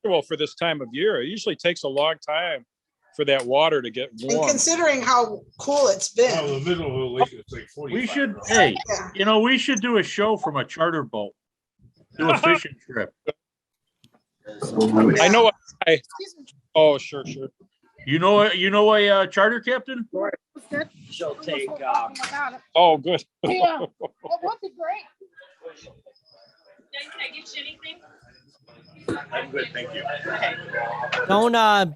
Well, for this time of year, it usually takes a long time for that water to get And warm. considering how cool it's Well, been. the middle of the lake is like 45. We should, hey, Yeah. you know, we should do a show from a charter boat. Do a fishing trip. I know. Oh, sure. You know a charter captain? She'll take, Oh my God. Oh, good. Yeah, it would be great. I'm good, thank you.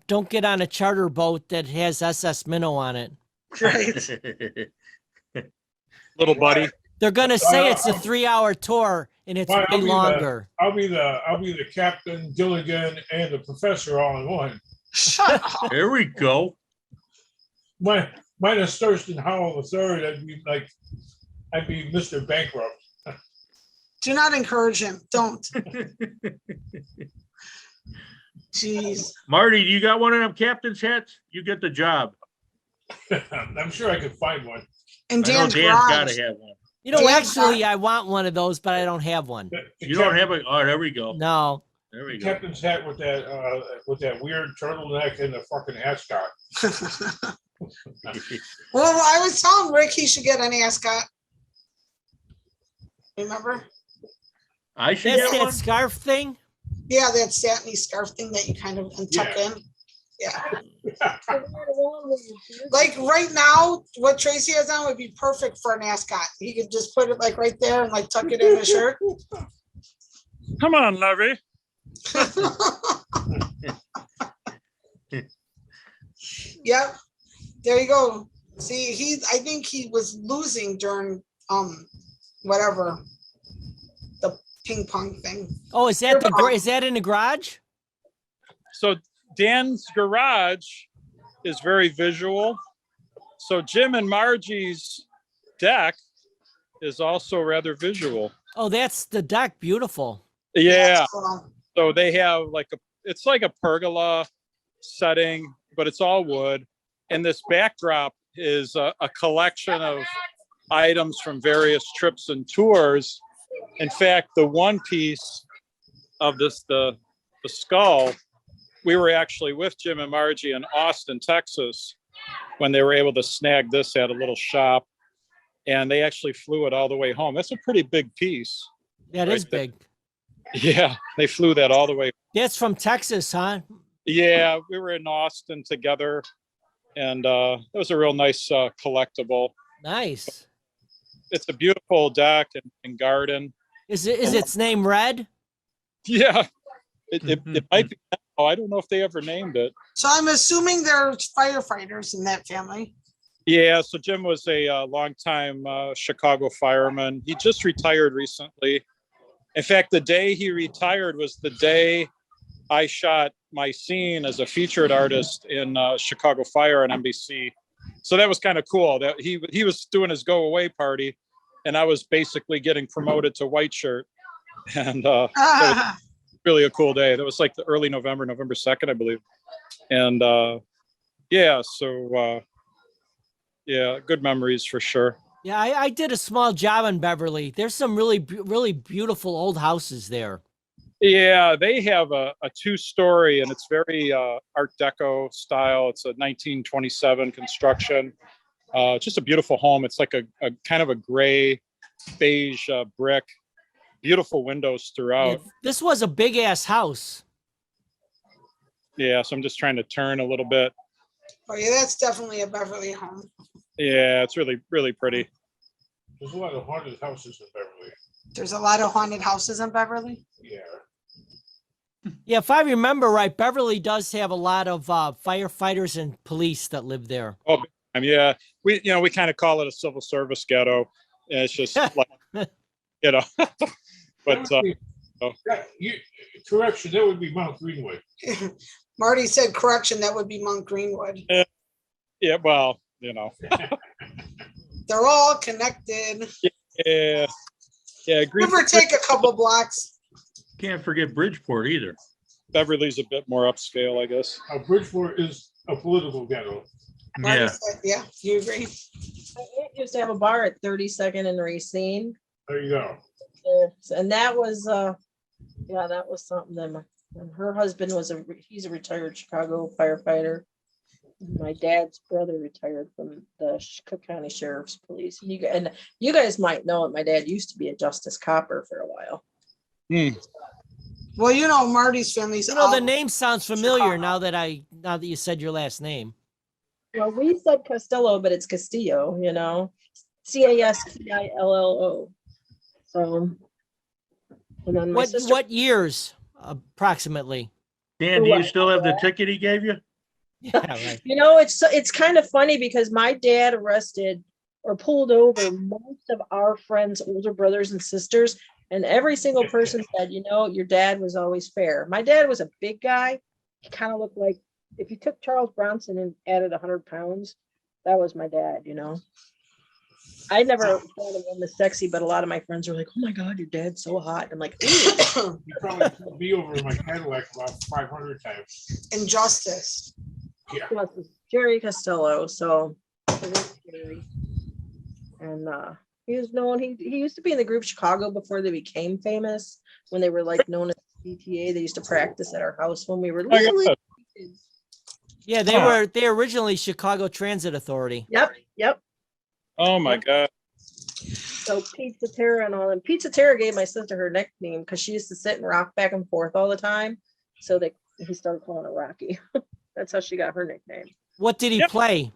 Don't get on a charter boat that has SS Minnow on it. Right. Little buddy. They're gonna say it's a 3-hour tour and it's Well, way I'll be the- longer. I'll be the captain, Gilligan, and the professor all in one. Shut up. There we go. Minus Thurston Howell the third, I'd be Mr. Bankrupt. Do not encourage him. Don't. Jeez. Marty, do you got one of them captain's hats? You get the job. I'm sure I could find one. And I know Dan's Dan's gotta garage. have one. You know, Yeah. actually, I want one of those, but I don't have one. You don't have a, oh, there we go. No. There we The go. captain's hat with that weird turtleneck and the fucking ascot. Well, I was telling Rick he should get an ascot. Remember? I should That's get that one. scarf thing? Yeah, that satiny scarf thing that you kind of tuck Yeah. in. Yeah. Like right now, what Tracy has on would be perfect for an ascot. He could just put it like right there and like tuck it in his shirt. Come on, Levy. Yep. There you go. See, I think he was losing during whatever the ping pong thing. Oh, is that is that in the garage? So Dan's garage is very visual. So Jim and Margie's deck is also rather visual. Oh, that's the deck. Beautiful. Yeah. So, So they have it's like a pergola setting, but it's all wood. And this backdrop is a collection of items from various trips and tours. In fact, the one piece of this, the skull, we were actually with Jim and Margie in Austin, Texas, when they were able to snag this at a little shop. And they actually flew it all the way home. That's a pretty big piece. That is Right there. big. Yeah, they flew that all the way. That's from Texas, huh? Yeah, we were in Austin together, And that was a real nice collectible. Nice. It's a beautiful deck and garden. Is its name Red? Yeah, it might be. Oh, I don't know if they ever named it. So I'm assuming there's firefighters in that family. Yeah, so Jim was a longtime Chicago fireman. He just retired recently. In fact, the day he retired was the day I shot my scene as a featured artist in Chicago Fire on NBC. So that was kind of cool. That he was doing his go away party, and I was basically getting promoted to white shirt. And so it's really a cool day. That was like the early November 2nd, I believe. And yeah, so yeah, good memories for sure. Yeah, I did a small job in Beverly. There's some really beautiful old houses there. Yeah, they have a 2-story, and it's very Art Deco style. It's a 1927 construction. Just a beautiful home. It's like a kind of a gray beige brick. Beautiful windows throughout. This was a big ass house. Yeah, so I'm just trying to turn a little bit. Oh yeah, that's definitely a Beverly home. Yeah, it's really, really pretty. There's a lot of haunted houses in Beverly. There's a lot of haunted houses in Beverly. Yeah. Yeah, if I remember right, Beverly does have a lot of firefighters and police that live there. Oh, yeah, we kind of call it a civil service ghetto. And it's just like, but Correction, that would be Mount Greenwood. Marty said correction, that would be Mount Greenwood. Yeah, well, They're all connected. Yeah. Give or take a couple blocks. Can't forget Bridgeport either. Beverly's a bit more upscale, I guess. Bridgeport is a political ghetto. Marty Yeah. said, yeah, you agree? My aunt used to have a bar at 32nd and Racine. There you go. And that was that was something that and her husband he's a retired Chicago firefighter. My dad's brother retired from the Cook County Sheriff's Police. And you guys might know it. My dad used to be a Justice Copper for a while. Well, Marty's family's The name sounds familiar now that you said your last name. Well, we said Costello, but it's Castillo, Castillo. So, and then my sister, What years approximately? Dan, do you still have the ticket he gave you? Yeah, right. it's kind of funny because my dad arrested or pulled over most of our friends' older brothers and sisters, and every single person said, your dad was always fair. My dad was a big guy. He kind of looked like if you took Charles Bronson and added 100 pounds, that was my dad, I never thought of him as sexy, but a lot of my friends were like, "Oh my God, your dad's so hot." I'm like, You probably pulled me over in my Cadillac about 500 times. Injustice. Yeah. Jerry Costello. So, Jerry. And he was known. He used to be in the group Chicago before they became famous. When they were like known as CTA, they used to practice at our house when we were little kids. Yeah, they originally Chicago Transit Authority. Yep. Oh my God. So Pizza Terra and all, and Pizza Terra gave my sister her nickname because she used to sit and rock back and forth all the time. So he started calling her Rocky. That's how she got her nickname. What did he play?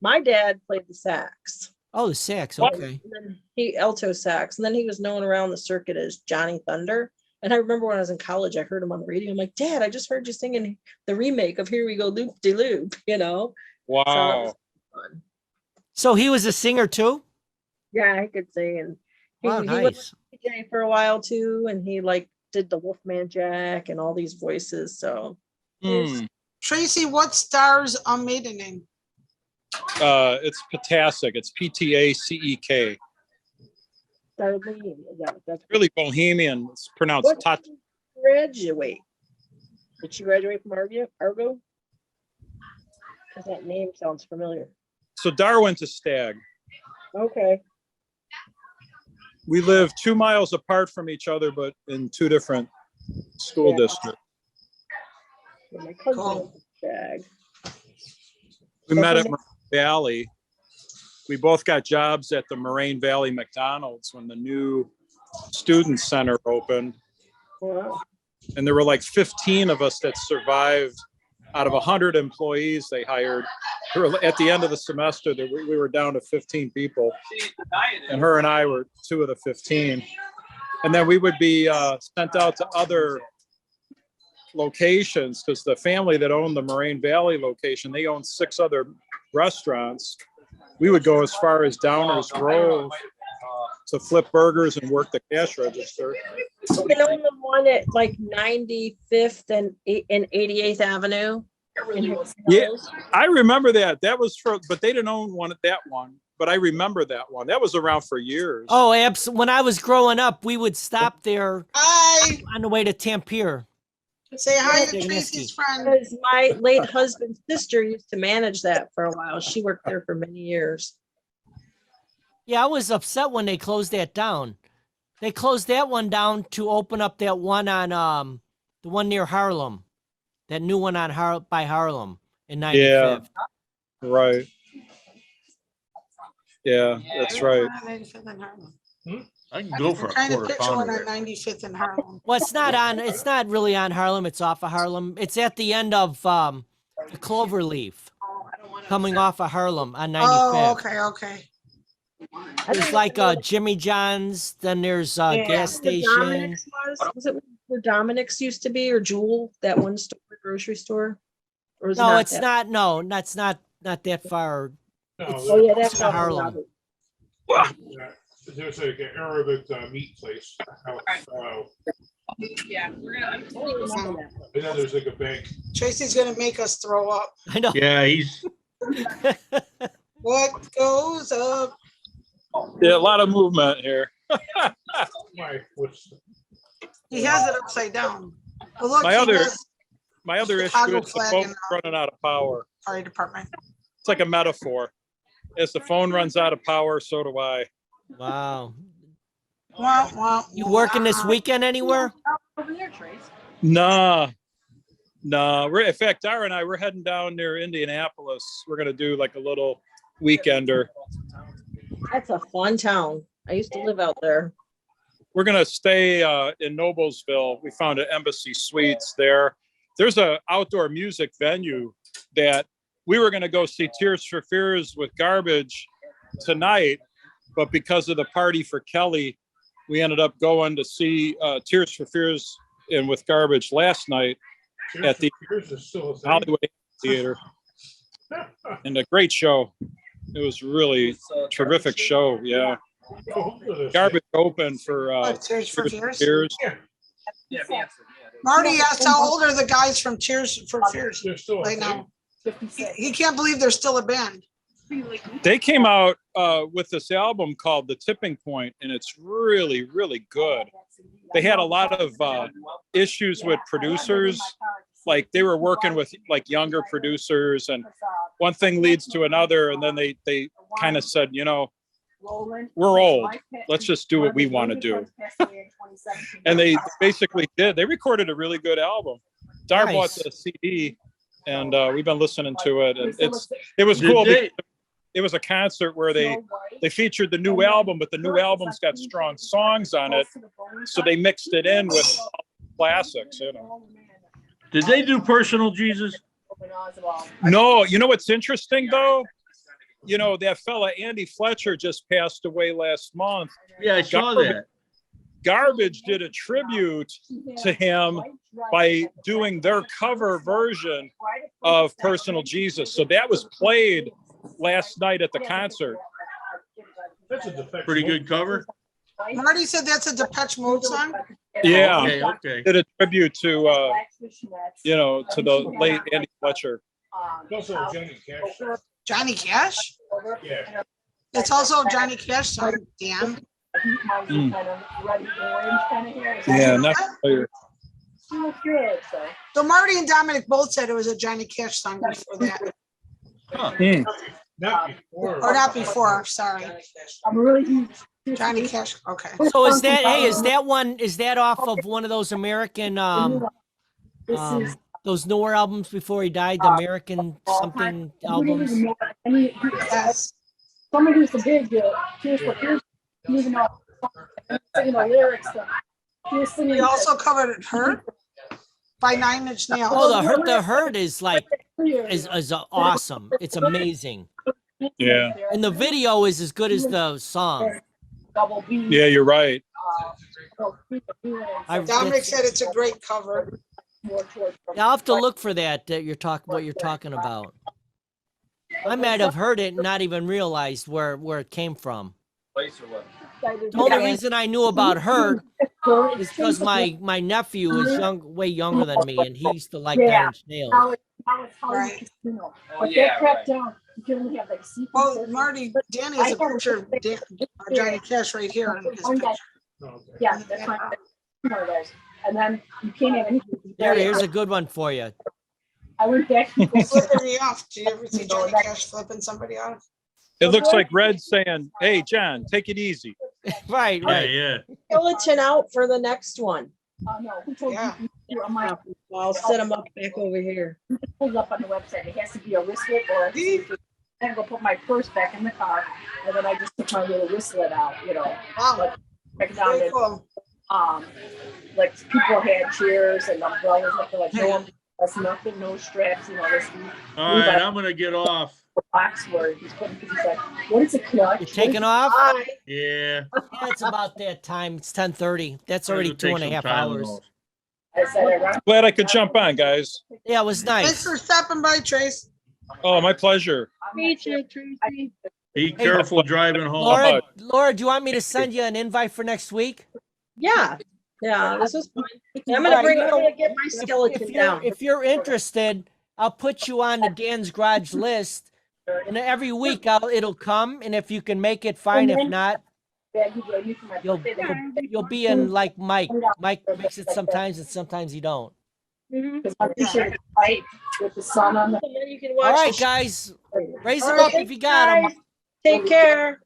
My dad played the sax. Oh, the sax. Okay. And then he alto sax, and then he was known around the circuit as Johnny Thunder. And I remember when I was in college, I heard him on the radio. I'm like, Dad, I just heard you singing the remake of "Here We Go Loop De Loop." Wow. So fun. So he was a singer too? Yeah, I could sing, and Wow, he nice. was a DJ for a while too, and he did the Wolfman Jack and all these voices. So Tracy, what stars maiden name? It's Ptasek. It's Ptaceek. Darlene, that's Really bohemian. It's pronounced what Tat. did she graduate? Did she graduate from Argo? Because that name sounds familiar. So Darwin to Stag. Okay. We live 2 miles apart from each other, but in 2 different school districts. Yeah, my cousin Cool. was a Stag. We met at Moraine Valley. We both got jobs at the Moraine Valley McDonald's when the new student center opened. Wow. And there were like 15 of us that survived out of 100 employees they hired. At the end of the semester, we were down to 15 people, and her and I were 2 of the 15. And then we would be sent out to other locations because the family that owned the Moraine Valley location, they owned 6 other restaurants. We would go as far as Downers Grove to flip burgers and work the cash register. You know the one at like 95th and 88th Avenue? Yeah, I remember that. That was but they didn't own that one. But I remember that one. That was around for years. Oh, when I was growing up, we would stop there Hi, on the way to Tampier. say hi to Yeah, Tracy's friend. Because my late husband's sister used to manage that for a while. She worked there for many years. Yeah, I was upset when they closed that down. They closed that one down to open up that one on the one near Harlem, that new one on by Harlem in 95th. Yeah. Right. Yeah, that's right. 95th and Harlem. I can go for I'm a trying to quarter picture one pounder. on 95th and Harlem. Well, it's not really on Harlem. It's off of Harlem. It's at the end of the Cloverleaf, coming off of Harlem on 95th. Oh, okay, okay. There's like Jimmy John's, then there's a Yeah. gas Where station. Dominic's was it where Dominic's used to be, or Jewel, that one store, grocery store? Or is No, it's that- not. No, that's not that far. No, Oh, yeah, that's It's not Harlem. there's like an Arabic meat place. I don't remember that. And then there's like a bank. Tracy's gonna make us throw up. I know. Yeah, he's, What goes up? Yeah, a lot of movement here. He has it upside down. Well, look, My he other- has My other issue Chicago is the flag phone's and, running out of power. fire department. It's like a metaphor. As the phone runs out of power, so do I. Wow. Wah, wah, You working this wah. weekend anywhere? Nah. In fact, Dara and I, we're heading down near Indianapolis. We're gonna do like a little weekender. That's a fun town. I used to live out there. We're gonna stay in Noblesville. We found an Embassy Suites there. There's a outdoor music venue that we were gonna go see Tears for Fears with Garbage tonight, but because of the party for Kelly, we ended up going to see Tears for Fears and with Garbage last night at the Hollywood Theater. And a great show. It was really a terrific show. Yeah. Garbage open for Tears for Fears. Fears. Marty asked how old are the guys from Tears for Fears They're still right now? He can't believe they're still a band. They came out with this album called The Tipping Point, and it's really, really good. They had a lot of issues with producers. Like they were working with like younger producers, and one thing leads to another. And then they kind of said, you know, we're old. Let's just do what we want to do. And they basically did. They recorded a really good album. Dar bought Nice. the CD, and we've been listening to it. And it was Did cool. they- Because it was a concert where they featured the new album, but the new album's got strong songs on it, so they mixed it in with classics. You know. did they do Personal Jesus? No, you know what's interesting though? You know, that fella Andy Fletcher just passed away last month. Yeah, I saw Garbage. that. Garbage did a tribute to him by doing their cover version of Personal Jesus. So that was played last night at the concert. That's a defective. Pretty good cover. Marty said that's a Depeche Mode song. Yeah, Okay. did a tribute to you know, to the late Andy Fletcher. It's also Johnny Cash. Johnny Cash? Yeah. It's also a Johnny Cash song, Dan. Yeah, not familiar. So Marty and Dominic both said it was a Johnny Cash song before that, Not before. or not before, sorry. Johnny Cash, okay. So is that off of one of those American those newer albums before he died, the American something albums? Yes. Somebody who's a big Tears for Fears, even though singing the lyrics. He was singing. He also covered her by Nine Inch Nails. Oh, the hurt is like is awesome. It's amazing. Yeah. And the video is as good as the song. Yeah, you're right. Dominic said it's a great cover. Yeah, I'll have to look for that what you're talking about. I might have heard it and not even realized where it came from. The only reason I knew about her is because my nephew is way younger than me, and he used to like Nine Inch Nails. Right. But that cracked down. You can only have like sequences. Well, Marty, Danny has a picture of Johnny Cash right here on his picture. Yeah, that's one of those. And then you can't have anything. Here's a good one for you. I went back. Flipping me off. Do you ever see Johnny Cash flipping somebody off? It looks like Red saying, "Hey, John, take it easy." Right, Yeah, right. yeah. Skeleton out for the next one. No, who told Yeah. you? I'm like, I'll set them up back over here. pulled up on the website. It has to be a wristlet or I go put my purse back in the car, and then I just took my little wristlet out, Wow, back down very and cool. like people had chairs and umbrellas, and they're like, no, that's nothing, no straps, this All right, I'm gonna get off. box where he's putting, because he's like, what is a clutch? You taking off? Bye. Yeah. Yeah, it's about that time. It's 10:30. That's already It'll take 2.5 some hours. Tylenol. I said, I run. Glad I could jump on, guys. Yeah, it was Thanks nice. for stopping by, Trace. Oh, my pleasure. Meet you, Tracy. Be careful driving home. Laura, do you want me to send you an invite for next week? Yeah. Yeah, this was fun. I'm gonna get my skeleton down. If you're interested, I'll put you on the Dan's Garage list, and every week it'll come. And if you can make it, fine. If not, you'll be in like Mike. Mike makes it sometimes, and sometimes he don't. Because my t-shirt is white with the sun on the. And then you can All watch. right, the guys, raise All them right. up if you got them. Take care.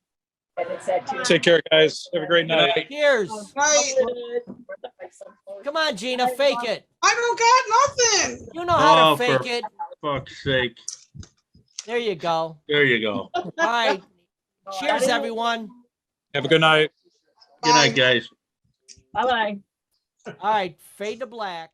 And it said to- Take care, guys. Have a great night. Cheers. Right. Come on, Gina, fake it. I don't got nothing. You know how Oh, to fake for- it. Fuck's sake. There you go. There you go. All right. Cheers, everyone. Have a good night. Good night, guys. Bye bye. All right, fade to black.